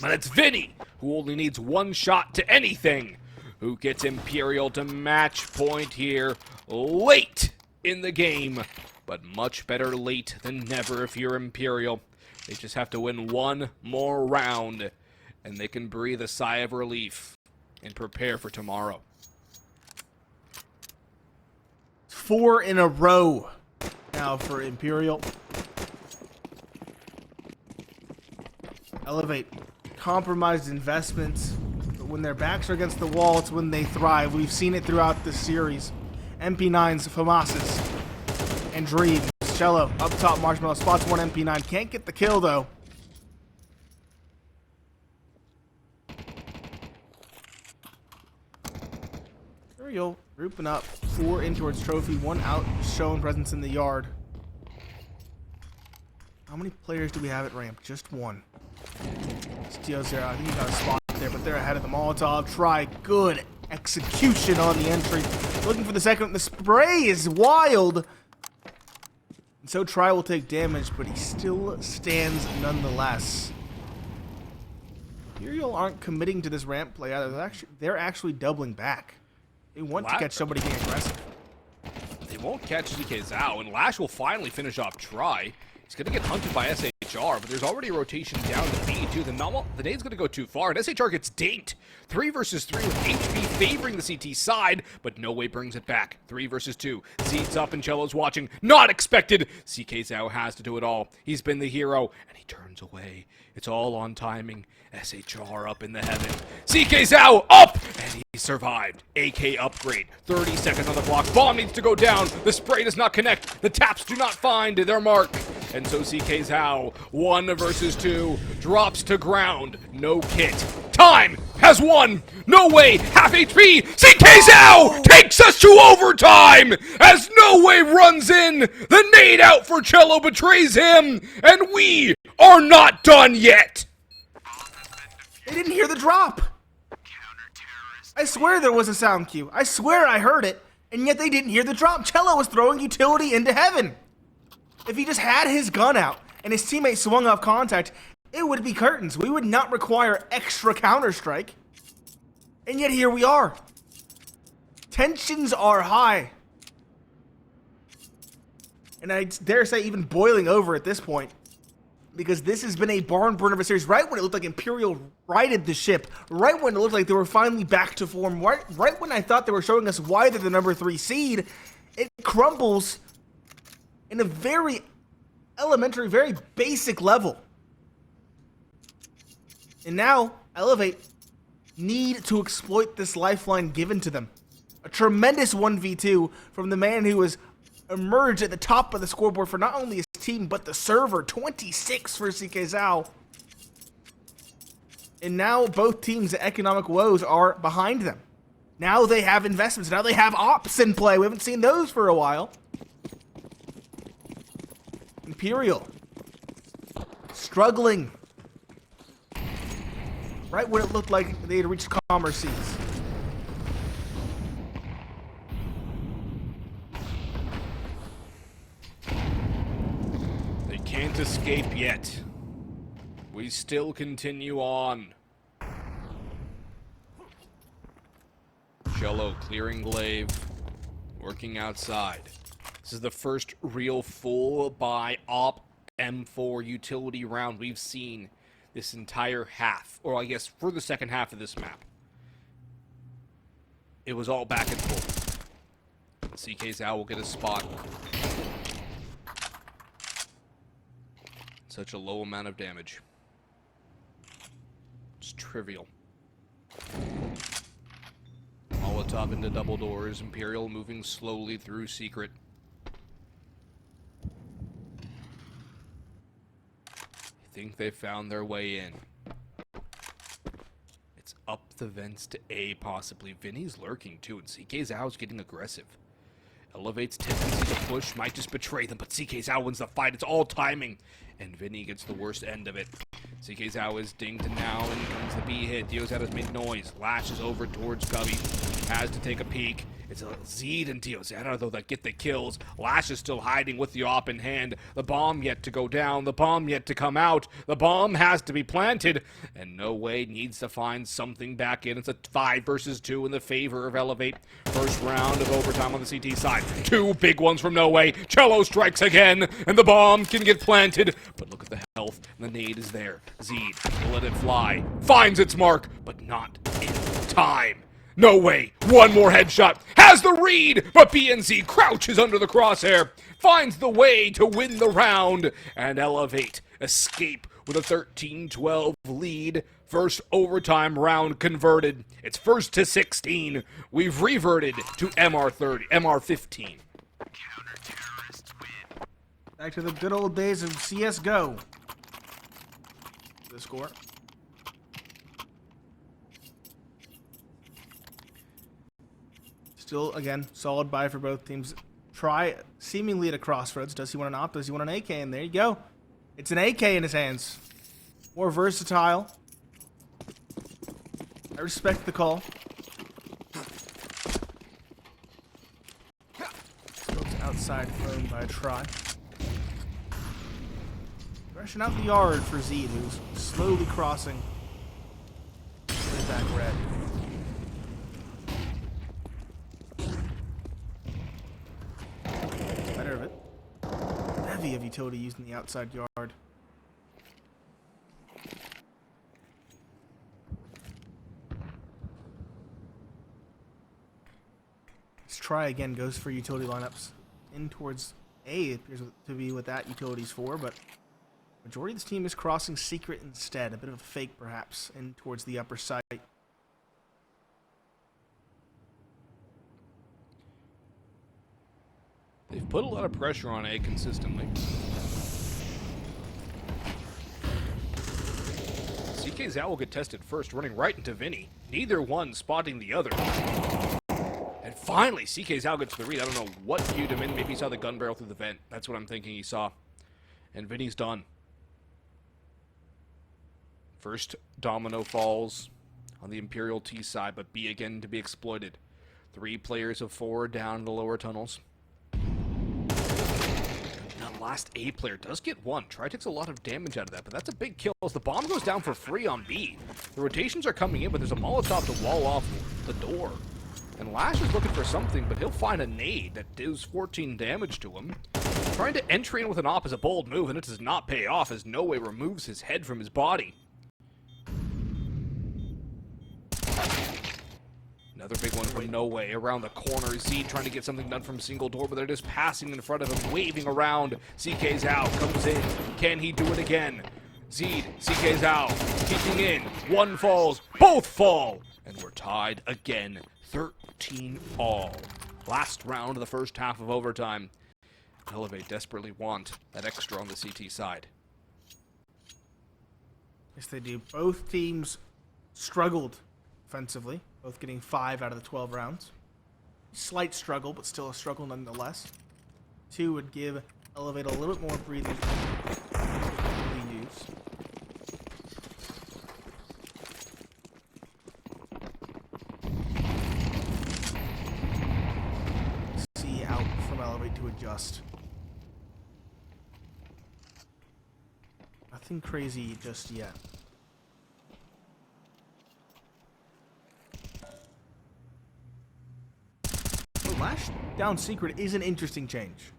But it's Vinny, who only needs 1 shot to anything, who gets Imperial to match point here late in the game. But much better late than never if you're Imperial. They just have to win 1 more round, and they can breathe a sigh of relief and prepare for tomorrow. 4 in a row now for Imperial. Elevate. Compromised investments. But when their backs are against the wall, it's when they thrive. We've seen it throughout this series. MP9's, FAMAS's, and Dreams. Cello up top, Marshmallow spots 1 MP9. Can't get the kill, though. Imperial grouping up. 4 in towards trophy, 1 out, showing presence in the yard. How many players do we have at ramp? Just 1. It's diozera. I think he got a spot there, but they're ahead of the Molotov. Try good execution on the entry. Looking for the second. The spray is wild. And so Try will take damage, but he still stands nonetheless. Imperial aren't committing to this ramp play either. They're actually doubling back. They want to catch somebody being aggressive. They won't catch CK Zhao, and Lash will finally finish off Try. He's going to get hunted by SHR, but there's already a rotation down to B, too. The nade's going to go too far, and SHR gets dinked. 3 versus 3 with HP favoring the CT side, but No Way brings it back. 3 versus 2. Zed's up and Cello's watching. Not expected! CK Zhao has to do it all. He's been the hero, and he turns away. It's all on timing. SHR up in the heaven. CK Zhao up! And he survived. AK upgrade. 30 seconds on the block. Bomb needs to go down. The spray does not connect. The taps do not find their mark. And so CK Zhao, 1 versus 2, drops to ground. No kit. Time has won. No Way, half HP. CK Zhao takes us to overtime as No Way runs in. The nade out for Cello betrays him. And we are not done yet. They didn't hear the drop. I swear there was a sound cue. I swear I heard it, and yet they didn't hear the drop. Cello was throwing utility into heaven. If he just had his gun out and his teammate swung off contact, it would be curtains. We would not require extra Counter-Strike. And yet here we are. Tensions are high. And I dare say even boiling over at this point. Because this has been a barn burner of a series. Right when it looked like Imperial righted the ship. Right when it looked like they were finally back to form. Right when I thought they were showing us why they're the number 3 seed. It crumbles in a very elementary, very basic level. And now, Elevate need to exploit this lifeline given to them. A tremendous 1v2 from the man who has emerged at the top of the scoreboard for not only his team, but the server. 26 for CK Zhao. And now both teams' economic woes are behind them. Now they have investments. Now they have ops in play. We haven't seen those for a while. Imperial. Struggling. Right when it looked like they had reached calmer seas. They can't escape yet. We still continue on. Cello clearing glaive, working outside. This is the first real full buy op M4 utility round we've seen this entire half, or I guess for the second half of this map. It was all back and forth. CK Zhao will get a spot. Such a low amount of damage. It's trivial. Molotov into double doors. Imperial moving slowly through secret. I think they found their way in. It's up the vents to A, possibly. Vinny's lurking too, and CK Zhao's getting aggressive. Elevate's tendency to push might just betray them, but CK Zhao wins the fight. It's all timing, and Vinny gets the worst end of it. CK Zhao is dinged, and now in comes the B hit. diozera's made noise. Lashes over towards Gubby. Has to take a peek. It's a Zeed and diozera, though, that get the kills. Lash is still hiding with the op in hand. The bomb yet to go down. The bomb yet to come out. The bomb has to be planted. And No Way needs to find something back in. It's a 5 versus 2 in the favor of Elevate. First round of overtime on the CT side. 2 big ones from No Way. Cello strikes again, and the bomb can get planted. But look at the health. The nade is there. Zeed will let it fly. Finds its mark, but not in time. No Way, one more headshot, has the read, but BNZ crouches under the crosshair, finds the way to win the round, and Elevate escape with a 13-12 lead. First overtime round converted. It's first to 16. We've reverted to MR15. Counter-terrorists win. Back to the good old days of CSGO. The score. Still, again, solid buy for both teams. Try seemingly at a crossroads. Does he want an op? Does he want an AK? And there you go. It's an AK in his hands. More versatile. I respect the call. Scopes outside phone by a try. Rushing out the yard for Zeed, who's slowly crossing. Way back red. Better of it. Heavy of utility used in the outside yard. Let's try again. Goes for utility lineups in towards A. It appears to be what that utility's for, but majority of this team is crossing secret instead. A bit of a fake, perhaps, in towards the upper site. They've put a lot of pressure on A consistently. CK Zhao will get tested first, running right into Vinny. Neither one spotting the other. And finally, CK Zhao gets the read. I don't know what cued him in. Maybe he saw the gun barrel through the vent. That's what I'm thinking he saw. And Vinny's done. First domino falls on the Imperial T side, but B again to be exploited. 3 players of 4 down in the lower tunnels. That last A player does get 1. Try takes a lot of damage out of that, but that's a big kill as the bomb goes down for free on B. The rotations are coming in, but there's a Molotov to wall off the door. And Lash is looking for something, but he'll find a nade that does 14 damage to him. Trying to entry in with an op is a bold move, and it does not pay off as No Way removes his head from his body. Another big one from No Way around the corner. Zeed trying to get something done from single door, but they're just passing in front of him, waving around. CK Zhao comes in. Can he do it again? Zeed, CK Zhao, keeping in. 1 falls, both fall, and we're tied again. 13 all. Last round of the first half of overtime. Elevate desperately want that extra on the CT side. Yes, they do. Both teams struggled offensively, both getting 5 out of the 12 rounds. Slight struggle, but still a struggle nonetheless. 2 would give Elevate a little bit more breathing to use. See out from Elevate to adjust. Nothing crazy just yet. Lash down secret is an interesting change.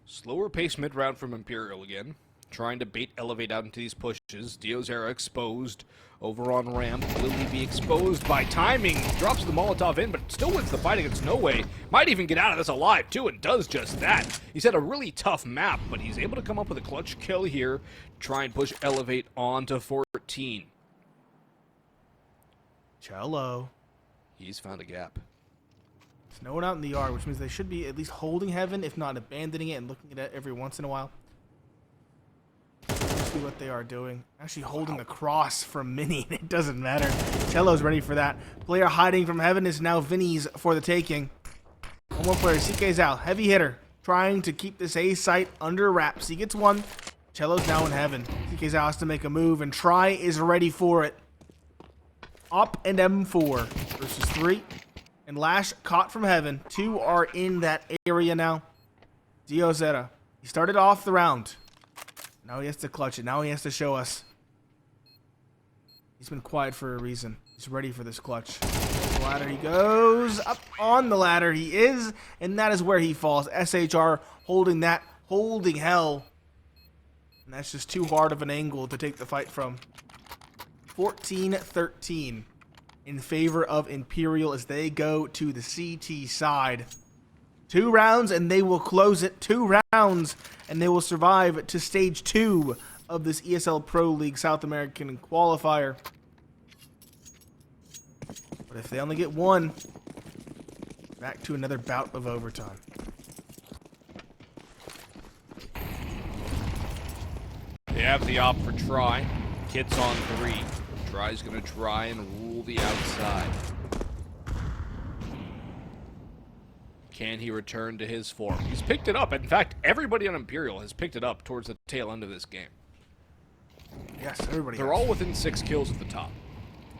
Slower pace mid-round from Imperial again. Trying to bait Elevate out into these pushes. Diozera exposed over on ramp. Will he be exposed by timing? Drops the Molotov in, but still wins the fight against No Way. Might even get out of this alive, too, and does just that. He's had a really tough map, but he's able to come up with a clutch kill here. Try and push Elevate on to 14. Cello. He's found a gap. There's no one out in the yard, which means they should be at least holding Heaven, if not abandoning it and looking at it every once in a while. See what they are doing. Actually holding the cross from Mini. It doesn't matter. Cello's ready for that. Player hiding from Heaven is now Vinny's for the taking. One more player. CK's out. Heavy hitter. Trying to keep this A site under wraps. He gets one. Cello's now in Heaven. CK's out has to make a move, and Try is ready for it. Up and M4 versus 3. And Lash caught from Heaven. 2 are in that area now. diozera. He started off the round. Now he has to clutch it. Now he has to show us. He's been quiet for a reason. He's ready for this clutch. The ladder he goes. Up on the ladder he is. And that is where he falls. SHR holding that. Holding hell. And that's just too hard of an angle to take the fight from. 14-13 in favor of Imperial as they go to the CT side. 2 rounds and they will close it. 2 rounds and they will survive to stage 2 of this ESL Pro League South American qualifier. But if they only get 1, back to another bout of overtime. They have the op for Try. Kit's on 3. Try's gonna try and rule the outside. Can he return to his form? He's picked it up. In fact, everybody on Imperial has picked it up towards the tail end of this game. Yes, everybody. They're all within 6 kills at the top.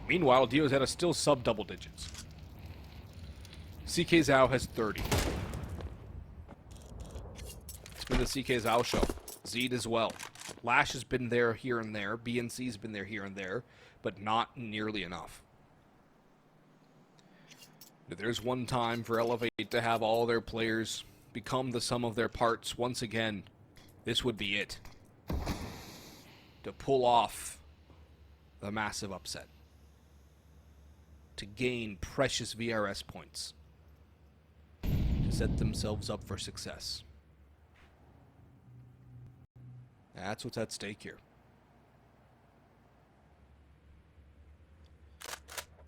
Meanwhile, diozera still sub double digits. CK Zhao has 30. It's been the CK Zhao show. Zed as well. Lash has been there here and there. BNC's been there here and there, but not nearly enough. If there's one time for Elevate to have all their players become the sum of their parts once again, this would be it. To pull off the massive upset. To gain precious VRS points. To set themselves up for success. That's what's at stake here.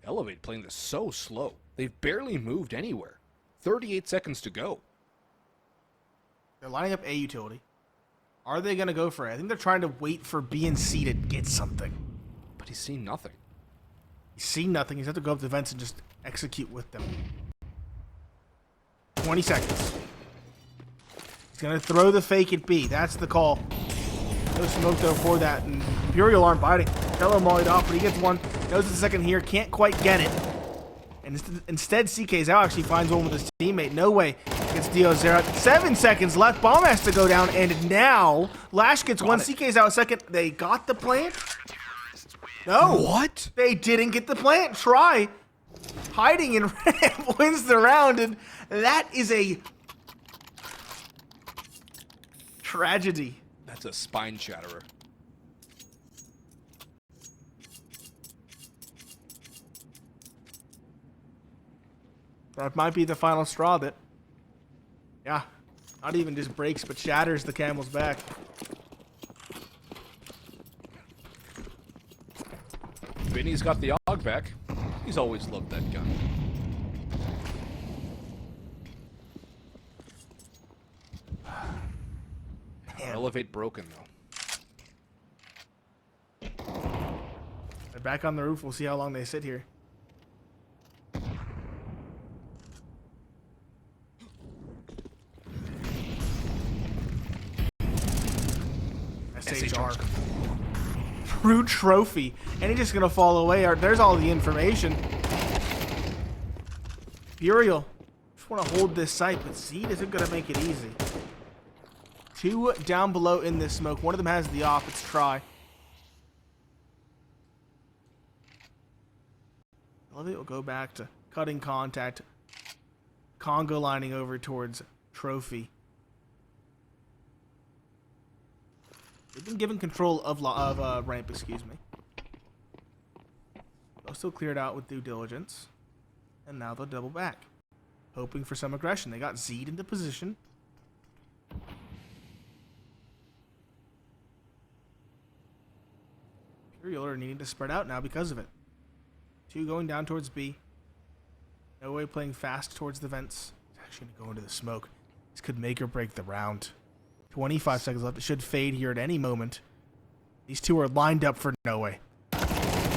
Elevate playing this so slow. They've barely moved anywhere. 38 seconds to go. They're lining up A utility. Are they going to go for it? I think they're trying to wait for B and C to get something. But he's seen nothing. He's seen nothing. He's have to go up to vents and just execute with them. 20 seconds. He's going to throw the fake at B. That's the call. No smoke though for that. And Imperial aren't biting. Cello mollied off, but he gets one. Knows it's the second here. Can't quite get it. And instead, CK Zhao actually finds one with his teammate. No Way gets diozera. 7 seconds left. Bomb has to go down. And now, Lash gets one. CK Zhao second. They got the plant? No. What? They didn't get the plant. Try. Hiding in ramp wins the round. And that is a tragedy. That's a spine shatterer. That might be the final straw that, yeah, not even just breaks, but shatters the camel's back. Vinny's got the AUG back. He's always loved that gun. Elevate broken, though. They're back on the roof. We'll see how long they sit here. SHR. True trophy. And he's just going to fall away. There's all the information. Imperial. Just want to hold this site, but Seed isn't going to make it easy. 2 down below in this smoke. One of them has the op. Let's try. Elevate will go back to cutting contact. Congo lining over towards Trophy. They've been given control of ramp, excuse me. They'll still cleared out with due diligence. And now they'll double back. Hoping for some aggression. They got Z'd into position. Imperial are needing to spread out now because of it. 2 going down towards B. No way playing fast towards the vents. He's actually going to go into the smoke. This could make or break the round. 25 seconds left. It should fade here at any moment. These 2 are lined up for no way.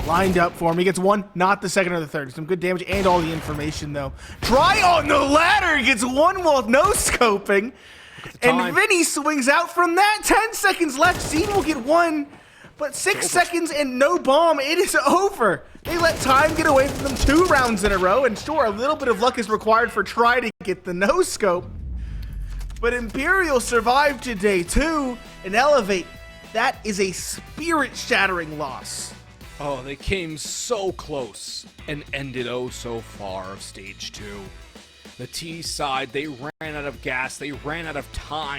Lined up for him. He gets 1, not the second or the third. Some good damage and all the information, though. Try on the ladder. He gets 1 while no scoping. And Vinny swings out from that. 10 seconds left. Zed will get 1. But 6 seconds and no bomb. It is over. They let time get away from them 2 rounds in a row. And sure, a little bit of luck is required for try to get the no-scope. But Imperial survived to day 2 and Elevate. That is a spirit-shattering loss. Oh, they came so close and ended oh so far of stage 2. The T side, they ran out of gas. They ran out of time.